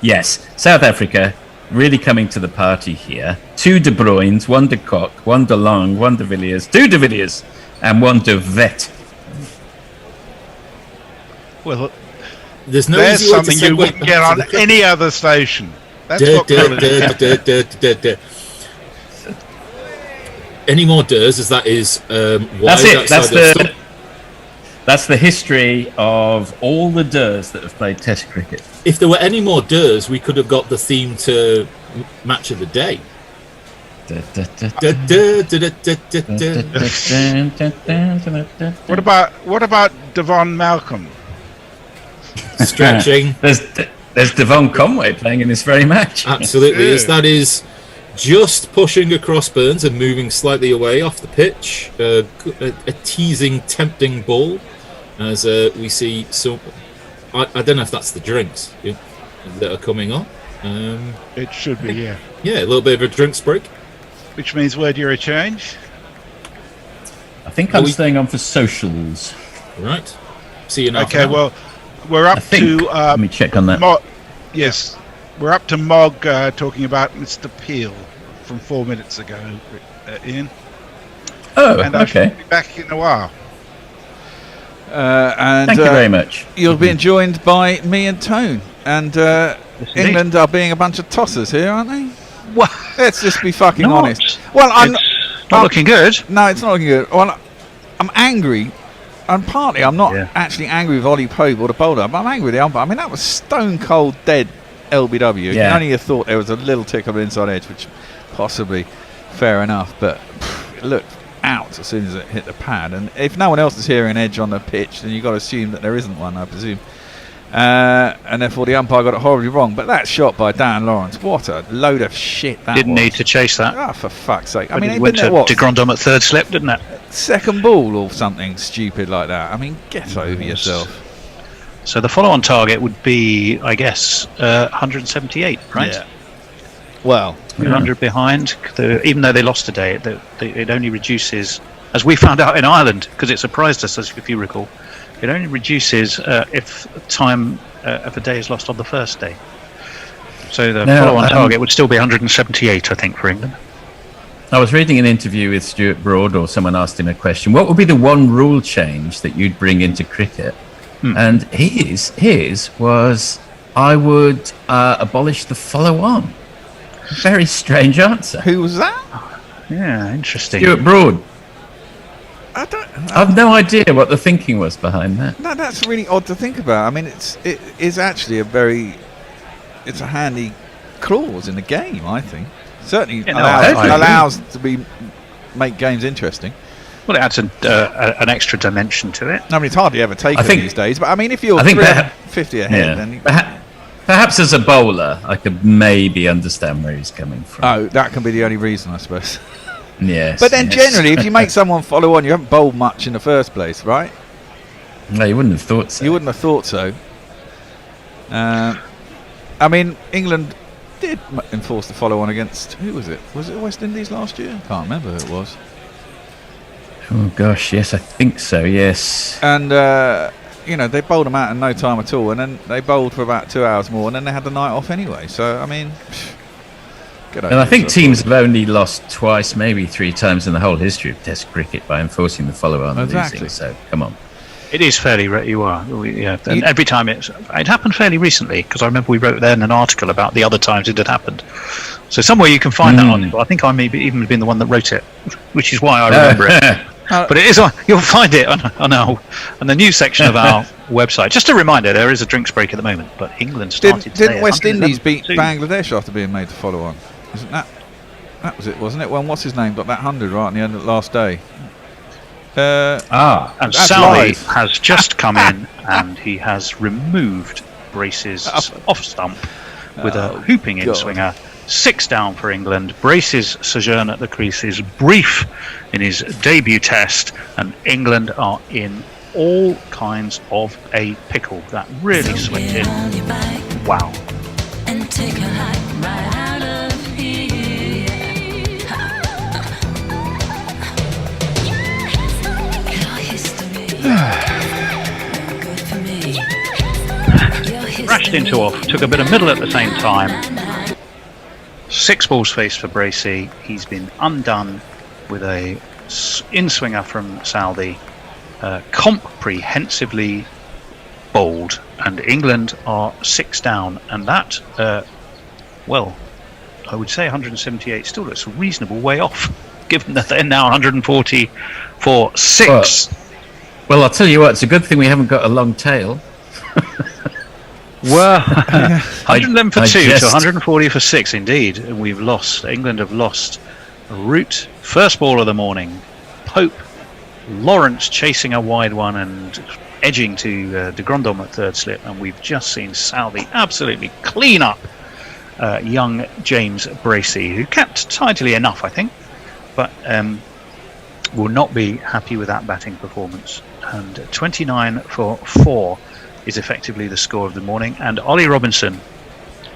Speaker 8: Yes. South Africa, really coming to the party here. 2 de Bruynes, 1 de Kock, 1 de Long, 1 de Villiers, 2 de Villiers, and 1 de Vet.
Speaker 9: Well,
Speaker 7: there's no
Speaker 9: there's something you wouldn't get on any other station. That's what
Speaker 7: any more Durs, as that is
Speaker 8: that's it. That's the history of all the Durs that have played Test cricket.
Speaker 7: If there were any more Durs, we could have got the theme to Match of the Day.
Speaker 9: What about Devon Malcolm?
Speaker 7: Stretching.
Speaker 8: There's Devon Conway playing in this very match.
Speaker 7: Absolutely, as that is just pushing across Burns and moving slightly away off the pitch. A teasing, tempting ball, as we see. So I don't know if that's the drinks that are coming on.
Speaker 9: It should be, yeah.
Speaker 7: Yeah, a little bit of a drinks break.
Speaker 9: Which means word you're a change.
Speaker 8: I think I'm staying on for socials.
Speaker 7: Right. See you now.
Speaker 9: Okay, well, We're up to.
Speaker 8: Let me check on that.
Speaker 9: Yes, we're up to Mog talking about Mr. Peel from 4 minutes ago, Ian.
Speaker 8: Oh,
Speaker 9: And I shall
Speaker 8: okay.
Speaker 9: be back in a while.
Speaker 3: And
Speaker 8: Thank you very much.
Speaker 3: You're being joined by me and Tone. And England are being a bunch of tossers here, aren't they?
Speaker 4: Well,
Speaker 3: let's just be fucking
Speaker 4: not.
Speaker 3: honest. Well, I'm
Speaker 4: It's not looking good.
Speaker 3: No, it's not looking good. Well, I'm angry. And partly, I'm not actually angry with Ollie Pope or the bowler, but I'm angry with the umpire. I mean, that was stone cold dead LBW. You can only have thought there was a little tick of an inside edge, which possibly fair enough, but it looked out as soon as it hit the pad. And if no one else is hearing an edge on the pitch, then you've got to assume that there isn't one, I presume. And therefore the umpire got it horribly wrong. But that shot by Dan Lawrence, what a load of shit that
Speaker 4: Didn't
Speaker 3: was.
Speaker 4: need to chase that.
Speaker 3: Oh, for fuck's sake. I
Speaker 4: But
Speaker 3: mean,
Speaker 4: it
Speaker 3: it
Speaker 4: went to de Grandhomme at third slip, didn't it?
Speaker 3: Second ball or something stupid like that. I mean, get over yourself.
Speaker 4: So the follow-on target would be, I guess, 178, right?
Speaker 3: Yeah. Well,
Speaker 4: 200 behind. Even though they lost today, it only reduces, as we found out in Ireland, because it surprised us, if you recall, it only reduces if time of a day is lost on the first day. So the follow-on target would still be 178, I think, for England.
Speaker 8: I was reading an interview with Stuart Broad, or someone asked him a question. What would be the one rule change that you'd bring into cricket? And his was, I would abolish the follow-on. Very strange answer.
Speaker 3: Who was that?
Speaker 4: Yeah, interesting.
Speaker 8: Stuart Broad.
Speaker 3: I
Speaker 8: have no idea what the thinking was behind that.
Speaker 3: No, that's really odd to think about. I mean, it is actually it's a handy clause in the game, I think. Certainly allows to make games interesting.
Speaker 4: Well, it adds an extra dimension to it.
Speaker 3: I mean, it's hardly ever taken these days. But I mean, if you're 50 ahead, then
Speaker 8: perhaps as a bowler, I could maybe understand where he's coming from.
Speaker 3: Oh, that can be the only reason, I suppose.
Speaker 8: Yes.
Speaker 3: But then generally, if you make someone follow on, you haven't bowled much in the first place, right?
Speaker 8: No, you wouldn't have thought so.
Speaker 3: You wouldn't have thought so. I mean, England did enforce the follow on against, who was it? Was it West Indies last year? I can't remember who it was.
Speaker 8: Oh gosh, yes, I think so. Yes.
Speaker 3: And they bowled them out in no time at all, and then they bowled for about 2 hours more, and then they had the night off anyway. So I mean,
Speaker 8: and I think teams have only lost twice, maybe 3 times in the whole history of Test cricket by enforcing the follow-on losing. So come on.
Speaker 4: It is fairly and every time it happened fairly recently, because I remember we wrote there in an article about the other times it had happened. So somewhere you can find that article. I think I may even been the one that wrote it, which is why I remember it. But it is you'll find it on the news section of our website. Just a reminder, there is a drinks break at the moment, but England started
Speaker 3: Didn't West Indies beat Bangladesh after being made to follow on? Isn't that was it, wasn't it? When what's his name got that 100 right on the end of the last day?
Speaker 4: And Sally has just come in and he has removed Brace's off stump with a hooping in swinger. 6 down for England. Brace's sojourn at the crease is brief in his debut test, and England are in all kinds of a pickle. That really slipped in. Wow.
Speaker 10: And take a hike right out of here. Good for me.
Speaker 4: Rashed into off, took a bit of middle at the same time. 6 balls faced for Bracey. He's been undone with a in-swinger from Southey. Comprehensively bowled, and England are 6 down, and that, I would say 178 still looks a reasonable way off, given that they're now 140 for 6.
Speaker 8: Well, I'll tell you what, it's a good thing we haven't got a long tail.
Speaker 4: Well, 111 for 2 to 140 for 6 indeed, and we've lost. England have lost Root, first ball of the morning. Pope, Lawrence chasing a wide one and edging to de Grandhomme at third slip, and we've just seen Southey absolutely clean up young James Bracey, who kept tidily enough, I think, but will not be happy with that batting performance. And 29 for 4 is effectively the score of the morning. And Ollie Robinson,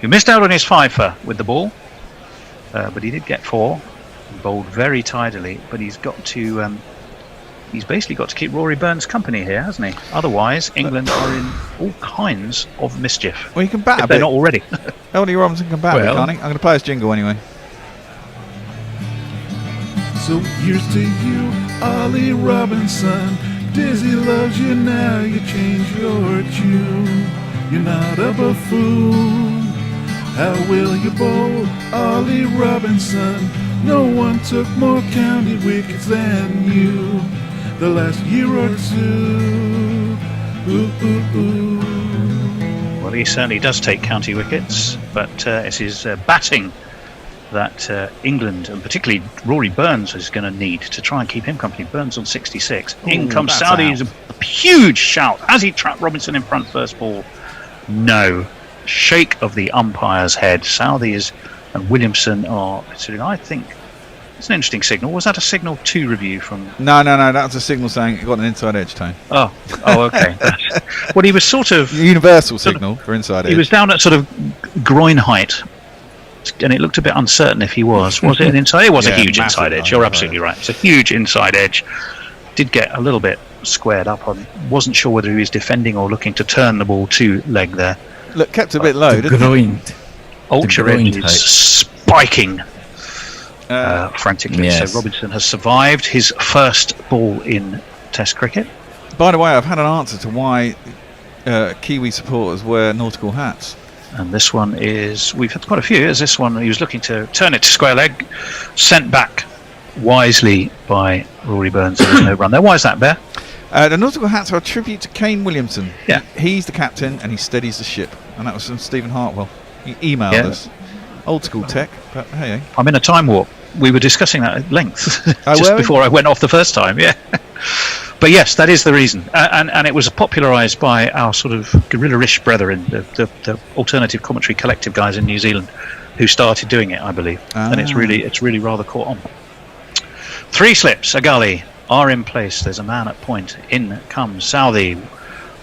Speaker 4: who missed out on his fifer with the ball, but he did get 4, bowled very tidily, but he's got to he's basically got to keep Rory Burns company here, hasn't he? Otherwise, England are in all kinds of mischief.
Speaker 3: Well, you can bat a
Speaker 4: if they're
Speaker 3: bit.
Speaker 4: not already.
Speaker 3: Ollie Robinson can bat a bit, can't he? I'm going to play his jingle anyway.
Speaker 6: So here's to you, Ollie Robinson. Dizzy loves you now, you change your tune. You're not a buffoon. How will you bowl, Ollie Robinson? No one took more county wickets than you the last year or two. Ooh, ooh, ooh.
Speaker 4: Well, he certainly does take county wickets, but it's his batting that England, and particularly Rory Burns, is going to need to try and keep him company. Burns on 66. In comes Southey's a huge shout as he trapped Robinson in front first ball. No. Shake of the umpire's head. Southey's and Williamson are considering. I think it's an interesting signal. Was that a signal 2 review from?
Speaker 3: No. That was a signal saying it got an inside edge, Tone.
Speaker 4: Oh, okay. Well, he was sort of
Speaker 3: universal signal for inside edge.
Speaker 4: He was down at sort of groin height, and it looked a bit uncertain if he was. Was it an inside? It was a huge inside edge. You're absolutely right. It's a huge inside edge. Did get a little bit squared up on. Wasn't sure whether he was defending or looking to turn the ball to leg there.
Speaker 3: Look, kept a bit low, didn't
Speaker 8: groined.
Speaker 4: Ultra edge is spiking frantically.
Speaker 8: Yes.
Speaker 4: So Robinson has survived his first ball in Test cricket.
Speaker 3: By the way, I've had an answer to why Kiwi supporters wear nautical hats.
Speaker 4: And this one is, we've had quite a few. Is this one, he was looking to turn it to square leg, sent back wisely by Rory Burns. There was no run there. Why is that, Bear?
Speaker 3: The nautical hats are a tribute to Kane Williamson.
Speaker 4: Yeah.
Speaker 3: He's the captain and he steadies the ship. And that was from Stephen Hartwell. He emailed us. Old school tech, but hey.
Speaker 4: I'm in a time warp. We were discussing that at length
Speaker 3: just
Speaker 4: just before I went off the first time, yeah. But yes, that is the reason. And it was popularised by our sort of guerrilla-ish brethren, the alternative commentary collective guys in New Zealand, who started doing it, I believe. And it's really rather caught on. 3 slips, a gully, are in place. There's a man at point. In comes Southey.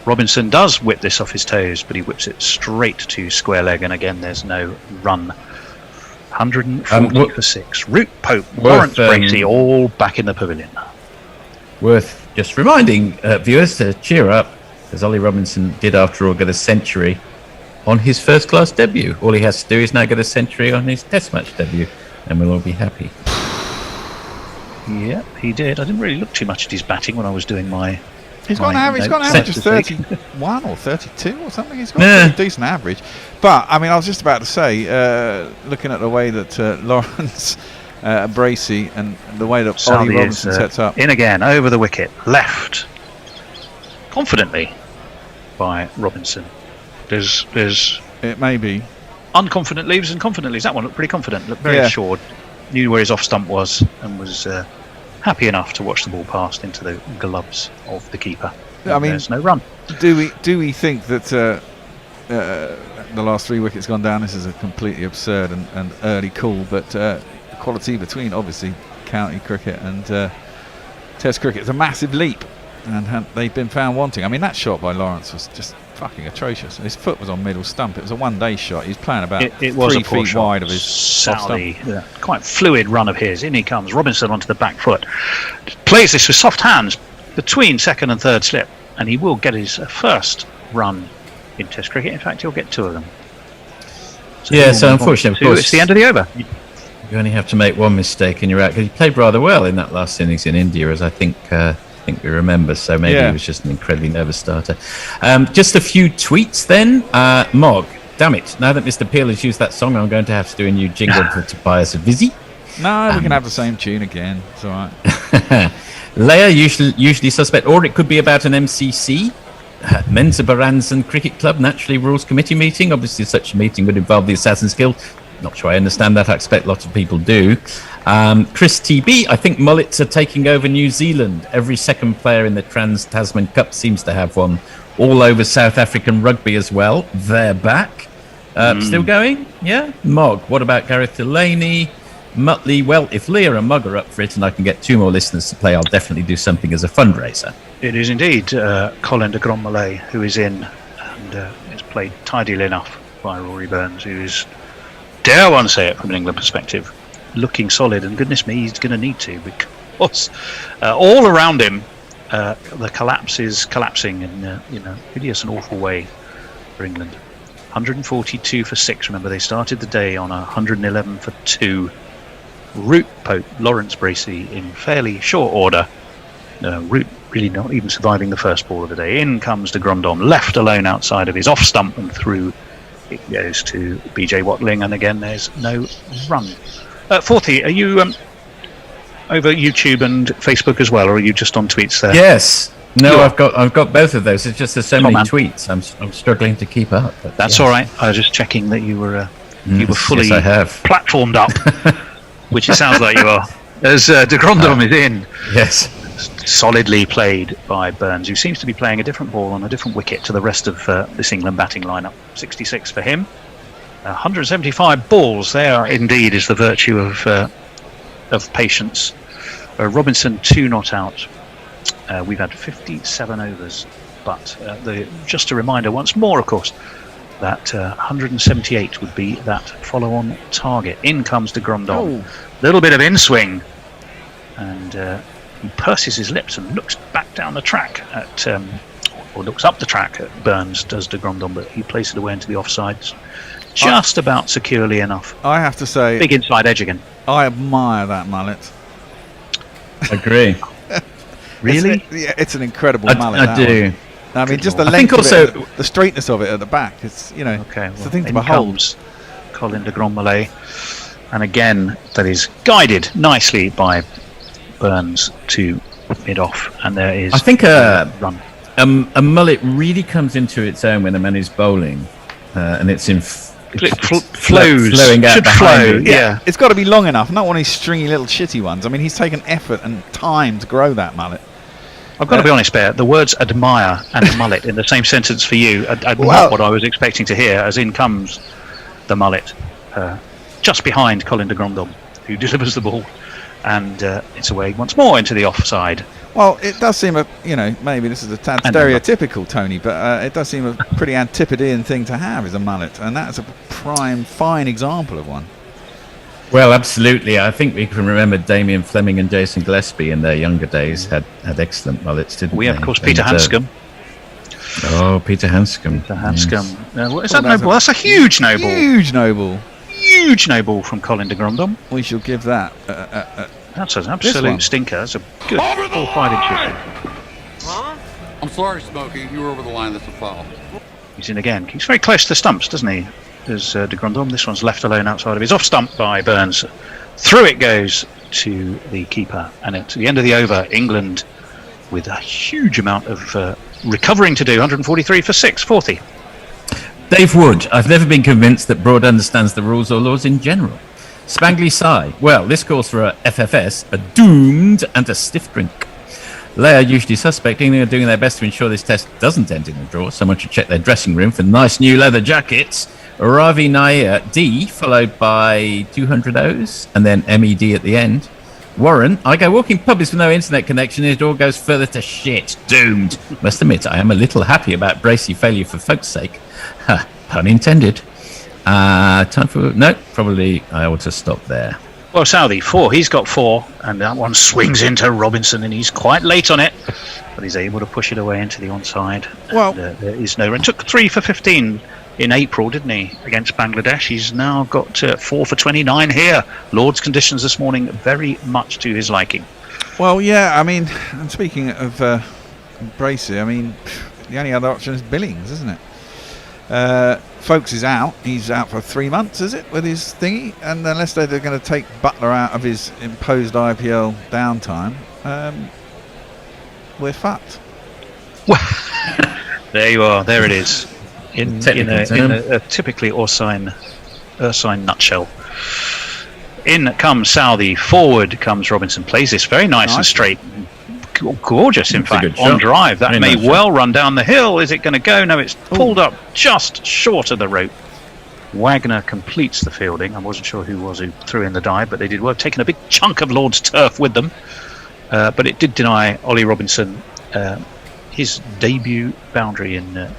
Speaker 4: Robinson does whip this off his toes, but he whips it straight to square leg, and again there's no run. 140 for 6. Root Pope, Lawrence Bracey, all back in the pavilion.
Speaker 8: Worth just reminding viewers to cheer up, because Ollie Robinson did after all get a century on his first class debut. All he has to do is now get a century on his test match debut, and we'll all be happy.
Speaker 4: Yeah, he did. I didn't really look too much at his batting when I was doing my.
Speaker 3: He's got an average of 31 or 32 or something. He's got a decent average. But, I mean, I was just about to say, looking at the way that Lawrence Bracey and the way that Ollie Robinson sets up.
Speaker 4: In again, over the wicket, left. Confidently by Robinson. There's
Speaker 3: it may be.
Speaker 4: Unconfident leaves and confident leaves. That one looked pretty confident, looked very assured. Knew where his off stump was and was happy enough to watch the ball past into the gloves of the keeper. I mean, there's no run.
Speaker 3: Do we think that the last 3 wickets gone down? This is a completely absurd and early call, but quality between obviously county cricket and Test cricket is a massive leap, and they've been found wanting. I mean, that shot by Lawrence was just fucking atrocious. His foot was on middle stump. It was a one-day shot. He was playing about 3 feet wide of his
Speaker 4: Southey, quite fluid run of his. In he comes. Robinson onto the back foot. Plays this with soft hands between second and third slip, and he will get his first run in Test cricket. In fact, he'll get 2 of them.
Speaker 8: So unfortunately, of course,
Speaker 4: it's the end of the over.
Speaker 8: You only have to make one mistake and you're out. Because he played rather well in that last innings in India, as I think we remember, so maybe he was just an incredibly nervous starter. Just a few tweets then. Mog, damn it, now that Mr. Peel has used that song, I'm going to have to do a new jingle for Tobias Vizzy.
Speaker 3: No, we can have the same tune again, it's alright.
Speaker 8: Leia, usually suspect, or it could be about an MCC, Mensa Baranzan Cricket Club, naturally rules committee meeting. Obviously such a meeting would involve the Assassin's Guild. Not sure I understand that. I expect lots of people do. Chris TB, I think mullets are taking over New Zealand. Every second player in the Trans-Tasman Cup seems to have one. All over South African rugby as well. They're back. Still going? Yeah? Mog. What about Gareth Delaney? Muttley. Well, if Leah and Mug are up for it and I can get 2 more listeners to play, I'll definitely do something as a fundraiser.
Speaker 4: It is indeed Colin de Grand Malay who is in, and it's played tidily enough by Rory Burns, who's, dare one say it from an England perspective, looking solid, and goodness me, he's going to need to, because all around him the collapse is collapsing in a hideous and awful way for England. 142 for 6. Remember, they started the day on 111 for 2. Root Pope Lawrence Bracey in fairly short order. Root really not even surviving the first ball of the day. In comes de Grandhomme, left alone outside of his off stump, and through it goes to BJ Watling, and again there's no run. Forty, are you over YouTube and Facebook as well, or are you just on tweets there?
Speaker 8: Yes. No, I've got both of those. It's just there's so many tweets. I'm struggling to keep up.
Speaker 4: That's all right. I was just checking that you were fully
Speaker 8: yes, I have.
Speaker 4: platformed up, which it sounds like you are. As de Grandhomme is in.
Speaker 8: Yes.
Speaker 4: Solidly played by Burns, who seems to be playing a different ball on a different wicket to the rest of this England batting lineup. 66 for him. 175 balls. There, indeed, is the virtue of patience. Robinson 2 not out. We've had 57 overs, but just a reminder once more, of course, that 178 would be that follow-on target. In comes de Grandhomme. Little bit of in-swing, and he purses his lips and looks back down the track at, or looks up the track at Burns, does de Grandhomme, but he plays it away into the offsides. Just about securely enough.
Speaker 3: I have to say,
Speaker 4: big inside edge again.
Speaker 3: I admire that mullet.
Speaker 8: Agree.
Speaker 4: Really?
Speaker 3: It's an incredible mullet.
Speaker 8: I do.
Speaker 3: I mean, just the
Speaker 8: I
Speaker 3: length
Speaker 8: think also
Speaker 3: of it, the straightness of it at the back. It's
Speaker 4: okay.
Speaker 3: It's the thing to
Speaker 4: In
Speaker 3: behold.
Speaker 4: comes Colin de Grandhomme, and again that is guided nicely by Burns to mid off, and there is.
Speaker 8: I think
Speaker 4: run.
Speaker 8: A mullet really comes into its own when the man is bowling, and it's in. Flowing out
Speaker 4: should
Speaker 8: behind
Speaker 4: flow.
Speaker 8: it.
Speaker 4: Yeah.
Speaker 3: It's got to be long enough, not one of these stringy little shitty ones. I mean, he's taken effort and time to grow that mullet.
Speaker 4: I've got to be honest, Bear. The words admire and mullet in the same sentence for you are not what I was expecting to hear. As in comes the mullet, just behind Colin de Grandhomme, who delivers the ball, and it's away once more into the offside.
Speaker 3: Well, it does seem maybe this is a tad stereotypical, Tony, but it does seem a pretty antipodean thing to have, is a mullet, and that's a fine example of one.
Speaker 8: Well, absolutely. I think we can remember Damien Fleming and Jason Gillespie in their younger days had excellent mullets, didn't
Speaker 4: we?
Speaker 8: they?
Speaker 4: Have, of course, Peter Hanscom.
Speaker 8: Peter Hanscom.
Speaker 4: Peter Hanscom. Yes. Is that no ball? That's a huge no ball.
Speaker 3: Huge no ball.
Speaker 4: Huge no ball from Colin de Grandhomme.
Speaker 3: We shall give that.
Speaker 4: That's an absolute stinker. That's a good 4 or 5 inches.
Speaker 11: Huh? I'm sorry, Smokey. You were over the line. That's a foul.
Speaker 4: He's in again. He's very close to the stumps, doesn't he? There's de Grandhomme. This one's left alone outside of his off stump by Burns. Through it goes to the keeper. And at the end of the over, England with a huge amount of recovering to do. 143 for 6, 40.
Speaker 8: Dave Wood. I've never been convinced that Broad understands the rules or laws in general. Spangly sigh. Well, this calls for a FFS, a doomed, and a stiff drink. They are usually suspecting they are doing their best to ensure this test doesn't end in a draw. Someone should check their dressing room for nice new leather jackets. Ravi Nair, D, followed by 200 O's, and then MED at the end. Warren, I go walking pubs with no internet connection, it all goes further to shit. Doomed. Must admit, I am a little happy about Bracey failure for folks' sake. Ha, pun intended. Time for... No, probably I ought to stop there.
Speaker 4: Well, Southey, 4. He's got 4, and that one swings into Robinson, and he's quite late on it, but he's able to push it away into the onside.
Speaker 3: Well,
Speaker 4: and, there is no run. Took 3 for 15 in April, didn't he, against Bangladesh? He's now got 4 for 29 here. Lord's conditions this morning very much to his liking.
Speaker 3: Well, yeah, I mean, and speaking of Bracey, I mean, the only other option is Billings, isn't it? Folks is out. He's out for 3 months, is it, with his thingy? And unless they're going to take Butler out of his imposed IPL downtime, we're fucked.
Speaker 4: There you are. There it is. In a typically Ursine nutshell. In comes Southey. Forward comes Robinson. Plays this very nice and straight. Gorgeous, in fact, on drive. That may well run down the hill. Is it going to go? No, it's pulled up just short of the rope. Wagner completes the fielding. I wasn't sure who threw in the dive, but they did well, taking a big chunk of Lord's turf with them. But it did deny Ollie Robinson his debut boundary in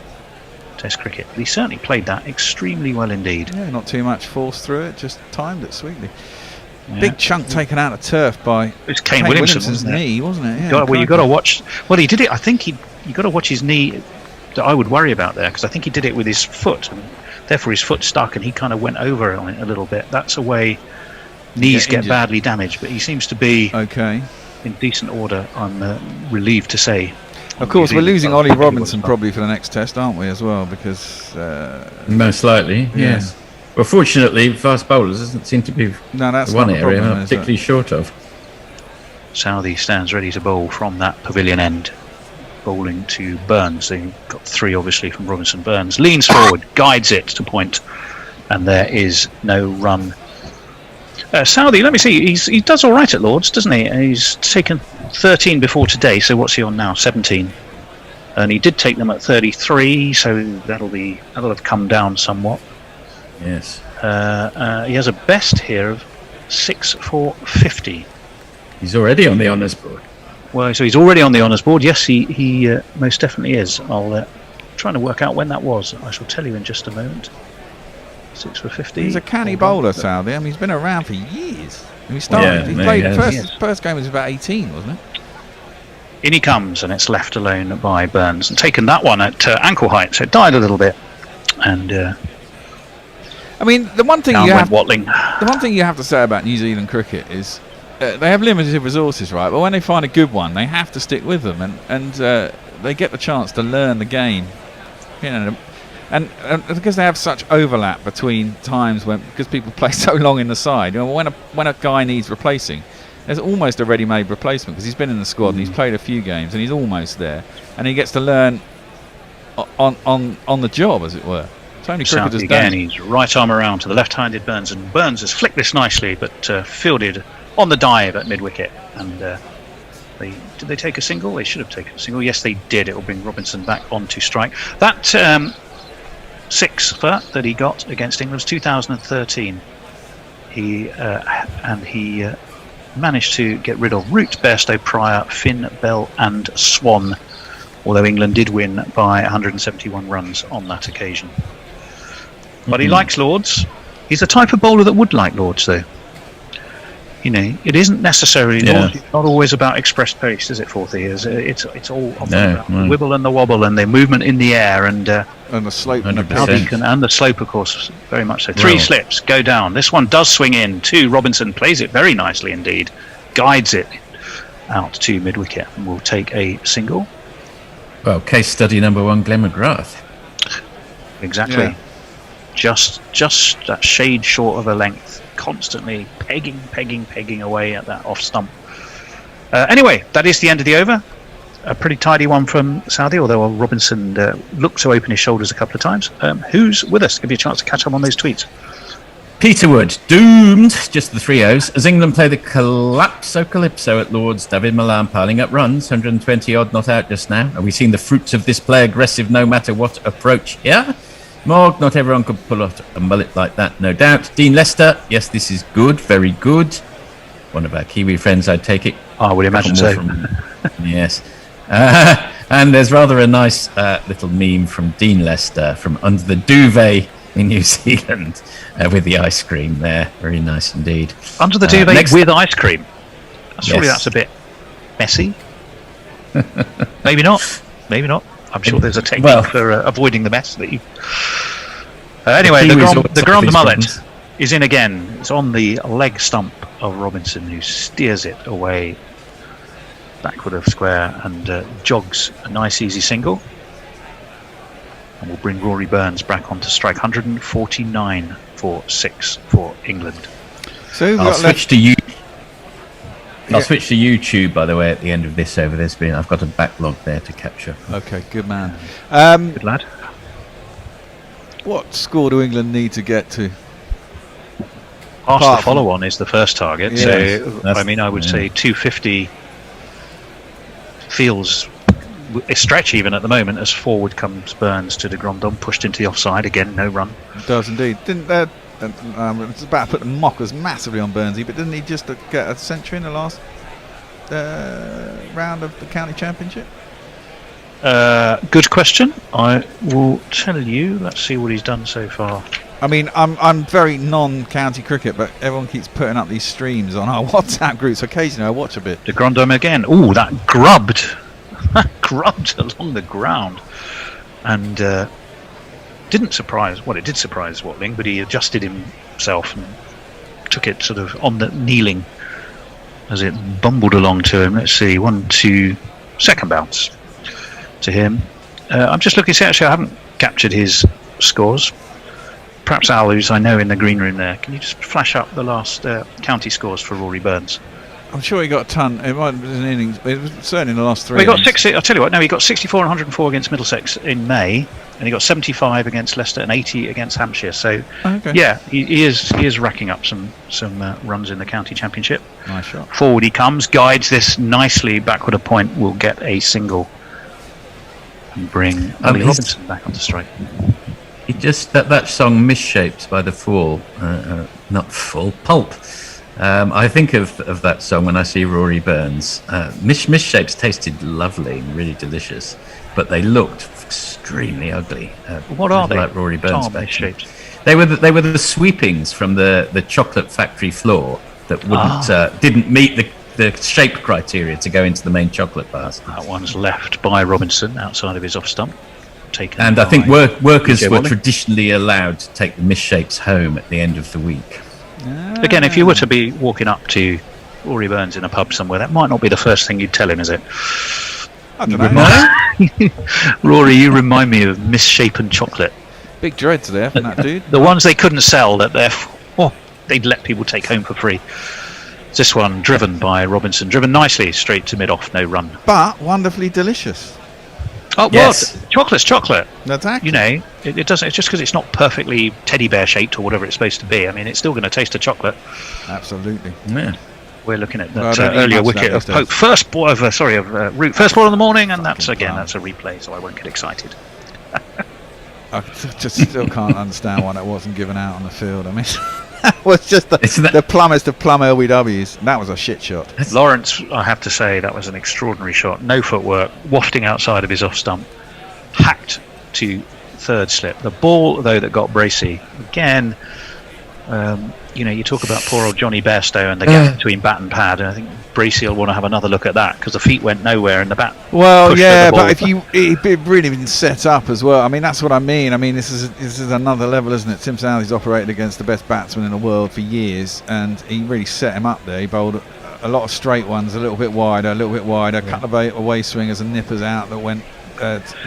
Speaker 4: Test cricket. But he certainly played that extremely well indeed.
Speaker 3: Yeah, not too much force through it, just timed it sweetly. Big chunk taken out of turf by
Speaker 4: It's Kane Williamson's
Speaker 3: Williamson's knee, wasn't it? Yeah,
Speaker 4: you got to watch. Well, he did it. I think you got to watch his knee. That I would worry about there, because I think he did it with his foot, and therefore his foot stuck, and he kind of went over on it a little bit. That's a way knees get badly damaged, but he seems to be
Speaker 3: okay
Speaker 4: in decent order. I'm relieved to say.
Speaker 3: Of course, we're losing Ollie Robinson probably for the next test, aren't we, as well? Because
Speaker 8: most likely, yes. Well, fortunately, fast bowlers doesn't seem to be
Speaker 3: that's
Speaker 8: one
Speaker 3: not a
Speaker 8: area
Speaker 3: problem,
Speaker 8: I'm particularly short of.
Speaker 4: Southey stands ready to bowl from that pavilion end, bowling to Burns. They've got 3 obviously from Robinson. Burns leans forward, guides it to point, and there is no run. Southey, let me see, he does all right at Lords, doesn't he? He's taken 13 before today, so what's he on now? 17. And he did take them at 33, so that'll have come down somewhat.
Speaker 8: Yes.
Speaker 4: He has a best here of 6 for 50.
Speaker 8: He's already on the honours board.
Speaker 4: Well, so he's already on the honours board. Yes, he most definitely is. I'll trying to work out when that was. I shall tell you in just a moment. 6 for 50.
Speaker 3: He's a canny bowler, Southey. I mean, he's been around for years. He started. He played his first game was about 18, wasn't it?
Speaker 4: In he comes, and it's left alone by Burns, and taken that one at ankle height, so it died a little bit. And
Speaker 3: I mean, the one thing
Speaker 4: Watling.
Speaker 3: The one thing you have to say about New Zealand cricket is they have limited resources, right? But when they find a good one, they have to stick with them, and they get the chance to learn the game, you know. And because they have such overlap between times because people play so long in the side, you know, when a guy needs replacing, there's almost a ready-made replacement because he's been in the squad and he's played a few games and he's almost there, and he gets to learn on the job, as it were. Tony Cricket has
Speaker 4: again. He's right arm around to the left-handed Burns, and Burns has flicked this nicely, but fielded on the dive at mid-wicket. And did they take a single? They should have taken a single. Yes, they did. It will bring Robinson back onto strike. That 6 that he got against England was 2013. He managed to get rid of Root, Bairstow, Pryor, Finn, Bell and Swan, although England did win by 171 runs on that occasion. But he likes Lords. He's the type of bowler that would like Lords, though. You know, it isn't necessarily Lords. It's not always about express pace, is it, Forthy? It's all often about the wibble and the wobble and the movement in the air and the
Speaker 3: slope.
Speaker 4: And the slope, of course, very much so. 3 slips, go down. This one does swing in. 2, Robinson plays it very nicely indeed. Guides it out to mid-wicket and will take a single.
Speaker 8: Well, case study number 1, Glenn McGrath.
Speaker 4: Exactly. Yeah. Just that shade short of a length, constantly pegging away at that off stump. Anyway, that is the end of the over. A pretty tidy one from Southey, although Robinson looked to open his shoulders a couple of times. Who's with us? Give you a chance to catch up on those tweets.
Speaker 8: Peter Wood, doomed, just the 3 O's, as England play the Calypso at Lords. David Malan piling up runs, 120 odd not out just now. Are we seeing the fruits of this play aggressive no matter what approach here? Morg, not everyone could pull off a mullet like that, no doubt. Dean Lester, yes, this is good, very good. One of our Kiwi friends, I'd take it.
Speaker 4: I would imagine so.
Speaker 8: Yes. And there's rather a nice little meme from Dean Lester from under the duvet in New Zealand with the ice cream there. Very nice indeed.
Speaker 4: Under the duvet with ice cream? Surely that's a bit messy. Maybe not. I'm sure there's a technique for avoiding the mess that you... anyway, the Grand Mullet is in again. It's on the leg stump of Robinson, who steers it away backward of square and jogs a nice easy single. And will bring Rory Burns back onto strike. 149 for 6 for England.
Speaker 3: So
Speaker 8: I'll switch to YouTube, by the way, at the end of this over. I've got a backlog there to capture.
Speaker 3: Okay, good man.
Speaker 4: Good lad.
Speaker 3: What score do England need to get to?
Speaker 4: Past the follow-on is the first target. Yes, so, I would say 250 feels a stretch even at the moment, as forward comes Burns to the Grandon, pushed into the offside. Again, no run.
Speaker 3: It does indeed. Didn't it's about to put the mockers massively on Burnsy, but didn't he just get a century in the last round of the county championship?
Speaker 4: Good question. I will tell you. Let's see what he's done so far.
Speaker 3: I mean, I'm very non-county cricket, but everyone keeps putting up these streams on our WhatsApp groups. Occasionally, I watch a bit.
Speaker 4: De Grandhomme again. Oh, that grubbed along the ground, and didn't surprise. Well, it did surprise Watling, but he adjusted himself and took it sort of on the kneeling as it bumbled along to him. Let's see, 1, 2, second bounce to him. I'm just looking. See, actually, I haven't captured his scores. Perhaps Al, who's I know in the green room there, can you just flash up the last county scores for Rory Burns?
Speaker 3: I'm sure he got a ton. It might have been an innings. It was certainly in the last 3.
Speaker 4: Well, he got 60. I'll tell you what. No, he got 64 and 104 against Middlesex in May, and he got 75 against Leicester and 80 against Hampshire. So, yeah, he is racking up some runs in the county championship.
Speaker 3: Nice shot.
Speaker 4: Forward he comes, guides this nicely backward a point. Will get a single and bring Ollie Robinson back onto strike.
Speaker 8: He just that song "Misshaped" by the Fall, not Full Pulp. I think of that song when I see Rory Burns. Misshapes tasted lovely and really delicious, but they looked extremely ugly.
Speaker 4: What are they?
Speaker 8: Like Rory Burns.
Speaker 4: Misshaped.
Speaker 8: They were the sweepings from the chocolate factory floor that didn't meet the shape criteria to go into the main chocolate bars.
Speaker 4: That one's left by Robinson outside of his off stump.
Speaker 8: And I think workers were traditionally allowed to take the misshapes home at the end of the week.
Speaker 4: Again, if you were to be walking up to Rory Burns in a pub somewhere, that might not be the first thing you'd tell him, is it?
Speaker 3: I don't know.
Speaker 4: Rory, you remind me of misshapen chocolate.
Speaker 3: Big dreads there from that dude.
Speaker 4: The ones they couldn't sell that they'd let people take home for free. This one driven by Robinson, driven nicely straight to mid-off, no run.
Speaker 3: But wonderfully delicious.
Speaker 4: Oh, yes. Well, chocolate's chocolate.
Speaker 3: Exactly.
Speaker 4: You know, it doesn't. It's just because it's not perfectly teddy bear shaped or whatever it's supposed to be. I mean, it's still going to taste of chocolate.
Speaker 3: Absolutely.
Speaker 8: Yeah.
Speaker 4: We're looking at that earlier wicket of Pope. First ball of Root. First ball in the morning, and that's a replay, so I won't get excited.
Speaker 3: I just still can't understand why that wasn't given out on the field. I mean, that was just the plumbest of plum LBWs. That was a shit shot.
Speaker 4: Lawrence, I have to say, that was an extraordinary shot. No footwork, wafting outside of his off stump, hacked to third slip. The ball, though, that got Bracey, again, you talk about poor old Johnny Bairstow and the gap between bat and pad, and I think Bracey will want to have another look at that because the feet went nowhere and the bat.
Speaker 3: Well, yeah, but if it really been set up as well. I mean, that's what I mean. I mean, this is another level, isn't it? Tim Southey's operated against the best batsman in the world for years, and he really set him up there. He bowled a lot of straight ones, a little bit wider, a couple of away swingers and nippers out that went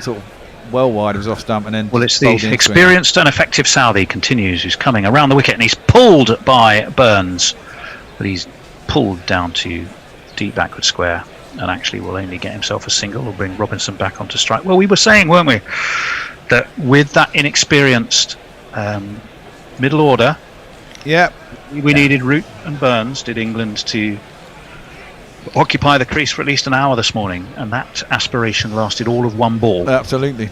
Speaker 3: sort of well wide of his off stump, and then
Speaker 4: it's the experienced and effective Southey continues, who's coming around the wicket, and he's pulled by Burns, but he's pulled down to deep backward square, and actually will only get himself a single. Will bring Robinson back onto strike. Well, we were saying, weren't we, that with that inexperienced middle order, we needed Root and Burns. Did England to occupy the crease for at least an hour this morning, and that aspiration lasted all of one ball.
Speaker 3: Absolutely.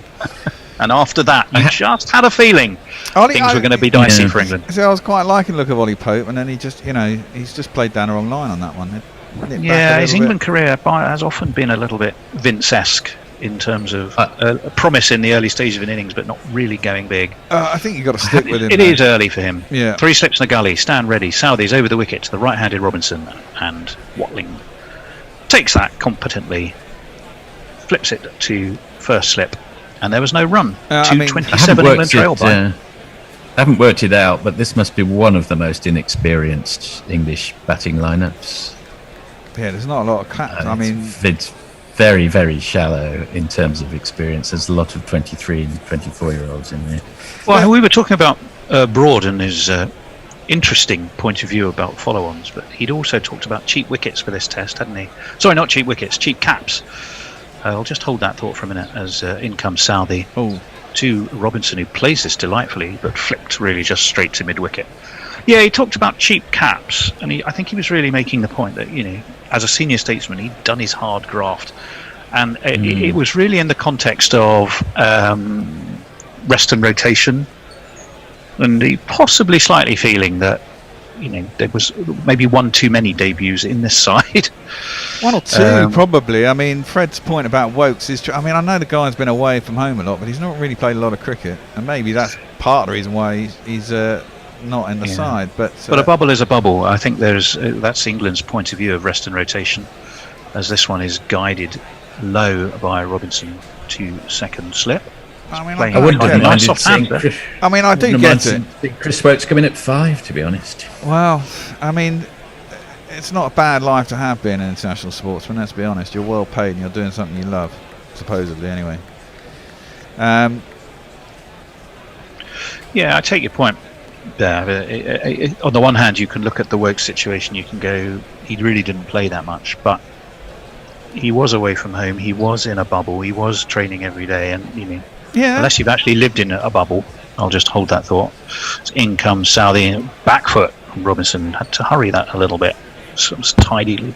Speaker 4: And after that, you just had a feeling things were going to be dicey for England.
Speaker 3: So I was quite liking the look of Ollie Pope, and then he's just played down the wrong line on that one.
Speaker 4: His England career has often been a little bit Vince-esque in terms of a promise in the early stage of an innings, but not really going big.
Speaker 3: I think you've got to stick with him.
Speaker 4: It is early for him.
Speaker 3: Yeah.
Speaker 4: 3 slips in the gully, stand ready. Southey's over the wicket to the right-handed Robinson, and Watling takes that competently, flips it to first slip, and there was no run. 227 England trail by.
Speaker 8: I haven't worked it out, but this must be one of the most inexperienced English batting lineups.
Speaker 3: Yeah, there's not a lot of claps.
Speaker 8: It's very, very shallow in terms of experience. There's a lot of 23 and 24-year-olds in there.
Speaker 4: Well, we were talking about Broad and his interesting point of view about follow-ons, but he'd also talked about cheap wickets for this test, hadn't he? Sorry, not cheap wickets, cheap caps. I'll just hold that thought for a minute as in comes Southey to Robinson, who plays this delightfully, but flicked really just straight to mid-wicket. Yeah, he talked about cheap caps, and I think he was really making the point that, as a senior statesman, he'd done his hard graft, and it was really in the context of rest and rotation, and he possibly slightly feeling that there was maybe one too many debuts in this side.
Speaker 3: One or two, probably. I mean, Fred's point about Wokes is true. I mean, I know the guy's been away from home a lot, but he's not really played a lot of cricket, and maybe that's part of the reason why he's not in the side. But
Speaker 4: a bubble is a bubble. I think that's England's point of view of rest and rotation, as this one is guided low by Robinson to second slip.
Speaker 3: I mean,
Speaker 8: I wouldn't have
Speaker 4: nice
Speaker 8: minded
Speaker 4: soft hand
Speaker 8: seeing
Speaker 4: there.
Speaker 3: I mean, I do get it.
Speaker 8: Chris Woakes coming at 5, to be honest.
Speaker 3: Well, I mean, it's not a bad life to have being an international sportsman, let's be honest. You're well paid and you're doing something you love, supposedly, anyway.
Speaker 4: Yeah, I take your point there. On the one hand, you can look at the Woakes situation, you can go, he really didn't play that much, but he was away from home, he was in a bubble, he was training every day, and unless you've actually lived in a bubble, I'll just hold that thought. In comes Southey, back foot. Robinson had to hurry that a little bit. Sort of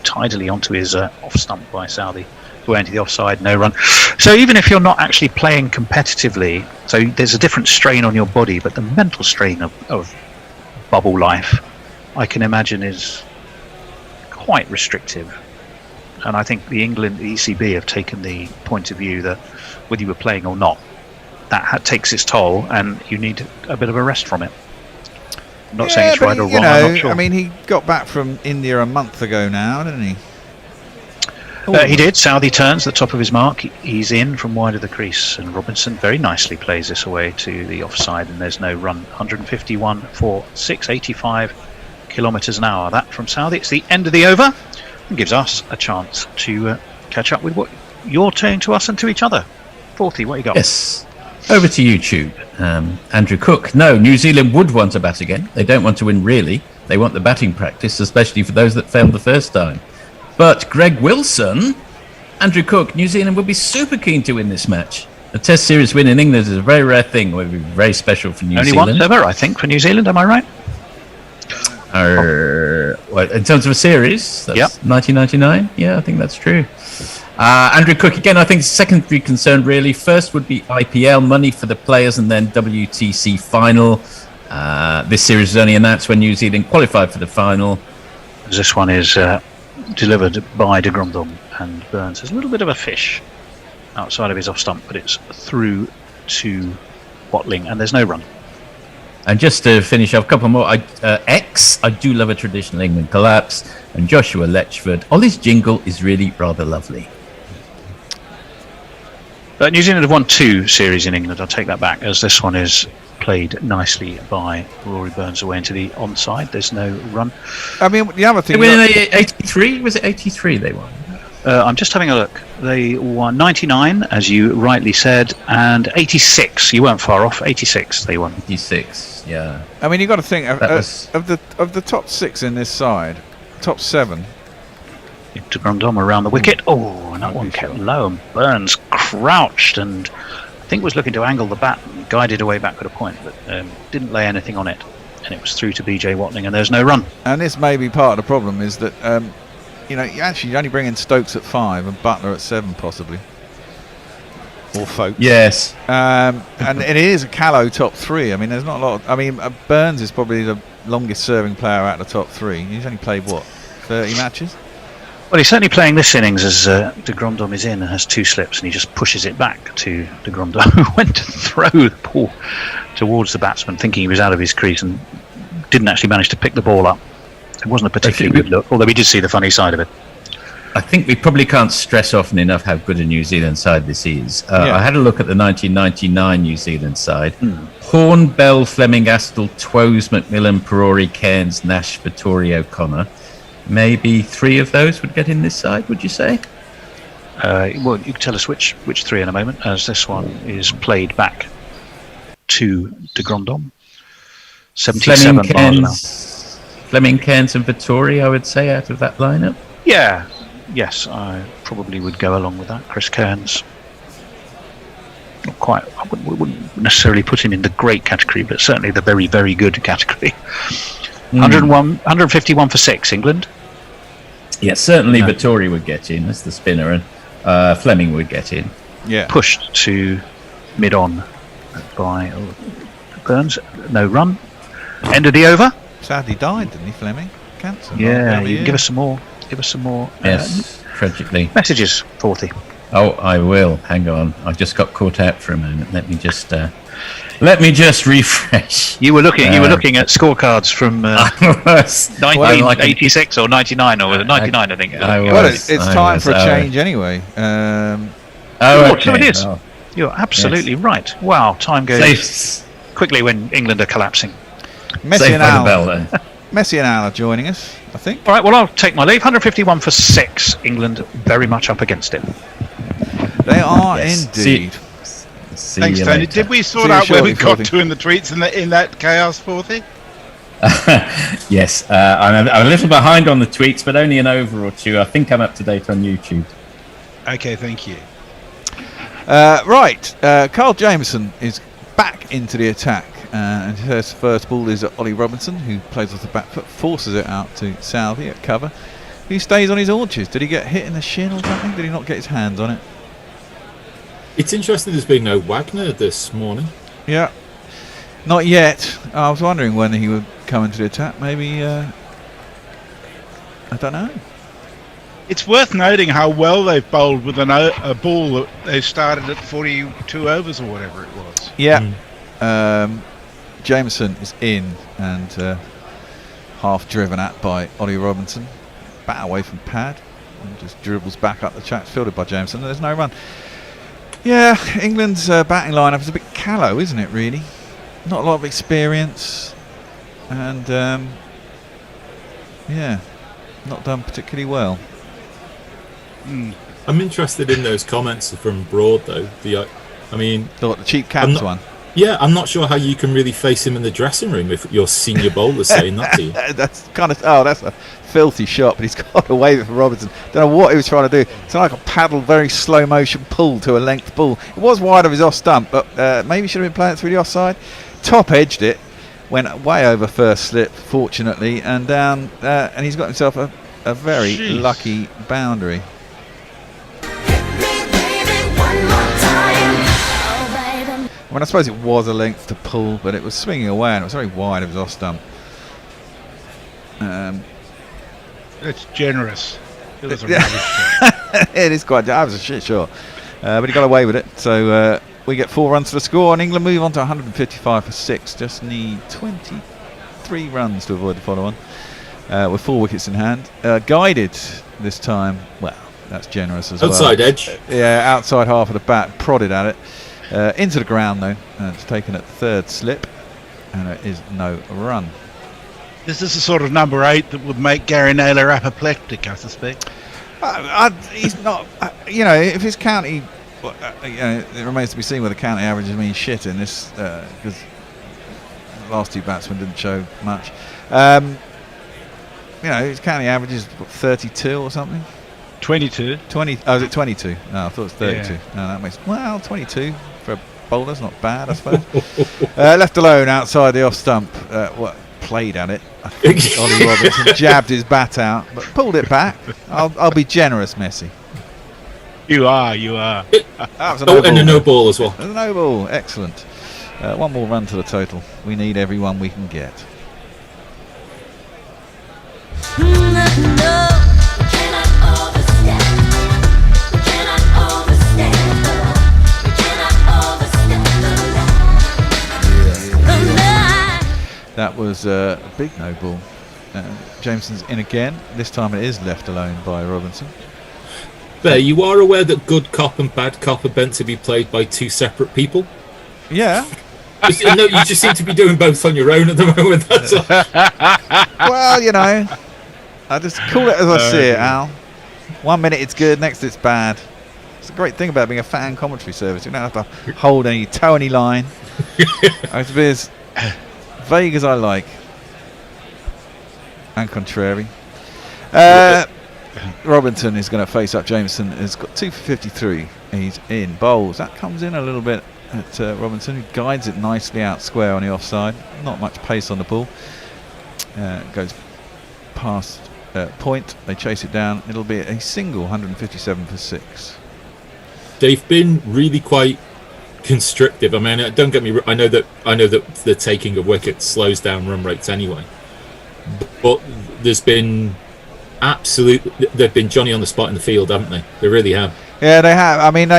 Speaker 4: tidily onto his off stump by Southey. Went into the offside, no run. So even if you're not actually playing competitively, so there's a different strain on your body, but the mental strain of bubble life, I can imagine, is quite restrictive. And I think the ECB have taken the point of view that whether you were playing or not, that takes its toll, and you need a bit of a rest from it. I'm not saying it's right or wrong. I'm not sure.
Speaker 3: I mean, he got back from India a month ago now, didn't he?
Speaker 4: He did. Southey turns the top of his mark. He's in from wide of the crease, and Robinson very nicely plays this away to the offside, and there's no run. 151 for 685 kilometres an hour. That from Southey. It's the end of the over, and gives us a chance to catch up with what you're saying to us and to each other. 40, what you got?
Speaker 8: Yes. Over to YouTube. Andrew Cook. No, New Zealand would want to bat again. They don't want to win, really. They want the batting practice, especially for those that failed the first time. But Greg Wilson, Andrew Cook, New Zealand would be super keen to win this match. A Test series win in England is a very rare thing. It would be very special for New Zealand.
Speaker 4: Only once ever, I think, for New Zealand. Am I right?
Speaker 8: Well, in terms of a series, that's 1999. Yeah, I think that's true. Andrew Cook, again, I think secondary concern, really. First would be IPL money for the players, and then WTC final. This series was only announced when New Zealand qualified for the final.
Speaker 4: This one is delivered by de Grandhomme, and Burns has a little bit of a fish outside of his off stump, but it's through to Watling, and there's no run.
Speaker 8: And just to finish off, a couple more. I do love a traditional England collapse, and Joshua Letchford. Ollie's jingle is really rather lovely.
Speaker 4: New Zealand have won 2 series in England. I'll take that back, as this one is played nicely by Rory Burns away into the onside. There's no run.
Speaker 3: I mean, the other thing...
Speaker 8: They won in 83? Was it 83 they won?
Speaker 4: I'm just having a look. They won 99, as you rightly said, and 86. You weren't far off. 86 they won.
Speaker 8: 86, yeah.
Speaker 3: I mean, you've got to think, of the top 6 in this side, top 7...
Speaker 4: De Grandhomme around the wicket. Oh, and that one kept low, and Burns crouched and I think was looking to angle the bat and guided away back at a point, but didn't lay anything on it, and it was through to BJ Watling, and there's no run.
Speaker 3: And this may be part of the problem, is that you only bring in Stokes at 5 and Butler at 7 possibly, or Folks.
Speaker 8: Yes.
Speaker 3: And it is a callow top 3. I mean, there's not a lot. Burns is probably the longest serving player out of the top 3. He's only played 30 matches.
Speaker 4: Well, he's certainly playing this innings as de Grandhomme is in and has 2 slips, and he just pushes it back to de Grandhomme, who went to throw the ball towards the batsman, thinking he was out of his crease, and didn't actually manage to pick the ball up. It wasn't a particularly good look, although we did see the funny side of it.
Speaker 8: I think we probably can't stress often enough how good a New Zealand side this is. I had a look at the 1999 New Zealand side. Horn, Bell, Fleming, Astle, Twose, Macmillan, Perori, Cairns, Nash, Vittori, O'Connor. Maybe 3 of those would get in this side, would you say?
Speaker 4: Well, you can tell us which 3 in a moment, as this one is played back to de Grandhomme. 77 miles an hour.
Speaker 8: Fleming, Cairns and Vittori, I would say, out of that lineup.
Speaker 4: Yeah, yes, I probably would go along with that. Chris Cairns, not quite. I wouldn't necessarily put him in the great category, but certainly the very, very good category. 151 for 6, England.
Speaker 8: Yeah, certainly Vittori would get in as the spinner, and Fleming would get in.
Speaker 3: Yeah.
Speaker 4: Pushed to mid-on by Burns. No run. End of the over.
Speaker 3: Sadly died, didn't he, Fleming? Cancer.
Speaker 4: Yeah, you can give us some more. Give us some more.
Speaker 8: Yes, tragically.
Speaker 4: Messages, 40.
Speaker 8: Oh, I will. Hang on. I just got caught out for a moment. Let me just Let me just refresh.
Speaker 4: You were looking at scorecards from 1986 or 99 or was it 99? I think.
Speaker 3: Well, it's time for a change anyway.
Speaker 4: So it is. You're absolutely right. Wow, time goes quickly when England are collapsing.
Speaker 3: Messi and Al are joining us, I think.
Speaker 4: All right, well, I'll take my leave. 151 for 6. England very much up against it.
Speaker 3: They are indeed.
Speaker 9: Thanks, Tony. Did we sort out where we got to in the tweets in that chaos, Forthy?
Speaker 8: Yes, I'm a little behind on the tweets, but only an over or two. I think I'm up to date on YouTube.
Speaker 9: Okay, thank you.
Speaker 3: Right, Carl Jameson is back into the attack, and his first ball is Ollie Robinson, who plays off the back foot, forces it out to Southey at cover, who stays on his haunches. Did he get hit in the shin or something? Did he not get his hands on it?
Speaker 7: It's interesting there's been no Wagner this morning.
Speaker 3: Yeah, not yet. I was wondering when he would come into the attack. Maybe, I don't know.
Speaker 9: It's worth noting how well they've bowled with a ball that they started at 42 overs or whatever it was.
Speaker 3: Yeah. Jameson is in and half driven at by Ollie Robinson. Bat away from pad and just dribbles back up the track, fielded by Jameson. There's no run. Yeah, England's batting lineup is a bit callow, isn't it, really? Not a lot of experience. And, yeah, not done particularly well.
Speaker 7: I'm interested in those comments from Broad, though. The
Speaker 3: cheap cabs one.
Speaker 7: Yeah, I'm not sure how you can really face him in the dressing room if your senior bowler's saying that to you.
Speaker 3: That's kind of that's a filthy shot, but he's got away with it from Robinson. Don't know what he was trying to do. It's like a paddle, very slow motion pull to a length ball. It was wide of his off stump, but maybe should have been playing it through the offside. Top edged it, went way over first slip, fortunately, and down, and he's got himself a very lucky boundary. I mean, I suppose it was a length to pull, but it was swinging away and it was very wide of his off stump.
Speaker 9: It's generous. It was a rubbish shot.
Speaker 3: It is quite. That was a shit shot, but he got away with it. So we get 4 runs to the score, and England move on to 155 for 6. Just need 23 runs to avoid the follow-on. With 4 wickets in hand, guided this time. Well, that's generous as well.
Speaker 7: Outside edge.
Speaker 3: Yeah, outside half of the bat, prodded at it. Into the ground though, and it's taken at third slip, and there is no run.
Speaker 9: This is the sort of number 8 that would make Gary Naylor apoplectic, I suspect.
Speaker 3: He's not, if his county, it remains to be seen whether county averages mean shit in this, because the last 2 batsmen didn't show much. His county average is 32 or something.
Speaker 9: 22.
Speaker 3: 20. Oh, is it 22? No, I thought it was 32. Yeah. No, that makes 22 for a bowler's not bad, I suppose. Left alone outside the off stump. Played at it. I think Ollie Robinson jabbed his bat out, but pulled it back. I'll be generous, Messi.
Speaker 9: You are.
Speaker 3: That was a
Speaker 7: and a no ball as well.
Speaker 3: A no ball, excellent. 1 more run to the total. We need everyone we can get. That was a big no ball. Jameson's in again. This time it is left alone by Robinson.
Speaker 7: There, you are aware that good cop and bad cop are meant to be played by 2 separate people?
Speaker 3: Yeah.
Speaker 7: No, you just seem to be doing both on your own at the moment. That's all.
Speaker 3: Well, I just call it as I see it, Al. 1 minute it's good, next it's bad. It's a great thing about being a fan commentary service. You don't have to hold toe any line. I have to be as vague as I like, and contrary. Robinson is going to face up. Jameson has got 2 for 53. He's in bowls. That comes in a little bit at Robinson, who guides it nicely out square on the offside. Not much pace on the ball. Goes past point. They chase it down. It'll be a single. 157 for 6.
Speaker 7: They've been really quite constrictive. I mean, don't get me wrong, I know that the taking of wickets slows down run rates anyway, but they've been Johnny on the spot in the field, haven't they? They really have.
Speaker 3: Yeah, they have. I mean,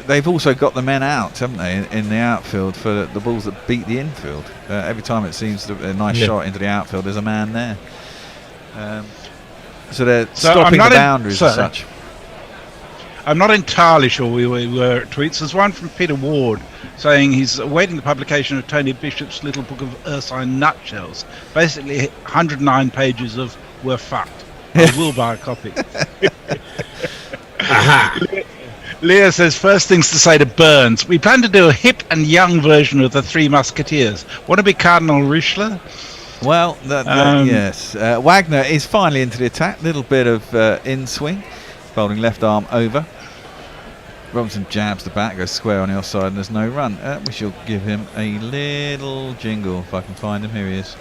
Speaker 3: they've also got the men out, haven't they, in the outfield for the balls that beat the infield. Every time it seems a nice shot into the outfield, there's a man there. So they're stopping the boundaries as such.
Speaker 9: I'm not entirely sure we were at tweets. There's one from Peter Ward saying he's awaiting the publication of Tony Bishop's little book of Ursine nutshells. Basically, 109 pages of "we're fucked." I will buy a copy. Leah says, first things to say to Burns. We plan to do a hip and young version of the Three Musketeers. Want to be Cardinal Richelieu?
Speaker 3: Well, yes. Wagner is finally into the attack. Little bit of in-swing. Folding left arm over. Robinson jabs the bat, goes square on the offside, and there's no run. We shall give him a little jingle if I can find him. Here he is.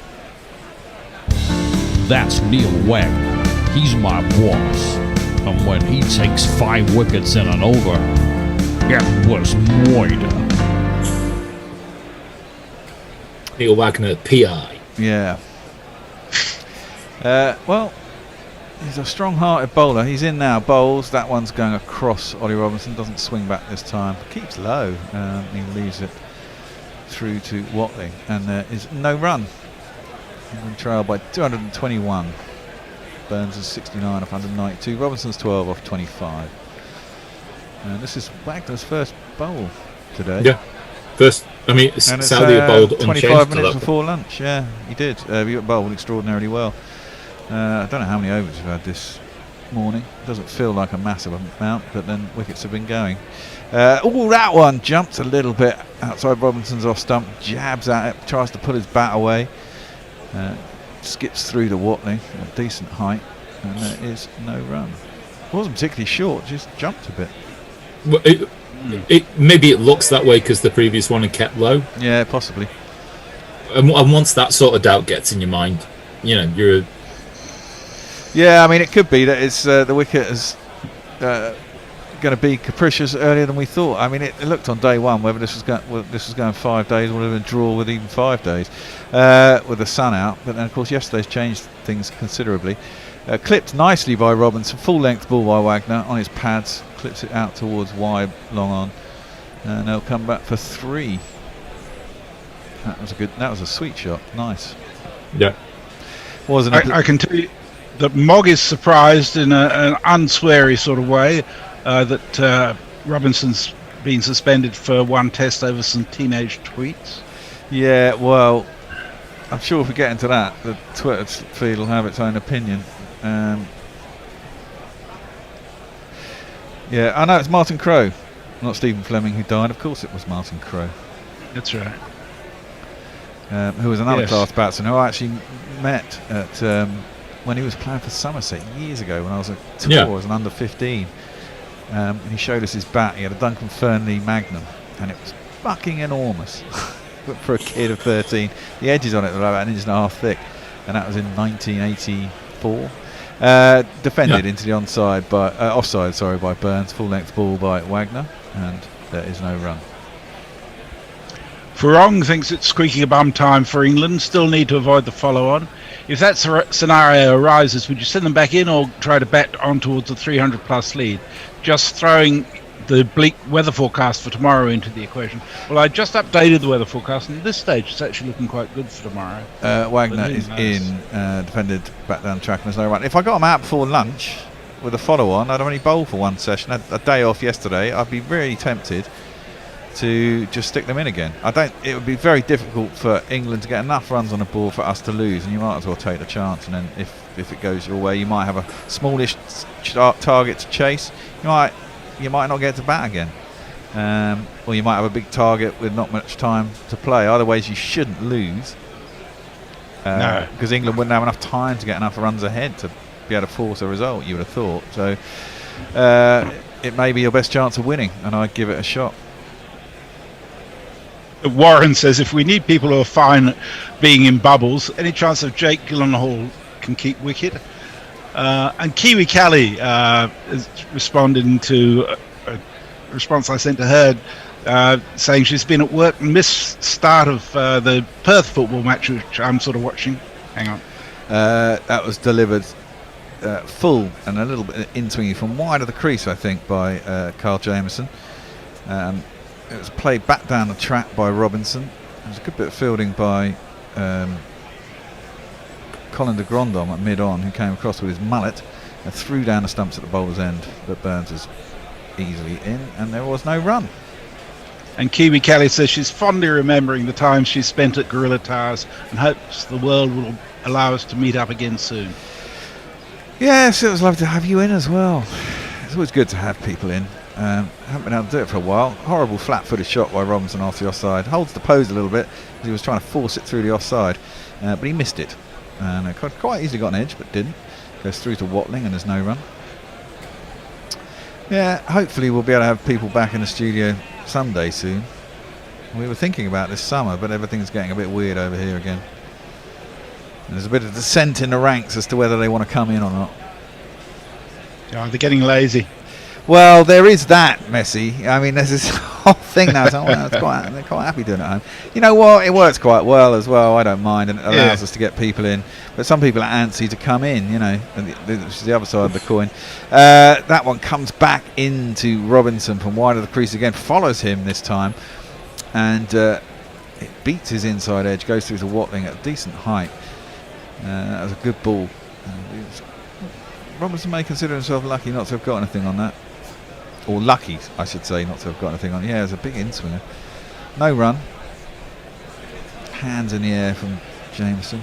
Speaker 1: That's Neil Wagner. He's my boss. And when he takes 5 wickets in an over, it was murder.
Speaker 7: Neil Wagner, PI.
Speaker 3: Yeah. Well, he's a strong-hearted bowler. He's in now. Bowls. That one's going across Ollie Robinson. Doesn't swing back this time. Keeps low. He leaves it through to Watley. And there is no run. England trail by 221. Burns is 69 off 192. Robinson's 12 off 25. And this is Wagner's first bowl today.
Speaker 7: Yeah. First, I mean, Saudi bowled
Speaker 3: 25 minutes before lunch. Yeah, he did. He bowled extraordinarily well. I don't know how many overs we've had this morning. Doesn't feel like a massive amount, but then wickets have been going. That one jumps a little bit outside Robinson's off stump, jabs at it, tries to pull his bat away, skips through to Watley at a decent height, and there is no run. It wasn't particularly short, just jumped a bit.
Speaker 7: Well, maybe it looks that way because the previous one had kept low.
Speaker 3: Yeah, possibly.
Speaker 7: And once that sort of doubt gets in your mind, you're.
Speaker 3: Yeah, I mean, it could be that it's the wicket is going to be capricious earlier than we thought. I mean, it looked on day one whether this was going 5 days, would have been a draw with even 5 days with the sun out. But then, of course, yesterday's changed things considerably. Clipped nicely by Robinson, full length ball by Wagner on his pads, clips it out towards wide, long on, and they'll come back for 3. That was a sweet shot, nice.
Speaker 7: Yeah,
Speaker 3: wasn't it?
Speaker 9: I can tell you that Mogg is surprised in an unsweary sort of way that Robinson's been suspended for one test over some teenage tweets.
Speaker 3: Yeah, well, I'm sure if we get into that, the Twitter feed will have its own opinion. Yeah, I know it's Martin Crowe, not Stephen Fleming, who died. Of course it was Martin Crowe.
Speaker 9: That's right.
Speaker 3: Who was another class batsman who I actually met at when he was playing for Somerset years ago when I was at tour as an under 15. And he showed us his bat. He had a Duncan Fernley Magnum, and it was fucking enormous. But for a kid of 13, the edges on it were about 1.5 inches thick, and that was in 1984. Defended into the offside by Burns. Full length ball by Wagner, and there is no run.
Speaker 9: Farong thinks it's squeaking a bum time for England. Still need to avoid the follow-on. If that scenario arises, would you send them back in or try to bat on towards a 300-plus lead? Just throwing the bleak weather forecast for tomorrow into the equation. Well, I just updated the weather forecast, and at this stage it's actually looking quite good for tomorrow.
Speaker 3: Wagner is in, defended back down track, and there's no run. If I got him out before lunch with a follow-on, I'd only bowl for one session. I had a day off yesterday. I'd be really tempted to just stick them in again. It would be very difficult for England to get enough runs on the board for us to lose, and you might as well take the chance. And then if it goes your way, you might have a smallish target to chase. You might not get to bat again, or you might have a big target with not much time to play. Either ways, you shouldn't lose, because England wouldn't have enough time to get enough runs ahead to be able to force a result, you would have thought. So it may be your best chance of winning, and I'd give it a shot.
Speaker 9: Warren says, if we need people who are fine at being in bubbles, any chance of Jake Gyllenhaal can keep wicket? And Kiwi Kelly is responding to a response I sent to her, saying she's been at work and missed start of the Perth football match, which I'm sort of watching. Hang on.
Speaker 3: That was delivered full and a little bit in-swingy from wide of the crease, I think, by Carl Jameson. It was played back down the track by Robinson. It was a good bit of fielding by Colin de Grandhomme at mid-on, who came across with his mullet and threw down the stumps at the bowler's end, but Burns was easily in, and there was no run.
Speaker 9: And Kiwi Kelly says she's fondly remembering the time she spent at Gorilla Towers and hopes the world will allow us to meet up again soon.
Speaker 3: Yes, it was lovely to have you in as well. It's always good to have people in. Haven't been able to do it for a while. Horrible flat-footed shot by Robinson off the offside. Holds the pose a little bit as he was trying to force it through the offside, but he missed it. And it quite easily got an edge, but didn't. Goes through to Watling and there's no run. Yeah, hopefully we'll be able to have people back in the studio someday soon. We were thinking about this summer, but everything's getting a bit weird over here again. And there's a bit of dissent in the ranks as to whether they want to come in or not.
Speaker 9: Yeah, they're getting lazy.
Speaker 3: Well, there is that, Messi. I mean, there's this whole thing now. So, well, they're quite happy doing it at home. You know what? It works quite well as well. I don't mind, and it allows us to get people in. But some people are antsy to come in, you know, which is the other side of the coin. That one comes back into Robinson from wide of the crease again. Follows him this time, and it beats his inside edge. Goes through to Watling at a decent height. That was a good ball. Robinson may consider himself lucky not to have got anything on that. Or lucky, I should say, not to have got anything on. Yeah, it was a big in-swinger. No run. Hands in the air from Jameson.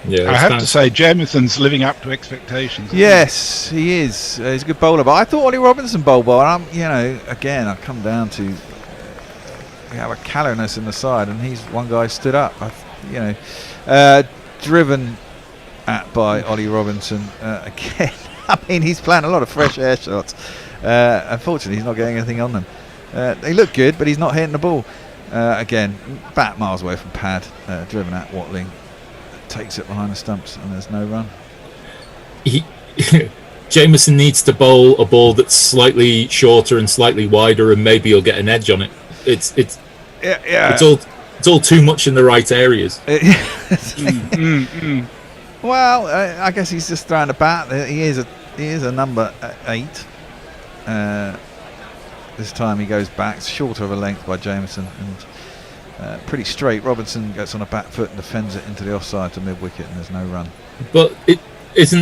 Speaker 9: Yeah, I have to say, Jameson's living up to expectations.
Speaker 3: Yes, he is. He's a good bowler. But I thought Ollie Robinson bowled well. And again, I come down to we have a callousness in the side, and he's one guy stood up. Driven at by Ollie Robinson again. I mean, he's playing a lot of fresh air shots. Unfortunately, he's not getting anything on them. They look good, but he's not hitting the ball. Again, bat miles away from pad. Driven at Watling. Takes it behind the stumps, and there's no run.
Speaker 7: Jameson needs to bowl a ball that's slightly shorter and slightly wider, and maybe he'll get an edge on it. It's all too much in the right areas.
Speaker 3: Well, I guess he's just throwing a bat. He is a number 8. This time he goes back, shorter of a length by Jameson, and pretty straight. Robinson gets on a back foot and defends it into the offside to mid wicket, and there's no run.
Speaker 7: But it's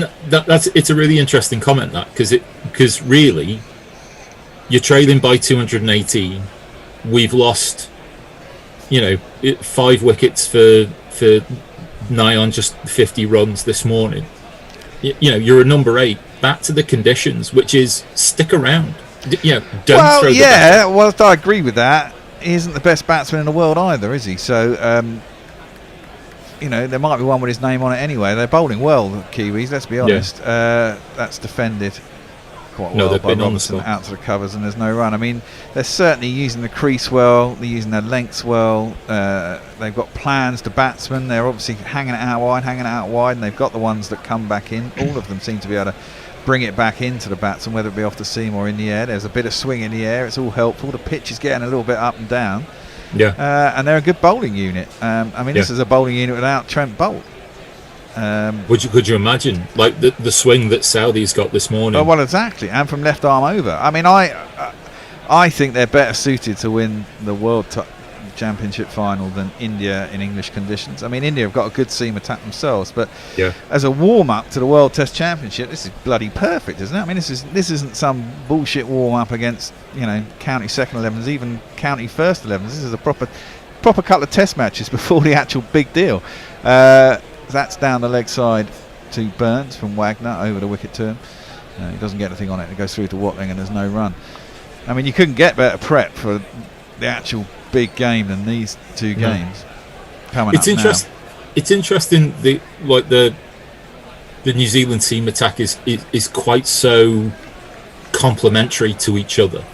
Speaker 7: a really interesting comment, that, because really you're trailing by 218. We've lost 5 wickets for nigh on just 50 runs this morning. You're a number 8. Back to the conditions, which is stick around. Don't throw the bat.
Speaker 3: Well, I agree with that. He isn't the best batsman in the world either, is he? So, there might be one with his name on it anyway. They're bowling well, the Kiwis, let's be honest. That's defended quite well by Robinson out to the covers, and there's no run. I mean, they're certainly using the crease well, they're using their lengths well. They've got plans to batsmen. They're obviously hanging it out wide, and they've got the ones that come back in. All of them seem to be able to bring it back into the batsman, whether it be off the seam or in the air. There's a bit of swing in the air. It's all helpful. The pitch is getting a little bit up and down.
Speaker 7: Yeah.
Speaker 3: And they're a good bowling unit. This is a bowling unit without Trent Boult.
Speaker 7: Could you imagine, like the swing that Saudi's got this morning?
Speaker 3: Well, exactly, and from left arm over. I mean, I think they're better suited to win the World Championship final than India in English conditions. I mean, India have got a good seam attack themselves, but as a warm-up to the World Test Championship, this is bloody perfect, isn't it? I mean, this isn't some bullshit warm-up against county second 11s, even county first 11s. This is a proper couple of Test matches before the actual big deal. That's down the leg side to Burns from Wagner over the wicket to him. He doesn't get anything on it. It goes through to Watling, and there's no run. I mean, you couldn't get better prep for the actual big game than these two games coming up now.
Speaker 7: It's interesting. The New Zealand team attack is quite so complementary to each other.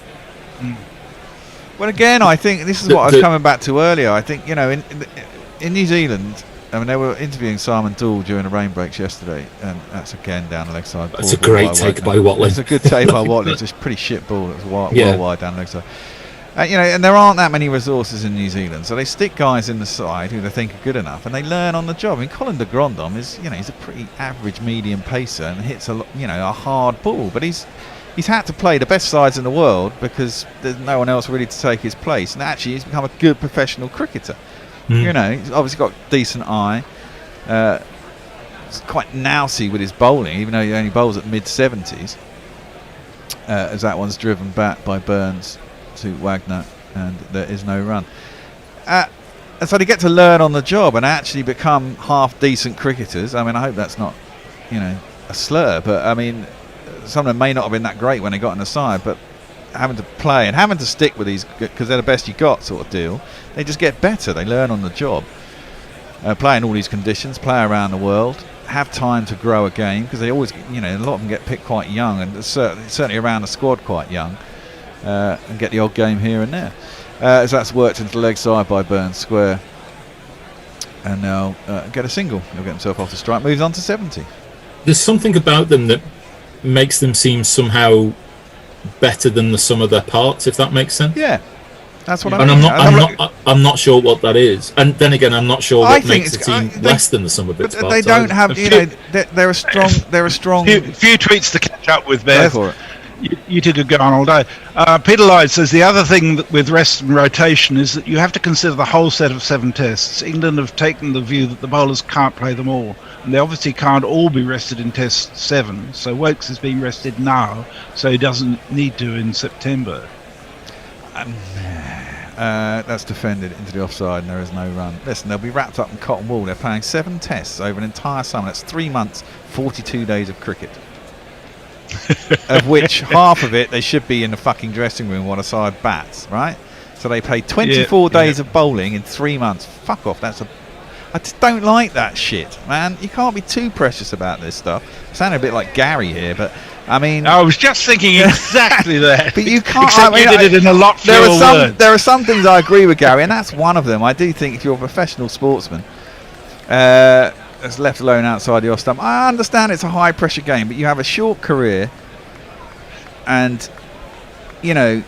Speaker 3: Well, again, I think this is what I was coming back to earlier. I think in New Zealand, I mean, they were interviewing Simon Dool during the rain breaks yesterday, and that's again down the leg side.
Speaker 7: That's a great take by Watling.
Speaker 3: It's a good take by Watling. It's just pretty shit ball. It's well wide down the leg side. And there aren't that many resources in New Zealand, so they stick guys in the side who they think are good enough, and they learn on the job. I mean, Colin de Grandhomme is, he's a pretty average medium pacer and hits a hard ball, but he's he's had to play the best sides in the world because there's no one else really to take his place. And actually, he's become a good professional cricketer. You know, he's obviously got a decent eye. He's quite nousy with his bowling, even though he only bowls at mid-70s. As that one's driven back by Burns to Wagner, and there is no run. And so they get to learn on the job and actually become half decent cricketers. I mean, I hope that's not, you know, a slur, but I mean, some of them may not have been that great when they got on the side, but having to play and having to stick with these because they're the best you got sort of deal, they just get better. They learn on the job. Play in all these conditions, play around the world, have time to grow a game because they always, you know, a lot of them get picked quite young, and certainly around the squad quite young, and get the odd game here and there. As that's worked into the leg side by Burns square, and now get a single. He'll get himself off the strike, moves on to 70.
Speaker 7: There's something about them that makes them seem somehow better than the sum of their parts, if that makes sense.
Speaker 3: Yeah, that's what
Speaker 7: and
Speaker 3: I mean.
Speaker 7: I'm not sure what that is, and then again, I'm not sure what makes a team less than the sum of its parts.
Speaker 3: They don't have, you know, they're a strong. They're a strong.
Speaker 9: Few tweets to catch up with, Beth.
Speaker 3: Go for it.
Speaker 9: You two could go on all day. Peter Lloyd says the other thing with rest and rotation is that you have to consider the whole set of 7 tests. England have taken the view that the bowlers can't play them all, and they obviously can't all be rested in Test 7. So Wokes is being rested now, so he doesn't need to in September.
Speaker 3: That's defended into the offside, and there is no run. Listen, they'll be wrapped up in cotton wool. They're playing 7 tests over an entire summer. That's 3 months, 42 days of cricket. Of which half of it they should be in the fucking dressing room while the side bats, right? So they play 24 days of bowling in 3 months. Fuck off. I just don't like that shit, man. You can't be too precious about this stuff. I sound a bit like Gary here, but I mean,
Speaker 9: I was just thinking exactly that.
Speaker 3: But you can't.
Speaker 9: Except you did it in a lot fewer words.
Speaker 3: There are some things I agree with Gary, and that's one of them. I do think if you're a professional sportsman, that's left alone outside the off stump, I understand it's a high pressure game, but you have a short career, and you know,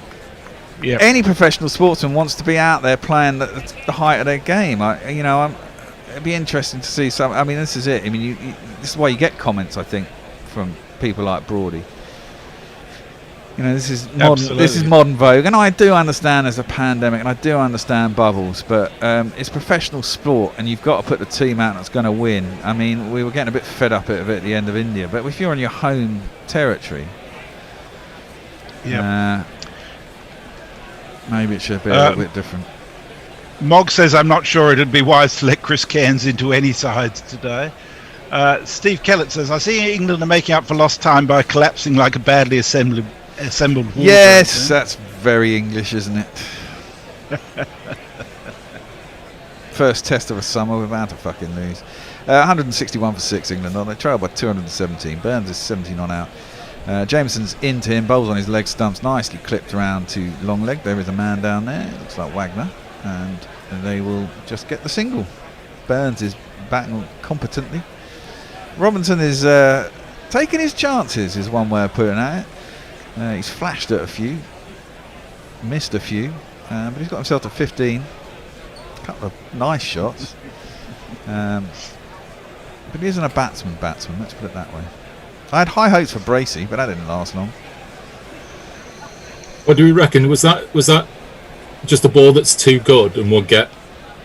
Speaker 3: any professional sportsman wants to be out there playing the height of their game. It'd be interesting to see some. I mean, this is it. I mean, this is why you get comments, I think, from people like Broady. You know, this is modern. This is modern Vogue, and I do understand there's a pandemic, and I do understand bubbles, but it's professional sport, and you've got to put the team out that's going to win. I mean, we were getting a bit fed up of it at the end of India, but if you're in your home territory, maybe it should be a little bit different.
Speaker 9: Mog says, I'm not sure it'd be wise to let Chris Cairns into any sides today. Steve Kellett says, I see England are making up for lost time by collapsing like a badly assembled wall.
Speaker 3: Yes, that's very English, isn't it? First test of a summer, we're bound to fucking lose. 161 for 6 England on. They trail by 217. Burns is 17 on out. Jameson's into him, bowls on his leg stumps, nicely clipped around to long leg. There is a man down there, it looks like Wagner, and they will just get the single. Burns is batting competently. Robinson is taking his chances, is one way of putting it. He's flashed at a few, missed a few, but he's got himself to 15. A couple of nice shots. But he isn't a batsman, let's put it that way. I had high hopes for Bracey, but that didn't last long.
Speaker 7: What do we reckon? Was that just a ball that's too good and will get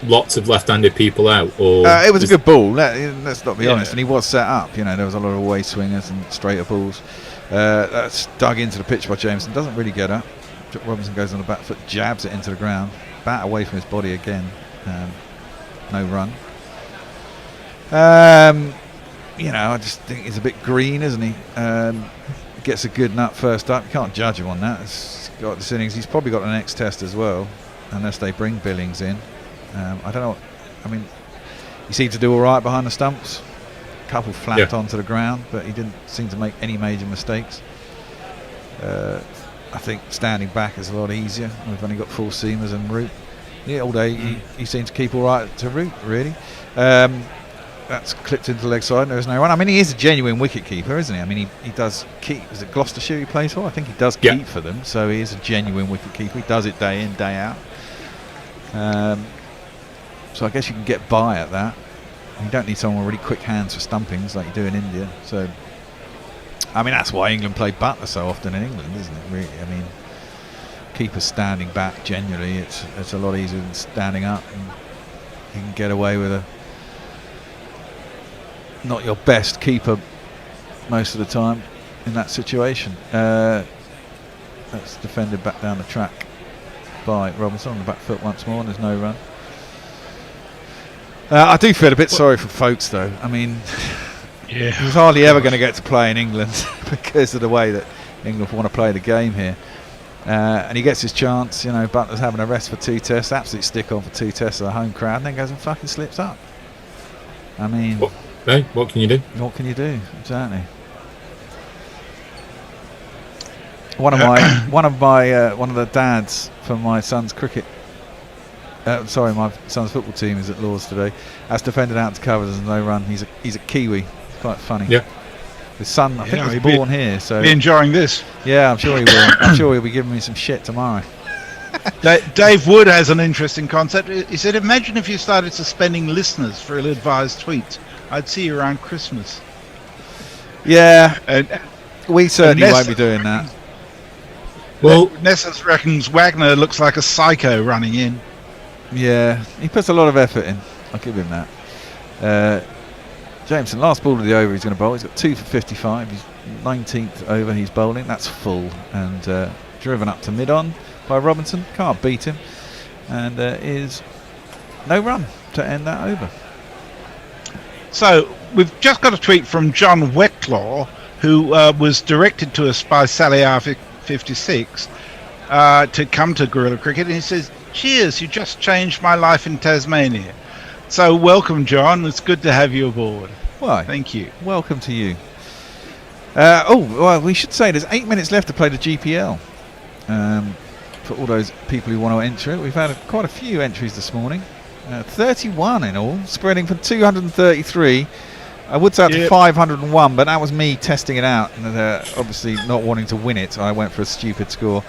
Speaker 7: lots of left-handed people out? Or
Speaker 3: it was a good ball, let's not be honest, and he was set up. You know, there was a lot of away swingers and straighter balls. That's dug into the pitch by Jameson, doesn't really get up. Robinson goes on the back foot, jabs it into the ground, bat away from his body again. No run. You know, I just think he's a bit green, isn't he? Gets a good nut first up. You can't judge him on that. He's got this innings. He's probably got the next test as well, unless they bring Billings in. I don't know. I mean, he seemed to do all right behind the stumps. A couple flapped onto the ground, but he didn't seem to make any major mistakes. I think standing back is a lot easier. We've only got full seamers and Root. All day he seems to keep all right to Root, really. That's clipped into the leg side. There's no run. I mean, he is a genuine wicket keeper, isn't he? I mean, he does keep. Is it Gloucestershire he plays for? I think he does keep for them. So he is a genuine wicket keeper. He does it day in, day out. So I guess you can get by at that. You don't need someone with really quick hands for stumpings like you do in India. So I mean, that's why England play Butler so often in England, isn't it? Really, I mean, keepers standing back generally, it's a lot easier than standing up, and you can get away with not your best keeper most of the time in that situation. That's defended back down the track by Robinson on the back foot once more, and there's no run. I do feel a bit sorry for Folkes though. I mean, he's hardly ever going to get to play in England because of the way that England want to play the game here. And he gets his chance. You know, Butler's having a rest for 2 tests, absolute stick on for 2 tests of the home crowd, and then goes and fucking slips up. I mean,
Speaker 7: what can you do?
Speaker 3: What can you do? Exactly. One of the dads from my son's cricket. My son's football team is at Lords today. Has defended out to cover. There's no run. He's a Kiwi. It's quite funny.
Speaker 7: Yeah.
Speaker 3: His son, I think, was born here. So
Speaker 9: be enjoying this.
Speaker 3: Yeah, I'm sure he will. I'm sure he'll be giving me some shit tomorrow.
Speaker 9: Dave Wood has an interesting concept. He said, "Imagine if you started suspending listeners for ill-advised tweets. I'd see you around Christmas."
Speaker 3: Yeah,
Speaker 9: and
Speaker 3: we certainly won't be doing that.
Speaker 9: Well, Nessas reckons Wagner looks like a psycho running in.
Speaker 3: Yeah, he puts a lot of effort in. I'll give him that. Jameson, last ball of the over he's going to bowl. He's got 2 for 55. He's 19th over he's bowling. That's full. And driven up to mid-on by Robinson. Can't beat him. And is no run to end that over.
Speaker 9: So, we've just got a tweet from John Wetclaw, who was directed to us by Sally R56 to come to Guerrilla Cricket. And he says, "Cheers, you just changed my life in Tasmania." So welcome, John. It's good to have you aboard.
Speaker 3: Why?
Speaker 9: Thank you.
Speaker 3: Welcome to you. We should say there's 8 minutes left to play the GPL. For all those people who want to enter it, we've had quite a few entries this morning. 31 in all, spreading from 233. I would say up to 501, but that was me testing it out, and obviously not wanting to win it, I went for a stupid score.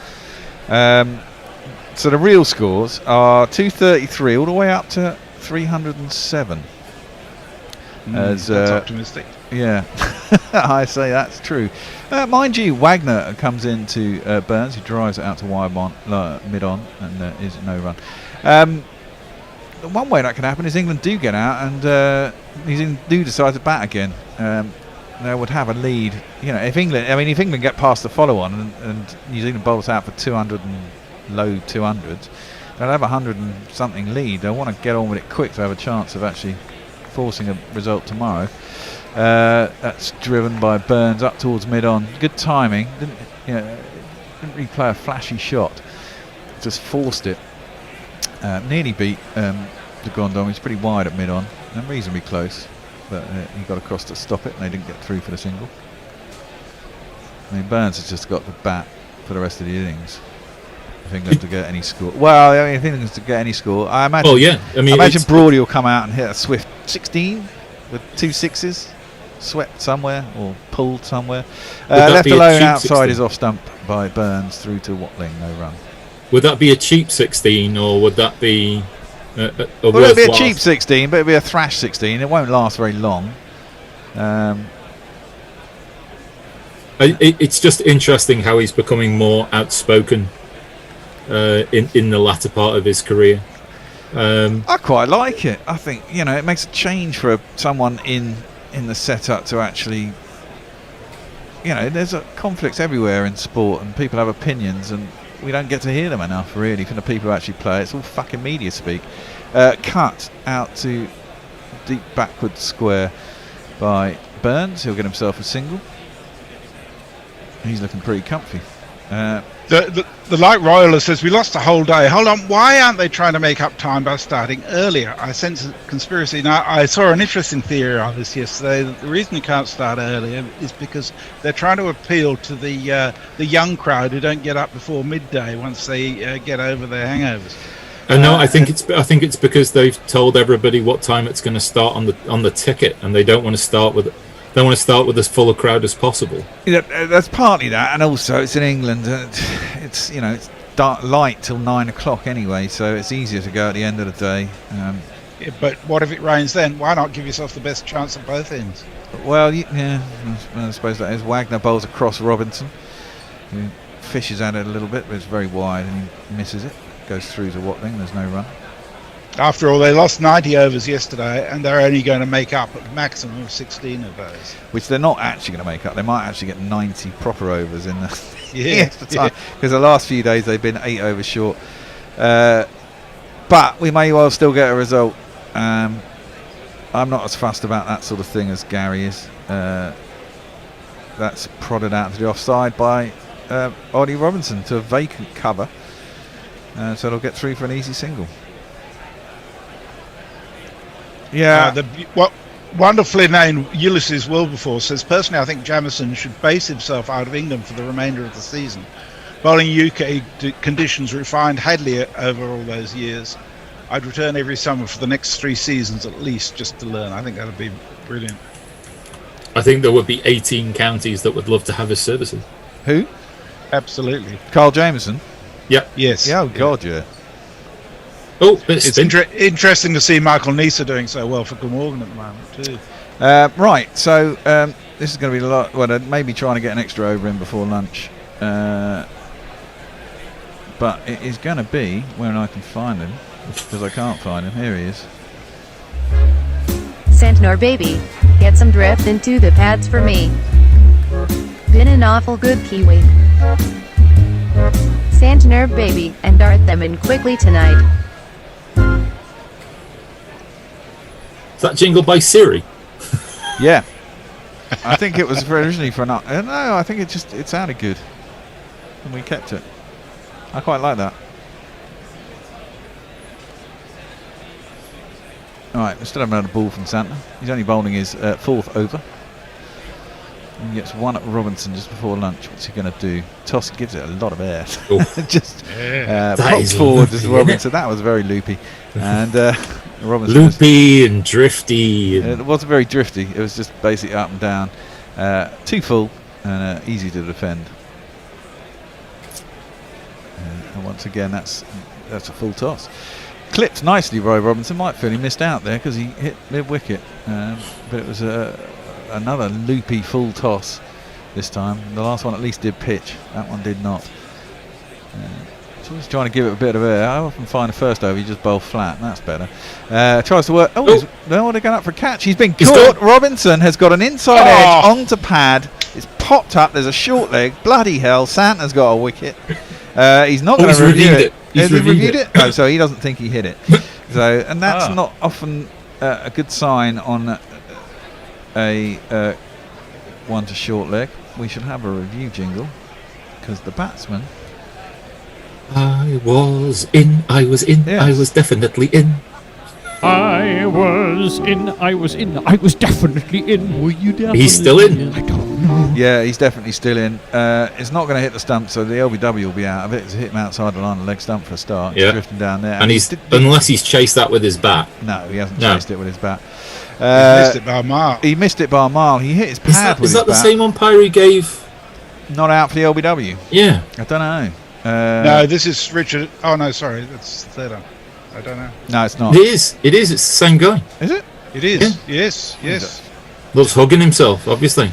Speaker 3: So the real scores are 233 all the way up to 307.
Speaker 9: That's optimistic.
Speaker 3: Yeah, I say that's true. Mind you, Wagner comes into Burns, who drives it out to mid-on, and is no run. One way that can happen is England do get out, and do decide to bat again. They would have a lead. You know, if England get past the follow-on and New Zealand bowls out for 200 and low 200s, they'll have 100 and something lead. They'll want to get on with it quick to have a chance of actually forcing a result tomorrow. That's driven by Burns up towards mid-on. Good timing. Didn't really play a flashy shot. Just forced it. Nearly beat the Gondom. He's pretty wide at mid-on and reasonably close, but he got across to stop it, and they didn't get through for the single. I mean, Burns has just got the bat for the rest of the innings. If England to get any score. Well, I mean, if England to get any score, I imagine.
Speaker 7: Oh yeah, I
Speaker 3: imagine Broady will come out and hit a swift 16 with 2 sixes, swept somewhere or pulled somewhere. Left alone outside 16? Is off stump by Burns through to Watling, no run.
Speaker 7: Would that be a cheap 16, or would that be
Speaker 3: it'll be a cheap 16, but it'll be a thrash 16. It won't last very long.
Speaker 7: It's just interesting how he's becoming more outspoken in the latter part of his career.
Speaker 3: I quite like it. I think it makes a change for someone in the setup to actually. There's conflicts everywhere in sport, and people have opinions, and we don't get to hear them enough, really, from the people who actually play. It's all fucking media speak. Cut out to deep backward square by Burns. He'll get himself a single. He's looking pretty comfy.
Speaker 9: The Light Royaler says, "We lost a whole day. Hold on, why aren't they trying to make up time by starting earlier? I sense a conspiracy." Now, I saw an interesting theory on this yesterday. The reason you can't start earlier is because they're trying to appeal to the young crowd who don't get up before midday once they get over their hangovers.
Speaker 7: No, I think it's because they've told everybody what time it's going to start on the ticket, and they don't want to start with as full a crowd as possible.
Speaker 3: That's partly that, and also it's in England. It's dark light till 9 o'clock anyway, so it's easier to go at the end of the day.
Speaker 9: Yeah, but what if it rains then? Why not give yourself the best chance at both ends?
Speaker 3: Well, yeah, I suppose that is. Wagner bowls across Robinson, who fishes at it a little bit, but it's very wide and he misses it. Goes through to Watling, there's no run.
Speaker 9: After all, they lost 90 overs yesterday, and they're only going to make up a maximum of 16 of those.
Speaker 3: Which they're not actually going to make up. They might actually get 90 proper overs in the
Speaker 9: Yeah,
Speaker 3: extra time. Because the last few days they've been 8 overs short. But we may well still get a result. I'm not as fussed about that sort of thing as Gary is. That's prodded out to the offside by Ollie Robinson to a vacant cover. So they'll get through for an easy single. Yeah.
Speaker 9: Wonderfully named Ulysses Wilberforce says, personally, I think Jameson should base himself out of England for the remainder of the season. Bowling UK conditions refined Hadley over all those years. I'd return every summer for the next 3 seasons at least just to learn. I think that would be brilliant.
Speaker 7: I think there would be 18 counties that would love to have his services.
Speaker 3: Who?
Speaker 9: Absolutely.
Speaker 3: Carl Jameson?
Speaker 7: Yep.
Speaker 9: Yes.
Speaker 3: Yeah, oh God, yeah.
Speaker 7: Oh, bit of
Speaker 9: It's
Speaker 7: spin.
Speaker 9: interesting to see Michael Neser doing so well for Glamorgan at the moment too.
Speaker 3: Right, so this is going to be a lot. Well, maybe trying to get an extra over in before lunch. But it is going to be when I can find him, because I can't find him. Here he is.
Speaker 12: Centenor baby, get some drift into the pads for me. Been an awful good Kiwi. Centenor baby, and dart them in quickly tonight.
Speaker 7: Is that jingle by Siri?
Speaker 3: Yeah. I think it was originally for no, I think it sounded good. And we kept it. I quite like that. Alright, we still haven't had a ball from Santner. He's only bowling his 4th over. He gets one at Robinson just before lunch. What's he going to do? Toss gives it a lot of air. Just pops forward to Robinson. That was very loopy. And Robinson
Speaker 7: loopy and drifty.
Speaker 3: It wasn't very drifty. It was just basically up and down. Too full and easy to defend. And once again, that's a full toss. Clipped nicely by Robinson. Might feel he missed out there because he hit mid-wicket. But it was another loopy full toss this time. The last one at least did pitch. That one did not. So he's trying to give it a bit of air. I often find the first over you just bowl flat, and that's better. Tries to work. They're going up for a catch. He's been caught. Robinson has got an inside edge onto pad. It's popped up. There's a short leg. Bloody hell. Santa's got a wicket. He's not going to review it.
Speaker 7: He's reviewed it.
Speaker 3: Oh, so he doesn't think he hit it. So, and that's not often a good sign on a one to short leg. We should have a review jingle because the batsman.
Speaker 7: I was in.
Speaker 3: Yes.
Speaker 7: I was definitely in.
Speaker 1: I was definitely in. Were you definitely
Speaker 7: He's still in.
Speaker 1: I don't know.
Speaker 3: Yeah, he's definitely still in. It's not going to hit the stump, so the LBW will be out of it. It's hit him outside the line of the leg stump for a start.
Speaker 7: Yeah.
Speaker 3: He's drifting down there.
Speaker 7: And he's unless he's chased that with his bat.
Speaker 3: No, he hasn't chased it with his bat.
Speaker 9: He missed it by a mile.
Speaker 3: He missed it by a mile. He hit his pad with
Speaker 7: Is
Speaker 3: his
Speaker 7: that the
Speaker 3: bat.
Speaker 7: same umpire he gave?
Speaker 3: Not out for the LBW.
Speaker 7: Yeah.
Speaker 3: I don't know.
Speaker 9: No, this is Richard. Oh no, sorry, that's third up. I don't know.
Speaker 3: No, it's not.
Speaker 7: It is. It's the same guy.
Speaker 3: Is it?
Speaker 9: It is.
Speaker 7: Yeah.
Speaker 9: Yes.
Speaker 7: Loves hugging himself, obviously.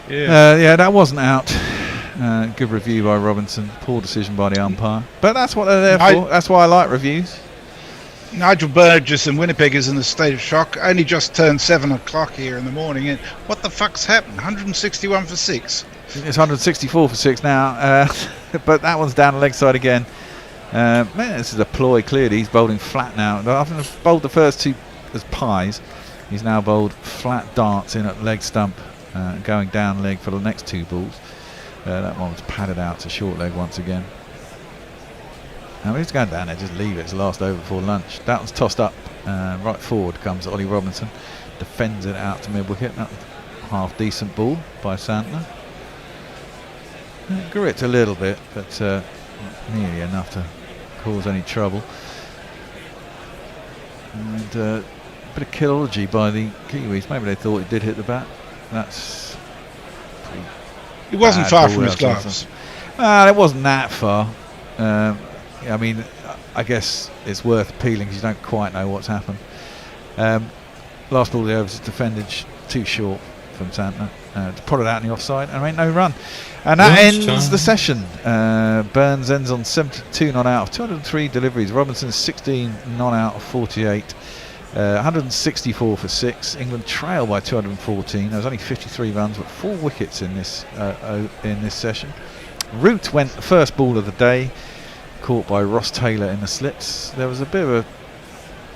Speaker 9: Yeah.
Speaker 3: That wasn't out. Good review by Robinson. Poor decision by the umpire. But that's what they're there for. That's why I like reviews.
Speaker 9: Nigel Burgess in Winnipeg is in a state of shock. Only just turned 7 o'clock here in the morning. And what the fuck's happened? 161 for 6.
Speaker 3: It's 164 for 6 now. But that one's down the leg side again. Man, this is a ploy. Clearly, he's bowling flat now. After bowled the first 2 as pies, he's now bowled flat darts in at leg stump, going down leg for the next 2 balls. That one was padded out to short leg once again. Now he's going down there, just leave it. It's the last over before lunch. That one's tossed up. Right forward comes Ollie Robinson. Defends it out to mid-wicket. Half decent ball by Santner. Gripped a little bit, but not nearly enough to cause any trouble. And a bit of killology by the Kiwis. Maybe they thought it did hit the bat. That's pretty.
Speaker 9: It wasn't far from his gloves.
Speaker 3: It wasn't that far. I mean, I guess it's worth appealing because you don't quite know what's happened. Last ball of the over was defended too short from Santner. To put it out in the offside and ain't no run. And that ends the session. Burns ends on 72 not out of 203 deliveries. Robinson 16 not out of 48. 164 for 6. England trail by 214. There was only 53 runs, but 4 wickets in this session. Root went the first ball of the day, caught by Ross Taylor in the slips. There was a bit of a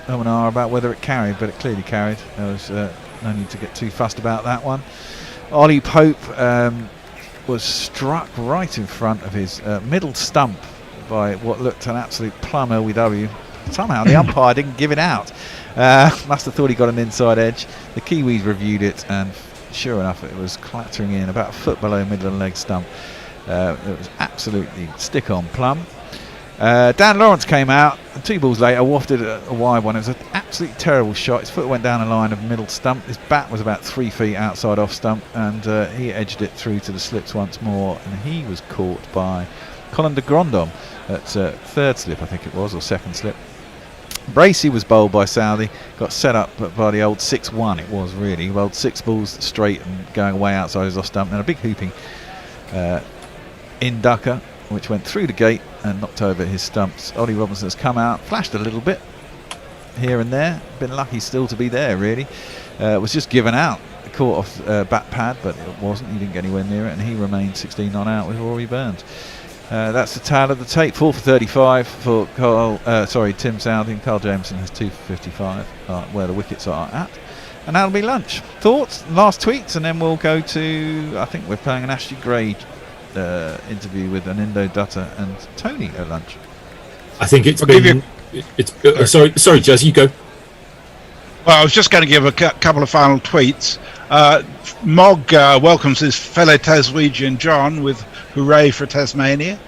Speaker 3: about whether it carried, but it clearly carried. There was no need to get too fussed about that one. Ollie Pope was struck right in front of his middle stump by what looked an absolute plum LBW. Somehow the umpire didn't give it out. Must have thought he got an inside edge. The Kiwis reviewed it, and sure enough, it was clattering in about a foot below middle of the leg stump. It was absolutely stick-on plum. Dan Lawrence came out, and 2 balls later wafted a wide one. It was an absolutely terrible shot. His foot went down the line of middle stump. His bat was about 3 feet outside off stump, and he edged it through to the slips once more, and he was caught by Colin de Grandhomme at 3rd slip, I think it was, or 2nd slip. Bracey was bowled by Southey, got set up by the old 6-1. It was really. He bowled 6 balls straight and going way outside his off stump, and a big hooping in ducker, which went through the gate and knocked over his stumps. Ollie Robinson has come out, flashed a little bit here and there. Been lucky still to be there, really. Was just given out, caught off bat pad, but it wasn't. He didn't get anywhere near it, and he remained 16 not out with Rory Burns. That's the tale of the tape. 4 for 35 for Tim Southey, and Carl Jameson has 2 for 55, where the wickets are at. And that'll be lunch. Thoughts, last tweets, and then we'll go to, I think we're playing an Ashley Gray interview with Anindo Dutta and Tony at lunch.
Speaker 7: I think sorry, Jazz, you go.
Speaker 9: Well, I was just going to give a couple of final tweets. Mog welcomes his fellow Taswegian John with hooray for Tasmania.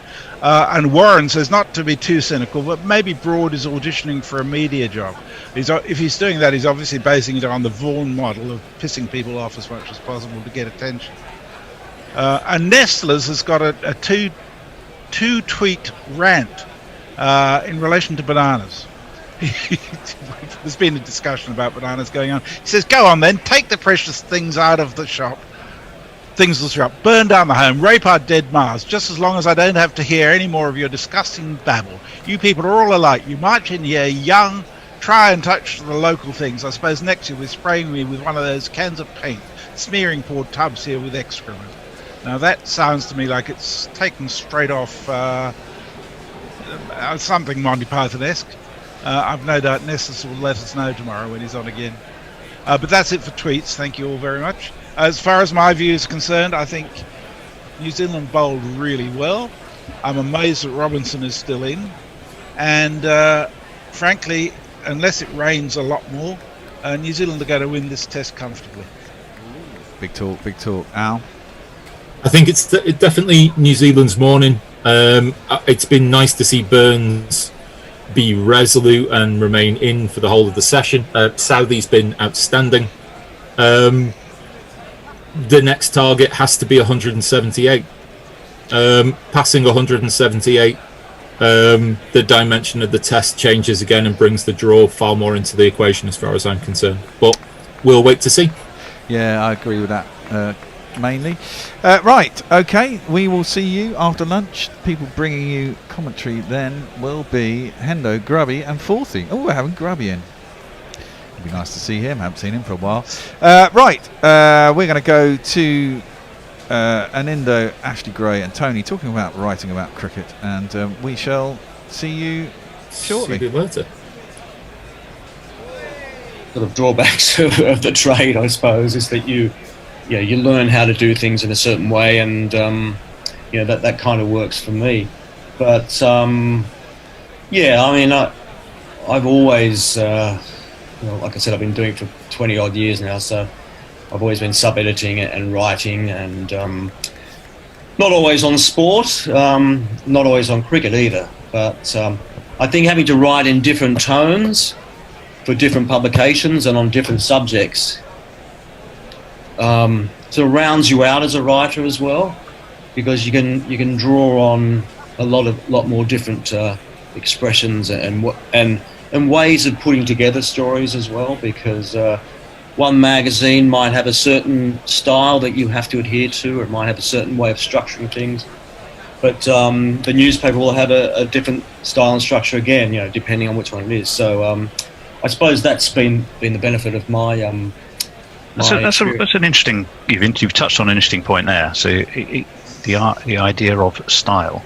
Speaker 9: And Warren says, not to be too cynical, but maybe Broad is auditioning for a media job. If he's doing that, he's obviously basing it on the Vaughan model of pissing people off as much as possible to get attention. And Nestlers has got a two-tweet rant in relation to bananas. There's been a discussion about bananas going on. He says, go on then, take the precious things out of the shop. Things will shop, burn down the home, rape our dead Mars, just as long as I don't have to hear any more of your disgusting babble. You people are all alike. You march in here young, try and touch the local things. I suppose next year we're spraying me with one of those cans of paint, smearing poor tubs here with excrement. Now that sounds to me like it's taken straight off something Monty Python-esque. I've no doubt Nessus will let us know tomorrow when he's on again. But that's it for tweets. Thank you all very much. As far as my view is concerned, I think New Zealand bowled really well. I'm amazed that Robinson is still in. And frankly, unless it rains a lot more, New Zealand are going to win this test comfortably.
Speaker 3: Big talk. Al?
Speaker 7: I think it's definitely New Zealand's morning. It's been nice to see Burns be resolute and remain in for the whole of the session. Southey's been outstanding. The next target has to be 178. Passing 178, the dimension of the test changes again and brings the draw far more into the equation as far as I'm concerned. But we'll wait to see.
Speaker 3: Yeah, I agree with that. Mainly. Right, okay, we will see you after lunch. People bringing you commentary then will be Hendo, Grubby and Forthy. Oh, we're having Grubby in. It'd be nice to see him. Haven't seen him for a while. Right, we're going to go to Anindo, Ashley Gray and Tony talking about writing about cricket, and we shall see you shortly.
Speaker 7: See you later.
Speaker 13: Sort of drawbacks of the trade, I suppose, is that you learn how to do things in a certain way, and that kind of works for me. But I've always, like I said, I've been doing it for 20 odd years now, so I've always been sub-editing and writing, and not always on sport, not always on cricket either. But I think having to write in different tones for different publications and on different subjects sort of rounds you out as a writer as well, because you can draw on a lot more different expressions and ways of putting together stories as well, because one magazine might have a certain style that you have to adhere to, or it might have a certain way of structuring things. But the newspaper will have a different style and structure again, depending on which one it is. So I suppose that's been the benefit of my.
Speaker 4: That's an interesting. You've touched on an interesting point there. So the idea of style.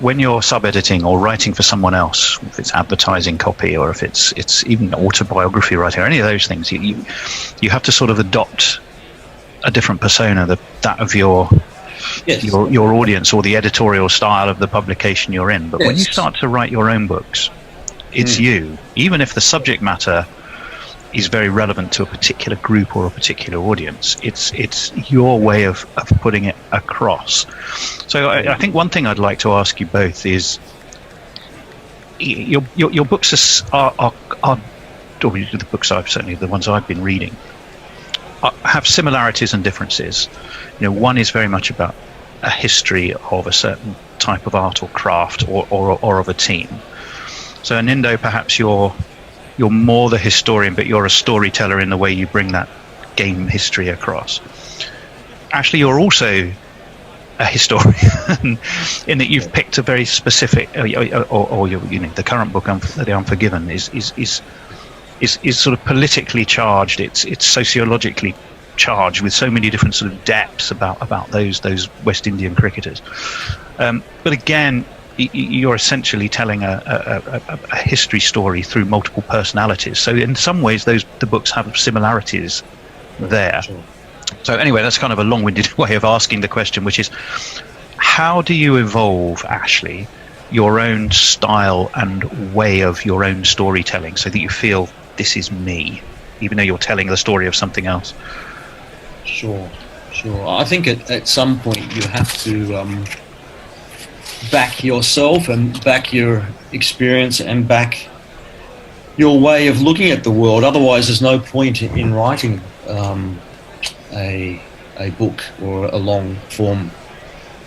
Speaker 4: When you're sub-editing or writing for someone else, if it's advertising copy or if it's even autobiography writing or any of those things, you have to sort of adopt a different persona, that of your audience or the editorial style of the publication you're in. But when you start to write your own books, it's you, even if the subject matter is very relevant to a particular group or a particular audience. It's your way of putting it across. So I think one thing I'd like to ask you both is your books are or the books certainly the ones I've been reading have similarities and differences. One is very much about a history of a certain type of art or craft or of a team. So in Indo, perhaps you're more the historian, but you're a storyteller in the way you bring that game history across. Actually, you're also a historian in that you've picked a very specific, the current book, The Unforgiven, is sort of politically charged. It's sociologically charged with so many different sort of depths about those West Indian cricketers. But again, you're essentially telling a history story through multiple personalities. So in some ways, the books have similarities there. Sure. So anyway, that's kind of a long-winded way of asking the question, which is, how do you evolve, Ashley, your own style and way of your own storytelling so that you feel this is me, even though you're telling the story of something else?
Speaker 13: Sure. I think at some point you have to back yourself and back your experience and back your way of looking at the world. Otherwise, there's no point in writing a book or a long form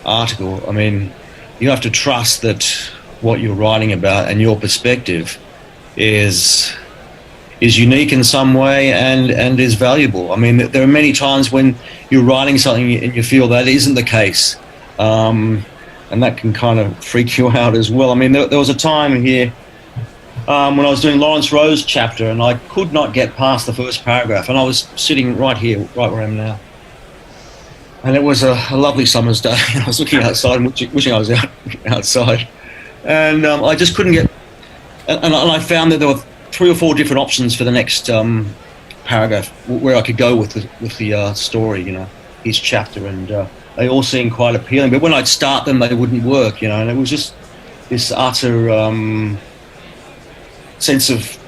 Speaker 13: article. I mean, you have to trust that what you're writing about and your perspective is unique in some way and is valuable. I mean, there are many times when you're writing something and you feel that isn't the case. And that can kind of freak you out as well. I mean, there was a time here when I was doing Lawrence Rowe's chapter, and I could not get past the first paragraph, and I was sitting right here, right where I am now. And it was a lovely summer's day, and I was looking outside and wishing I was outside. And I just couldn't get... And I found that there were 3 or 4 different options for the next paragraph where I could go with the story, his chapter, and... they all seemed quite appealing, but when I'd start them, they wouldn't work, and it was just this utter sense of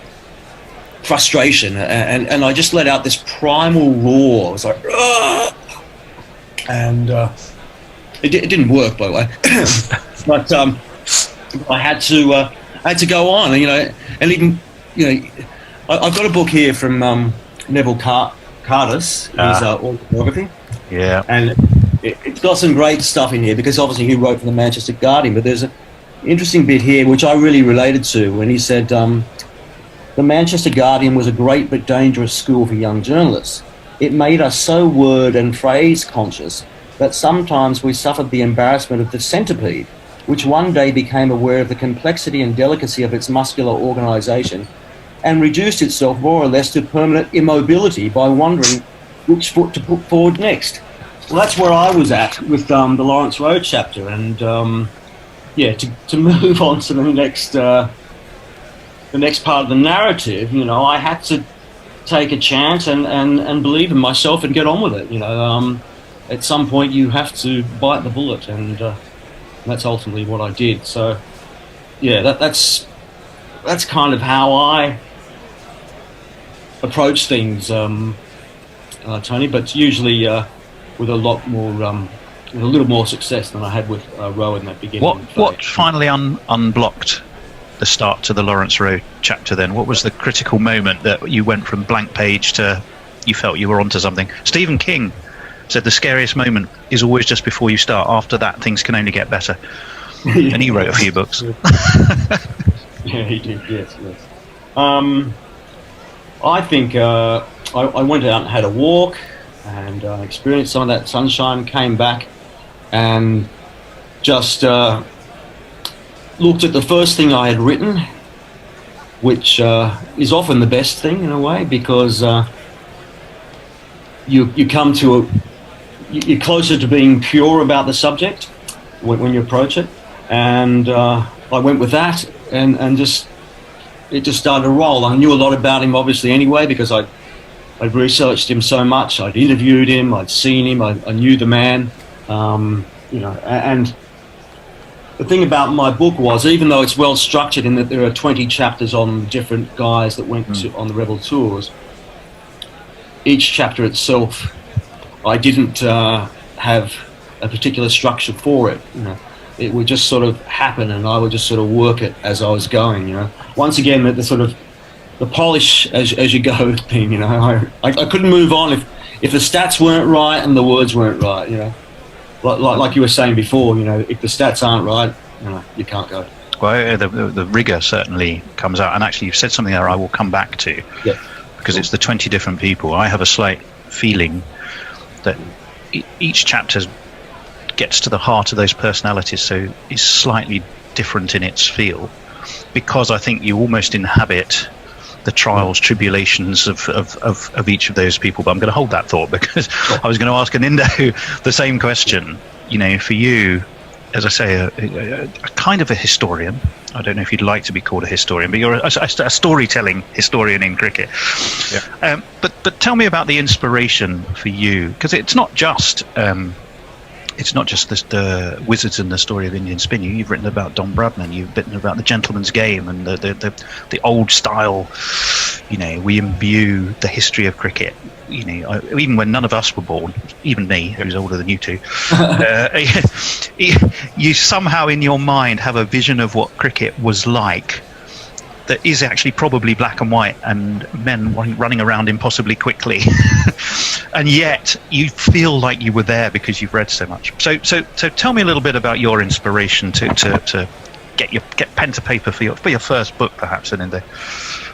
Speaker 13: frustration, and I just let out this primal roar. I was like, "Ugh!" And it didn't work, by the way, but I had to go on, and even, I've got a book here from Neville Cardis, his autobiography, and it's got some great stuff in here, because obviously he wrote for the Manchester Guardian, but there's an interesting bit here which I really related to when he said, the Manchester Guardian was a great but dangerous school for young journalists. It made us so word and phrase conscious that sometimes we suffered the embarrassment of the centipede, which one day became aware of the complexity and delicacy of its muscular organisation and reduced itself more or less to permanent immobility by wondering which foot to put forward next. Well, that's where I was at with the Lawrence Rowe chapter, and to move on to the next part of the narrative, I had to take a chance and believe in myself and get on with it. At some point you have to bite the bullet, and that's ultimately what I did. So, that's kind of how I approach things, Tony. But usually. With a lot more, with a little more success than I had with Rowe in that beginning.
Speaker 4: What finally unblocked the start to the Lawrence Rowe chapter then? What was the critical moment that you went from blank page to you felt you were onto something? Stephen King said the scariest moment is always just before you start. After that, things can only get better. And he wrote a few books.
Speaker 13: Yeah, he did. Yes. I think I went out and had a walk and experienced some of that sunshine. Came back and just looked at the first thing I had written, which is often the best thing in a way, because you come to you're closer to being pure about the subject when you approach it. And I went with that, and it just started to roll. I knew a lot about him, obviously, anyway, because I'd researched him so much. I'd interviewed him, I'd seen him, I knew the man, and the thing about my book was, even though it's well structured in that there are 20 chapters on different guys that went on the Rebel tours, each chapter itself, I didn't have a particular structure for it. It would just sort of happen, and I would just sort of work it as I was going. Once again, the sort of the polish as you go thing. I couldn't move on if the stats weren't right and the words weren't right. Like you were saying before, if the stats aren't right, you can't go.
Speaker 4: Well, the rigor certainly comes out, and actually, you've said something there I will come back to, because it's the 20 different people. I have a slight feeling that each chapter gets to the heart of those personalities, so is slightly different in its feel, because I think you almost inhabit the trials, tribulations of each of those people. But I'm going to hold that thought, because I was going to ask Anindo the same question. For you, as I say, a kind of a historian. I don't know if you'd like to be called a historian, but you're a storytelling historian in cricket. Yeah. But tell me about the inspiration for you, because it's not just the Wizards and the Story of Indian Spin. You've written about Don Bradman. You've written about the Gentleman's Game and the old style. We imbue the history of cricket. Even when none of us were born, even me, who's older than you two, you somehow in your mind have a vision of what cricket was like that is actually probably black and white and men running around impossibly quickly. And yet you feel like you were there because you've read so much. So tell me a little bit about your inspiration to get pen to paper for your first book, perhaps, Anindo.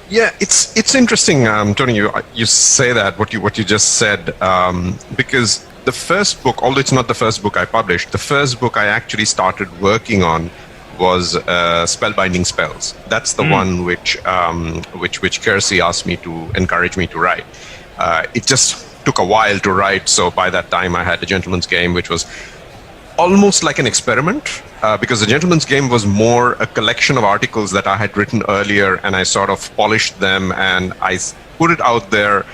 Speaker 14: Yeah, it's interesting, Tony. You say that what you just said, because the first book, although it's not the first book I published, the first book I actually started working on was Spellbinding Spells. That's the one which Kersey asked me to encourage me to write. It just took a while to write, so by that time I had The Gentleman's Game, which was almost like an experiment, because The Gentleman's Game was more a collection of articles that I had written earlier, and I sort of polished them and I put it out there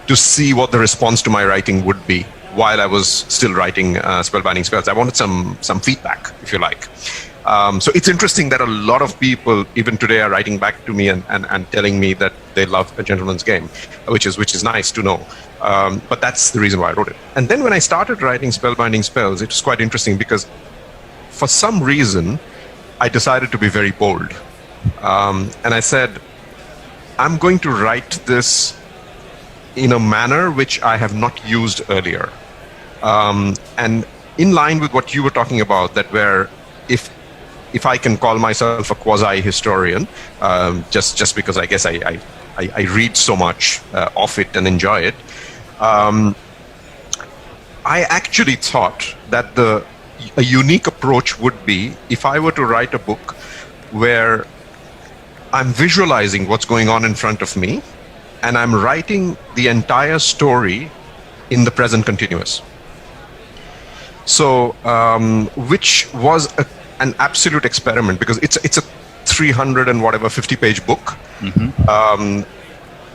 Speaker 14: to see what the response to my writing would be while I was still writing Spellbinding Spells. I wanted some feedback, if you like. So it's interesting that a lot of people, even today, are writing back to me and telling me that they love A Gentleman's Game, which is nice to know. But that's the reason why I wrote it. And then when I started writing Spellbinding Spells, it was quite interesting because for some reason, I decided to be very bold. And I said, I'm going to write this in a manner which I have not used earlier. And in line with what you were talking about, that where if I can call myself a quasi-historian, just because I guess I read so much of it and enjoy it, I actually thought that a unique approach would be if I were to write a book where I'm visualizing what's going on in front of me and I'm writing the entire story in the present continuous. So, which was an absolute experiment, because it's a 50-page book. Mm-hmm.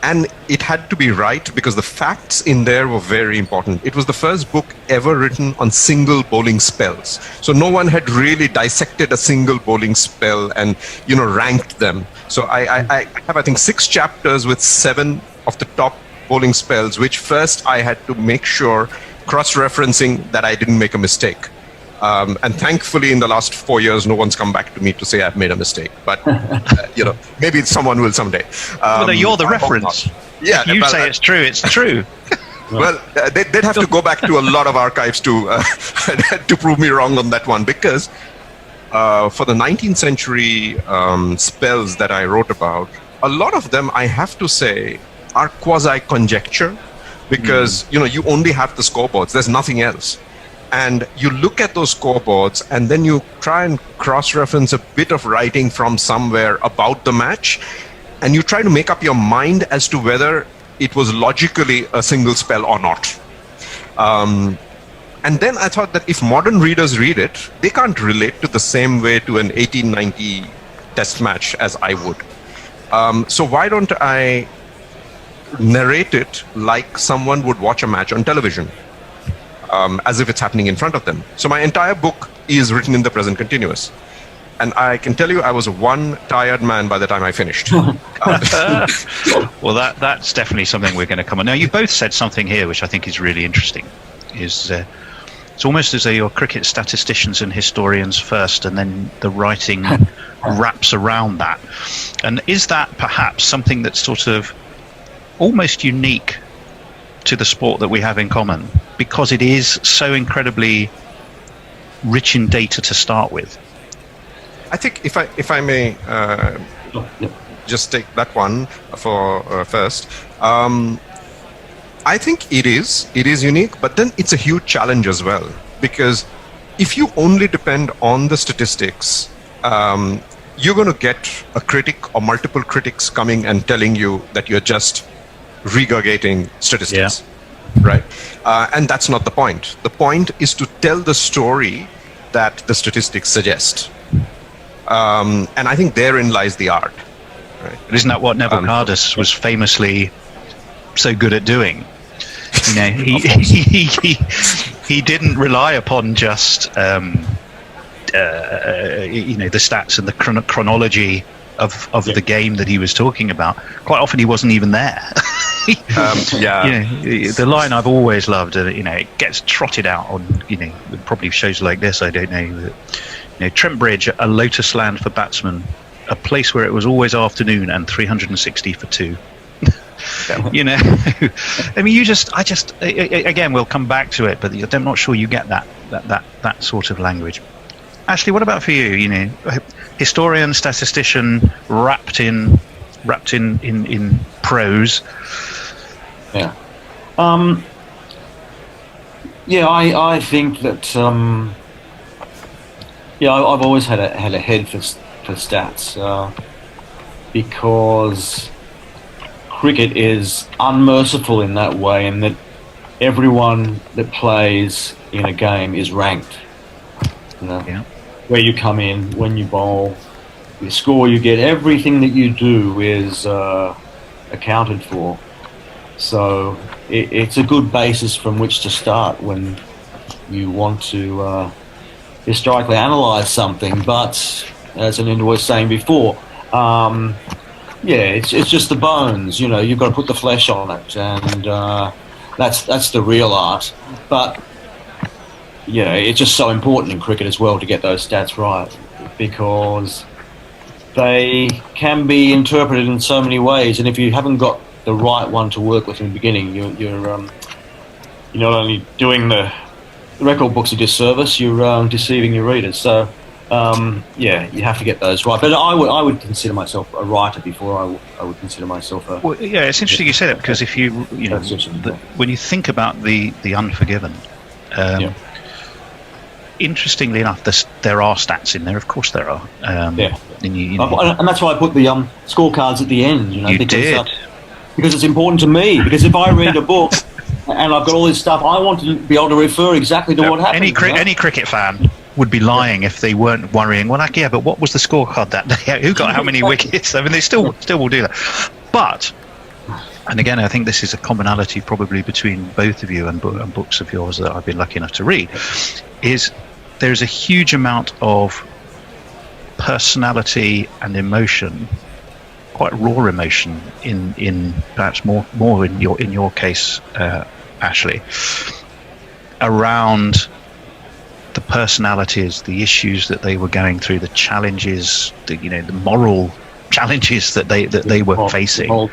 Speaker 14: And it had to be right because the facts in there were very important. It was the first book ever written on single bowling spells. So no one had really dissected a single bowling spell and, ranked them. So I have, I think, 6 chapters with 7 of the top bowling spells, which first I had to make sure, cross-referencing, that I didn't make a mistake. And thankfully, in the last 4 years, no one's come back to me to say I've made a mistake. But, maybe someone will someday.
Speaker 4: Well, no, you're the reference.
Speaker 14: Yeah,
Speaker 4: if you say it's true, it's true.
Speaker 14: Well, they'd have to go back to a lot of archives to prove me wrong on that one, because for the 19th century spells that I wrote about, a lot of them, I have to say, are quasi-conjecture, because you only have the scoreboards. There's nothing else. And you look at those scoreboards, and then you try and cross-reference a bit of writing from somewhere about the match, and you try to make up your mind as to whether it was logically a single spell or not. And then I thought that if modern readers read it, they can't relate to the same way to an 1890 test match as I would. So why don't I narrate it like someone would watch a match on television, as if it's happening in front of them. So my entire book is written in the present continuous. And I can tell you I was one tired man by the time I finished.
Speaker 4: Well, that's definitely something we're going to come on. Now, you both said something here which I think is really interesting. It's almost as though you're cricket statisticians and historians first, and then the writing wraps around that. And is that perhaps something that's sort of almost unique to the sport that we have in common, because it is so incredibly rich in data to start with?
Speaker 14: I think if I may just take that one for first. I think it is unique, but then it's a huge challenge as well, because if you only depend on the statistics, you're going to get a critic or multiple critics coming and telling you that you're just regurgitating statistics, right? And that's not the point. The point is to tell the story that the statistics suggest. And I think therein lies the art. Right?
Speaker 4: Isn't that what Neville Cardus was famously so good at doing? You know, he didn't rely upon just the stats and the chronology of the game that he was talking about. Quite often he wasn't even there. The line I've always loved, it gets trotted out on probably shows like this, I don't know, Trent Bridge, a lotus land for batsmen, a place where it was always afternoon and 360 for two. I mean, again, we'll come back to it, but I'm not sure you get that sort of language. Ashley, what about for you? Historian, statistician, wrapped in prose.
Speaker 13: Yeah. I think that. I've always had a head for stats, because cricket is unmerciful in that way, in that everyone that plays in a game is ranked. Where you come in, when you bowl, the score you get, everything that you do is accounted for. So it's a good basis from which to start when you want to historically analyse something. But as Ananda was saying before, it's just the bones. You've got to put the flesh on it, and that's the real art. But it's just so important in cricket as well to get those stats right, because they can be interpreted in so many ways, and if you haven't got the right one to work with in the beginning, you're not only doing the record books a disservice, you're deceiving your readers. So you have to get those right. But I would consider myself a writer before I would consider myself a...
Speaker 4: Well, yeah, it's interesting you say that, because if when you think about the Unforgiven, interestingly enough, there are stats in there. Of course there are. And
Speaker 13: that's why I put the scorecards at the end. Because it's important to me. Because if I read a book and I've got all this stuff, I want to be able to refer exactly to what happened.
Speaker 4: Any cricket fan would be lying if they weren't worrying. Well, but what was the scorecard that day? Who got how many wickets? I mean, they still will do that. But, and again, I think this is a commonality probably between both of you and books of yours that I've been lucky enough to read, is there's a huge amount of personality and emotion, quite raw emotion in perhaps more in your case, Ashley, around the personalities, the issues that they were going through, the challenges, the moral challenges that they were facing. So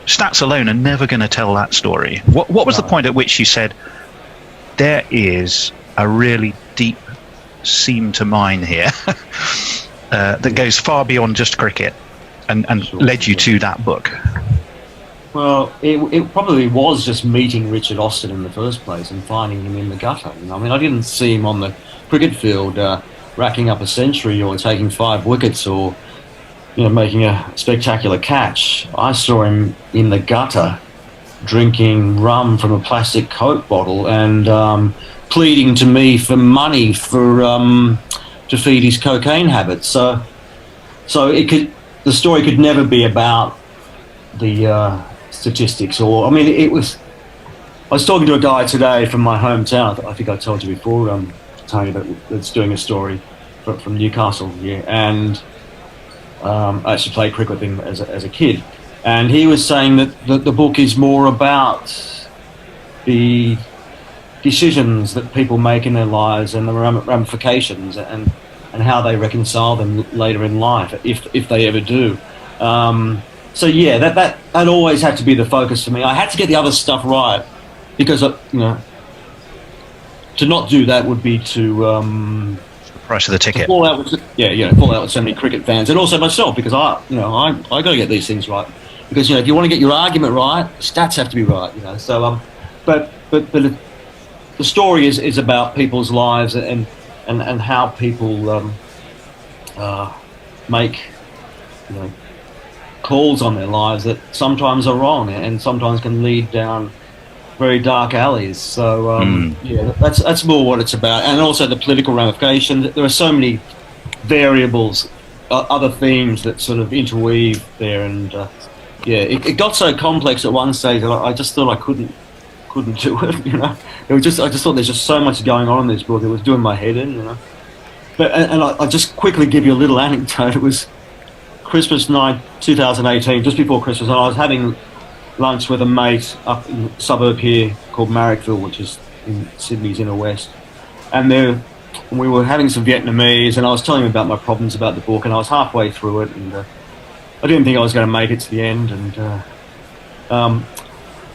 Speaker 4: stats alone are never going to tell that story. What was the point at which you said there is a really deep seem to mine here that goes far beyond just cricket and led you to that book?
Speaker 13: Well, it probably was just meeting Richard Austin in the first place and finding him in the gutter. I mean, I didn't see him on the cricket field racking up a century or taking 5 wickets or making a spectacular catch. I saw him in the gutter drinking rum from a plastic Coke bottle and pleading to me for money to feed his cocaine habits. So the story could never be about the statistics, or I was talking to a guy today from my hometown. I think I told you before, Tony, that's doing a story from Newcastle, and I actually played cricket with him as a kid, and he was saying that the book is more about the decisions that people make in their lives and the ramifications and how they reconcile them later in life, if they ever do. So yeah, that always had to be the focus for me. I had to get the other stuff right, because to not do that would be to
Speaker 4: the price of the ticket.
Speaker 13: Fall out with so many cricket fans, and also myself, because I got to get these things right. Because if you want to get your argument right, stats have to be right. So but the story is about people's lives and how people make calls on their lives that sometimes are wrong and sometimes can lead down very dark alleys. So that's more what it's about, and also the political ramifications. There are so many variables, other themes that sort of interweave there, and it got so complex at one stage that I just thought I couldn't do it. I just thought there's just so much going on in this book. It was doing my head in. But I'll just quickly give you a little anecdote. It was Christmas night 2018, just before Christmas, and I was having lunch with a mate up in a suburb here called Marrickville, which is in Sydney's inner west, and we were having some Vietnamese, and I was telling him about my problems about the book, and I was halfway through it, and I didn't think I was going to make it to the end, and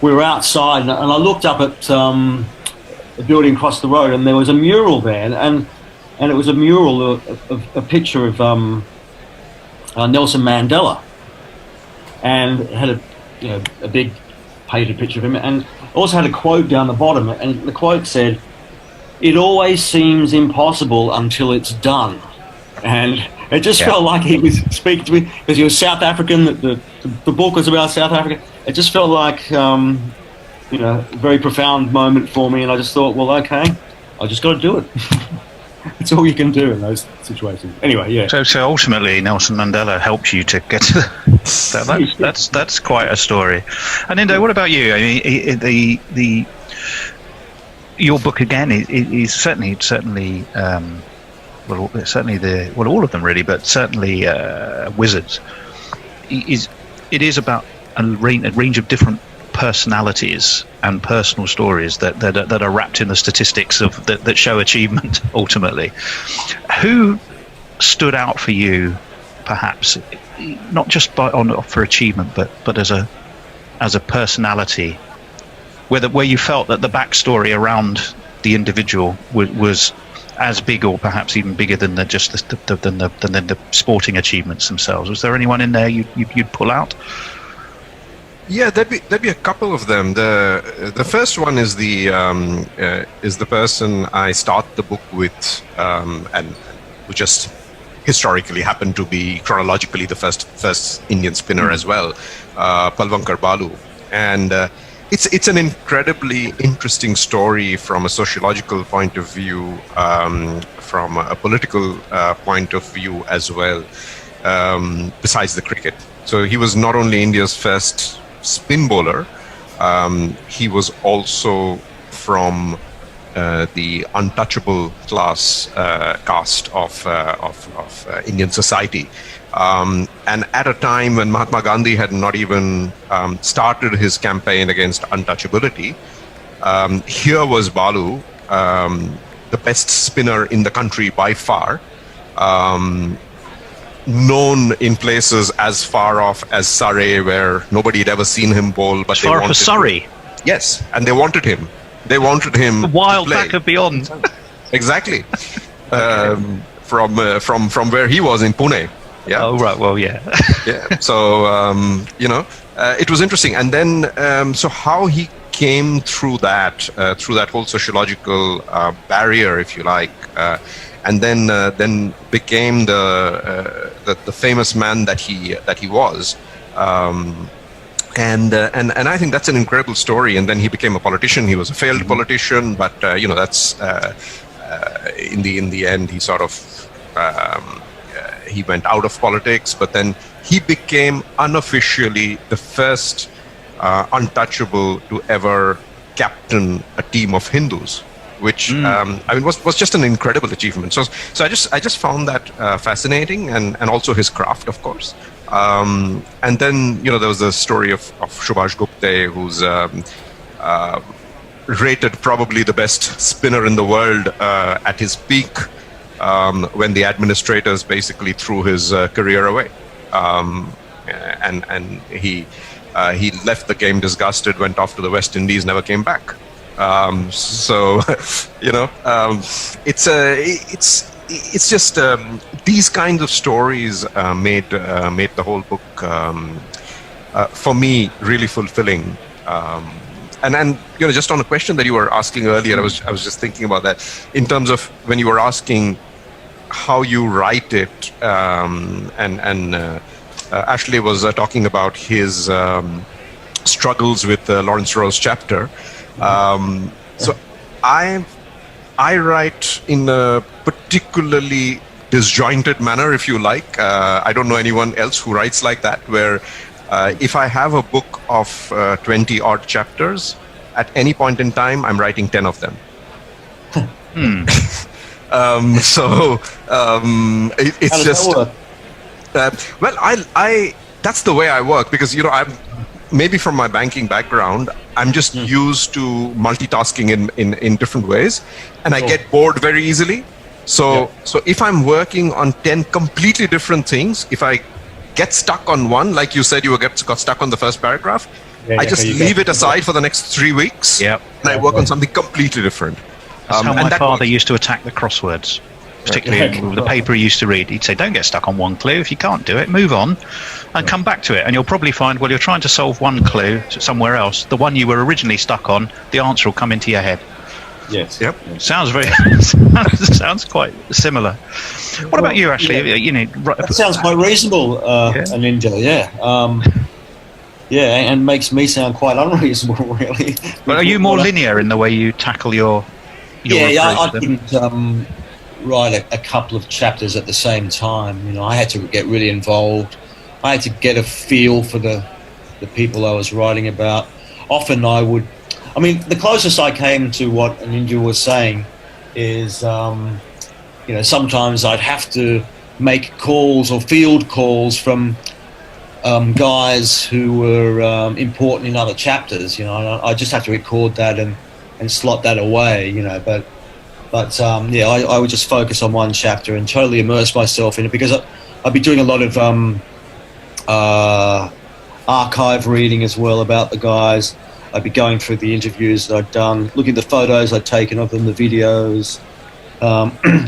Speaker 13: we were outside, and I looked up at a building across the road, and there was a mural there, and it was a mural of a picture of Nelson Mandela, and it had a big painted picture of him, and also had a quote down the bottom, and the quote said, "It always seems impossible until it's done." And it just felt like he was speaking to me, because he was South African. The book was about South Africa. It just felt like a very profound moment for me, and I just thought, well, okay, I just got to do it. It's all you can do in those situations. Anyway, yeah.
Speaker 4: So ultimately, Nelson Mandela helped you to get to that's quite a story. And Indo, what about you? I mean, your book again is certainly all of them really, but certainly Wizards it is about a range of different personalities and personal stories that are wrapped in the statistics of that show achievement ultimately. Who stood out for you, perhaps not just for achievement, but as a personality, where you felt that the backstory around the individual was as big, or perhaps even bigger than the sporting achievements themselves? Was there anyone in there you'd pull out?
Speaker 14: Yeah, there'd be a couple of them. The first one is the person I start the book with, and who just historically happened to be chronologically the first Indian spinner as well, Palvankar Balu, and it's an incredibly interesting story from a sociological point of view, from a political point of view as well. Besides the cricket, so he was not only India's first spin bowler, he was also from the untouchable caste of Indian society, and at a time when Mahatma Gandhi had not even started his campaign against untouchability, here was Balu, the best spinner in the country by far, known in places as far off as Surrey, where nobody had ever seen him bowl, but they wanted
Speaker 4: Surrey.
Speaker 14: Yes, and they wanted him. They wanted him.
Speaker 4: The wild back of beyond.
Speaker 14: Exactly. from where he was in Pune. Yeah.
Speaker 4: Oh right. Well, yeah.
Speaker 14: Yeah. So it was interesting, and then so how he came through that whole sociological barrier, if you like, and then became the famous man that he was. And I think that's an incredible story. And then he became a politician. He was a failed politician, but that's in the end he sort of he went out of politics. But then he became unofficially the first untouchable to ever captain a team of Hindus, which was just an incredible achievement. So I just found that fascinating, and also his craft, of course. And then there was the story of Subhash Gupte, who's rated probably the best spinner in the world at his peak, when the administrators basically threw his career away, and he left the game disgusted, went off to the West Indies, never came back. It's just these kinds of stories made the whole book for me really fulfilling. And just on a question that you were asking earlier, I was just thinking about that in terms of when you were asking how you write it, and Ashley was talking about his struggles with Lawrence Rowe's chapter. So I write in a particularly disjointed manner, if you like. I don't know anyone else who writes like that, where if I have a book of 20 odd chapters, at any point in time, I'm writing 10 of them. It's just... well, I that's the way I work, because, I'm maybe from my banking background, I'm just used to multitasking in different ways, and I get bored very easily. So if I'm working on 10 completely different things, if I get stuck on one, like you said, you got stuck on the first paragraph, I just leave it aside for the next 3 weeks, and I work on something completely different.
Speaker 4: That's how my father used to attack the crosswords, particularly with the paper he used to read. He'd say, don't get stuck on one clue. If you can't do it, move on and come back to it. And you'll probably find, while you're trying to solve one clue somewhere else, the one you were originally stuck on, the answer will come into your head.
Speaker 13: Yes.
Speaker 14: Yep.
Speaker 4: Sounds very sounds quite similar. What about you, Ashley?
Speaker 13: That sounds quite reasonable, a ninja. And makes me sound quite unreasonable, really.
Speaker 4: But are you more linear in the way you tackle your
Speaker 13: I couldn't write a couple of chapters at the same time. I had to get really involved. I had to get a feel for the people I was writing about. Often the closest I came to what a ninja was saying is, sometimes I'd have to make calls or field calls from guys who were important in other chapters. I just have to record that and slot that away. But I would just focus on one chapter and totally immerse myself in it, because I'd be doing a lot of archive reading as well about the guys. I'd be going through the interviews that I'd done, looking at the photos I'd taken of them, the videos,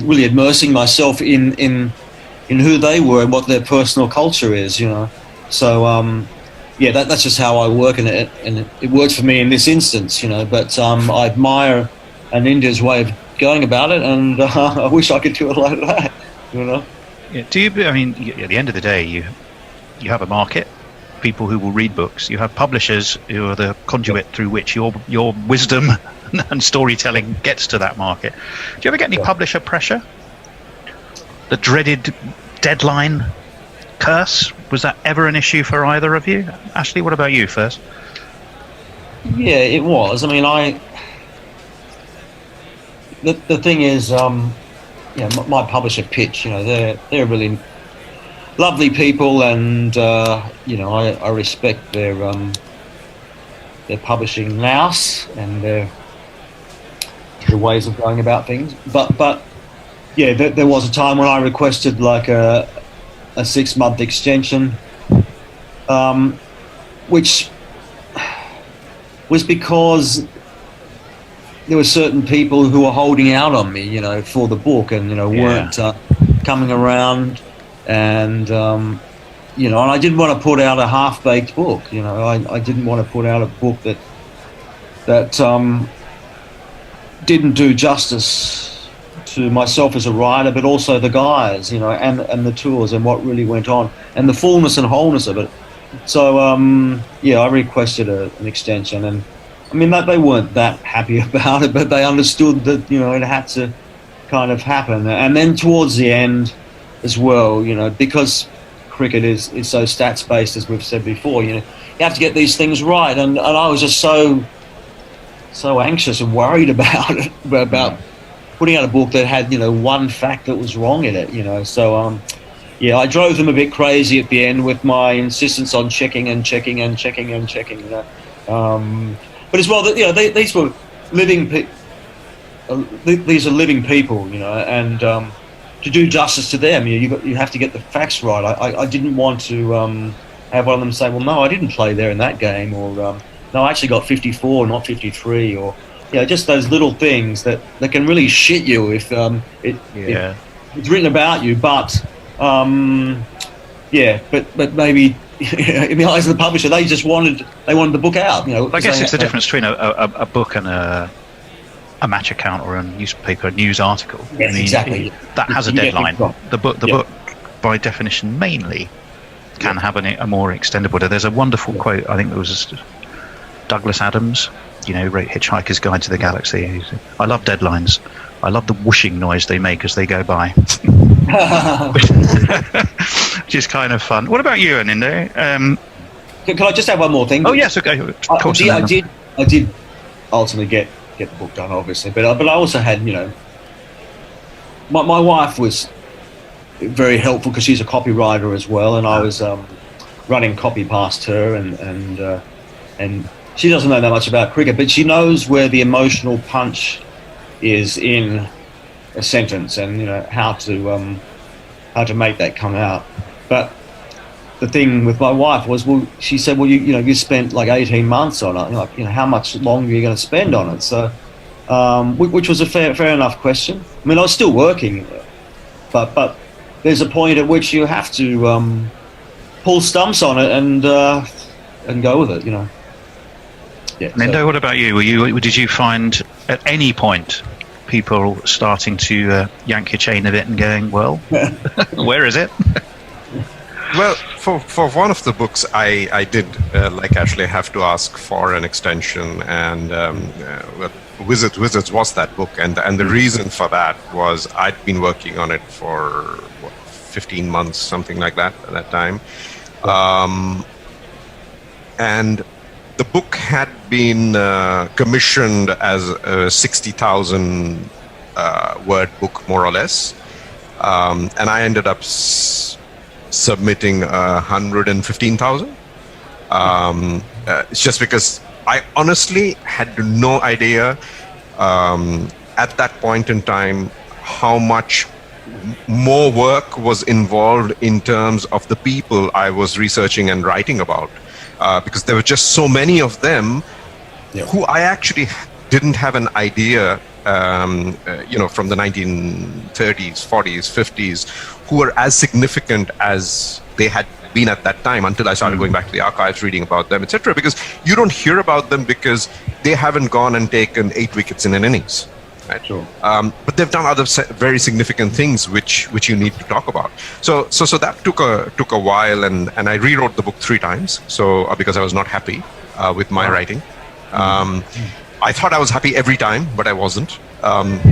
Speaker 13: really immersing myself in who they were and what their personal culture is. So that's just how I work, and it works for me in this instance. But I admire an India's way of going about it, and I wish I could do it like that.
Speaker 4: Yeah. Do you? I mean, at the end of the day, you have a market, people who will read books. You have publishers who are the conduit through which your wisdom and storytelling gets to that market. Do you ever get any publisher pressure? The dreaded deadline curse, was that ever an issue for either of you? Ashley, what about you first?
Speaker 13: Yeah, it was. I mean, the thing is, my publisher pitch, they're really lovely people, and I respect their publishing nous and their ways of going about things. But there was a time when I requested like a 6-month extension, which was because there were certain people who were holding out on me, you know, for the book, and weren't coming around, and you know, and I didn't want to put out a half-baked book. You know, I didn't want to put out a book that didn't do justice to myself as a writer, but also the guys, you know, and the tours and what really went on, and the fullness and wholeness of it. So I requested an extension, and I mean they weren't that happy about it, but they understood that, you know, it had to kind of happen. And then towards the end as well, you know, because cricket is so stats based, as we've said before, you know, you have to get these things right, and I was just so anxious and worried about it, about putting out a book that had, you know, one fact that was wrong in it, you know. So I drove them a bit crazy at the end with my insistence on checking, you know. But as well, you know, these were living these are living people, you know, and to do justice to them, you have to get the facts right. I didn't want to have one of them say, well, no, I didn't play there in that game, or no, I actually got 54, not 53, or, you know, just those little things that can really shit you if it's written about you. But but maybe in the eyes of the publisher, they wanted the book out. You know,
Speaker 4: I guess it's the difference between a book and a match account or a newspaper news article.
Speaker 13: Yes, I mean,
Speaker 4: exactly. That has a deadline. The book, by definition, mainly can have a more extended order. There's a wonderful quote. I think it was Douglas Adams. You know, wrote Hitchhiker's Guide to the Galaxy. I love deadlines. I love the whooshing noise they make as they go by. Which is kind of fun. What about you, Anindo?
Speaker 13: Can I just have one more thing?
Speaker 4: Oh yes, okay.
Speaker 13: I did ultimately get the book done, obviously, but I also had, you know, my wife was very helpful because she's a copywriter as well, and I was running copy past her, and she doesn't know that much about cricket, but she knows where the emotional punch is in a sentence, and, you know, how to make that come out. But the thing with my wife was, well, she said, well, you spent like 18 months on it. Like, you know, how much longer are you going to spend on it? So, which was a fair enough question. I mean, I was still working, but there's a point at which you have to pull stumps on it and go with it, you know. Yeah.
Speaker 4: Nindo, what about you? Did you find at any point people starting to yank your chain a bit and going, well, where is it?
Speaker 14: Well, for one of the books, I did, like Ashley, have to ask for an extension, and Wizards was that book, and the reason for that was I'd been working on it for 15 months, something like that at that time, and the book had been commissioned as a 60,000 word book, more or less, and I ended up submitting 115,000. It's just because I honestly had no idea at that point in time how much more work was involved in terms of the people I was researching and writing about, because there were just so many of them who I actually didn't have an idea, from the 1930s, 40s, 50s, who were as significant as they had been at that time, until I started going back to the archives, reading about them, etc. Because you don't hear about them because they haven't gone and taken 8 wickets in an innings. Right? Sure. But they've done other very significant things which you need to talk about. So that took a while, and I rewrote the book 3 times. So because I was not happy with my writing. I thought I was happy every time, but I wasn't.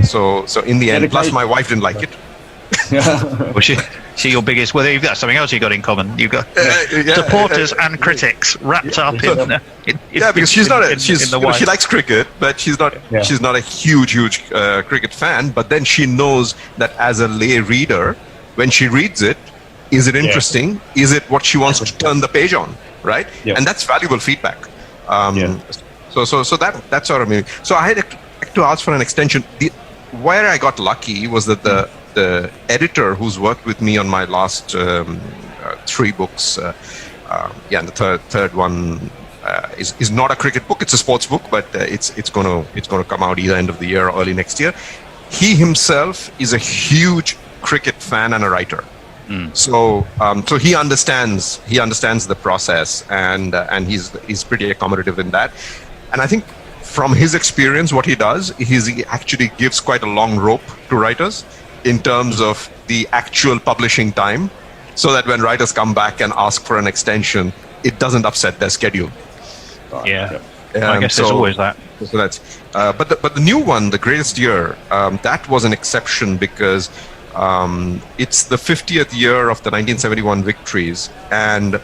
Speaker 14: So in the end, plus my wife didn't like it.
Speaker 4: Was she your biggest? Well, you've got something else you got in common. You've got supporters and critics wrapped up in
Speaker 14: because she's not she likes cricket, but she's not a huge cricket fan. But then she knows that as a lay reader, when she reads it, is it interesting? Is it what she wants to turn the page on? Right? And that's valuable feedback. So that's what I mean. So I had to ask for an extension. Where I got lucky was that the editor who's worked with me on my last 3 books, and the third one is not a cricket book. It's a sports book, but it's going to come out either end of the year or early next year. He himself is a huge cricket fan and a writer. So he understands the process, and he's pretty accommodative in that. And I think from his experience, what he does is he actually gives quite a long rope to writers in terms of the actual publishing time, so that when writers come back and ask for an extension, it doesn't upset their schedule.
Speaker 4: Yeah, I guess there's always that.
Speaker 14: So that's but the new one, The Greatest Year, that was an exception because it's the 50th year of the 1971 victories, and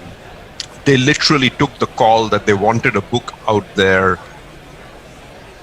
Speaker 14: they literally took the call that they wanted a book out there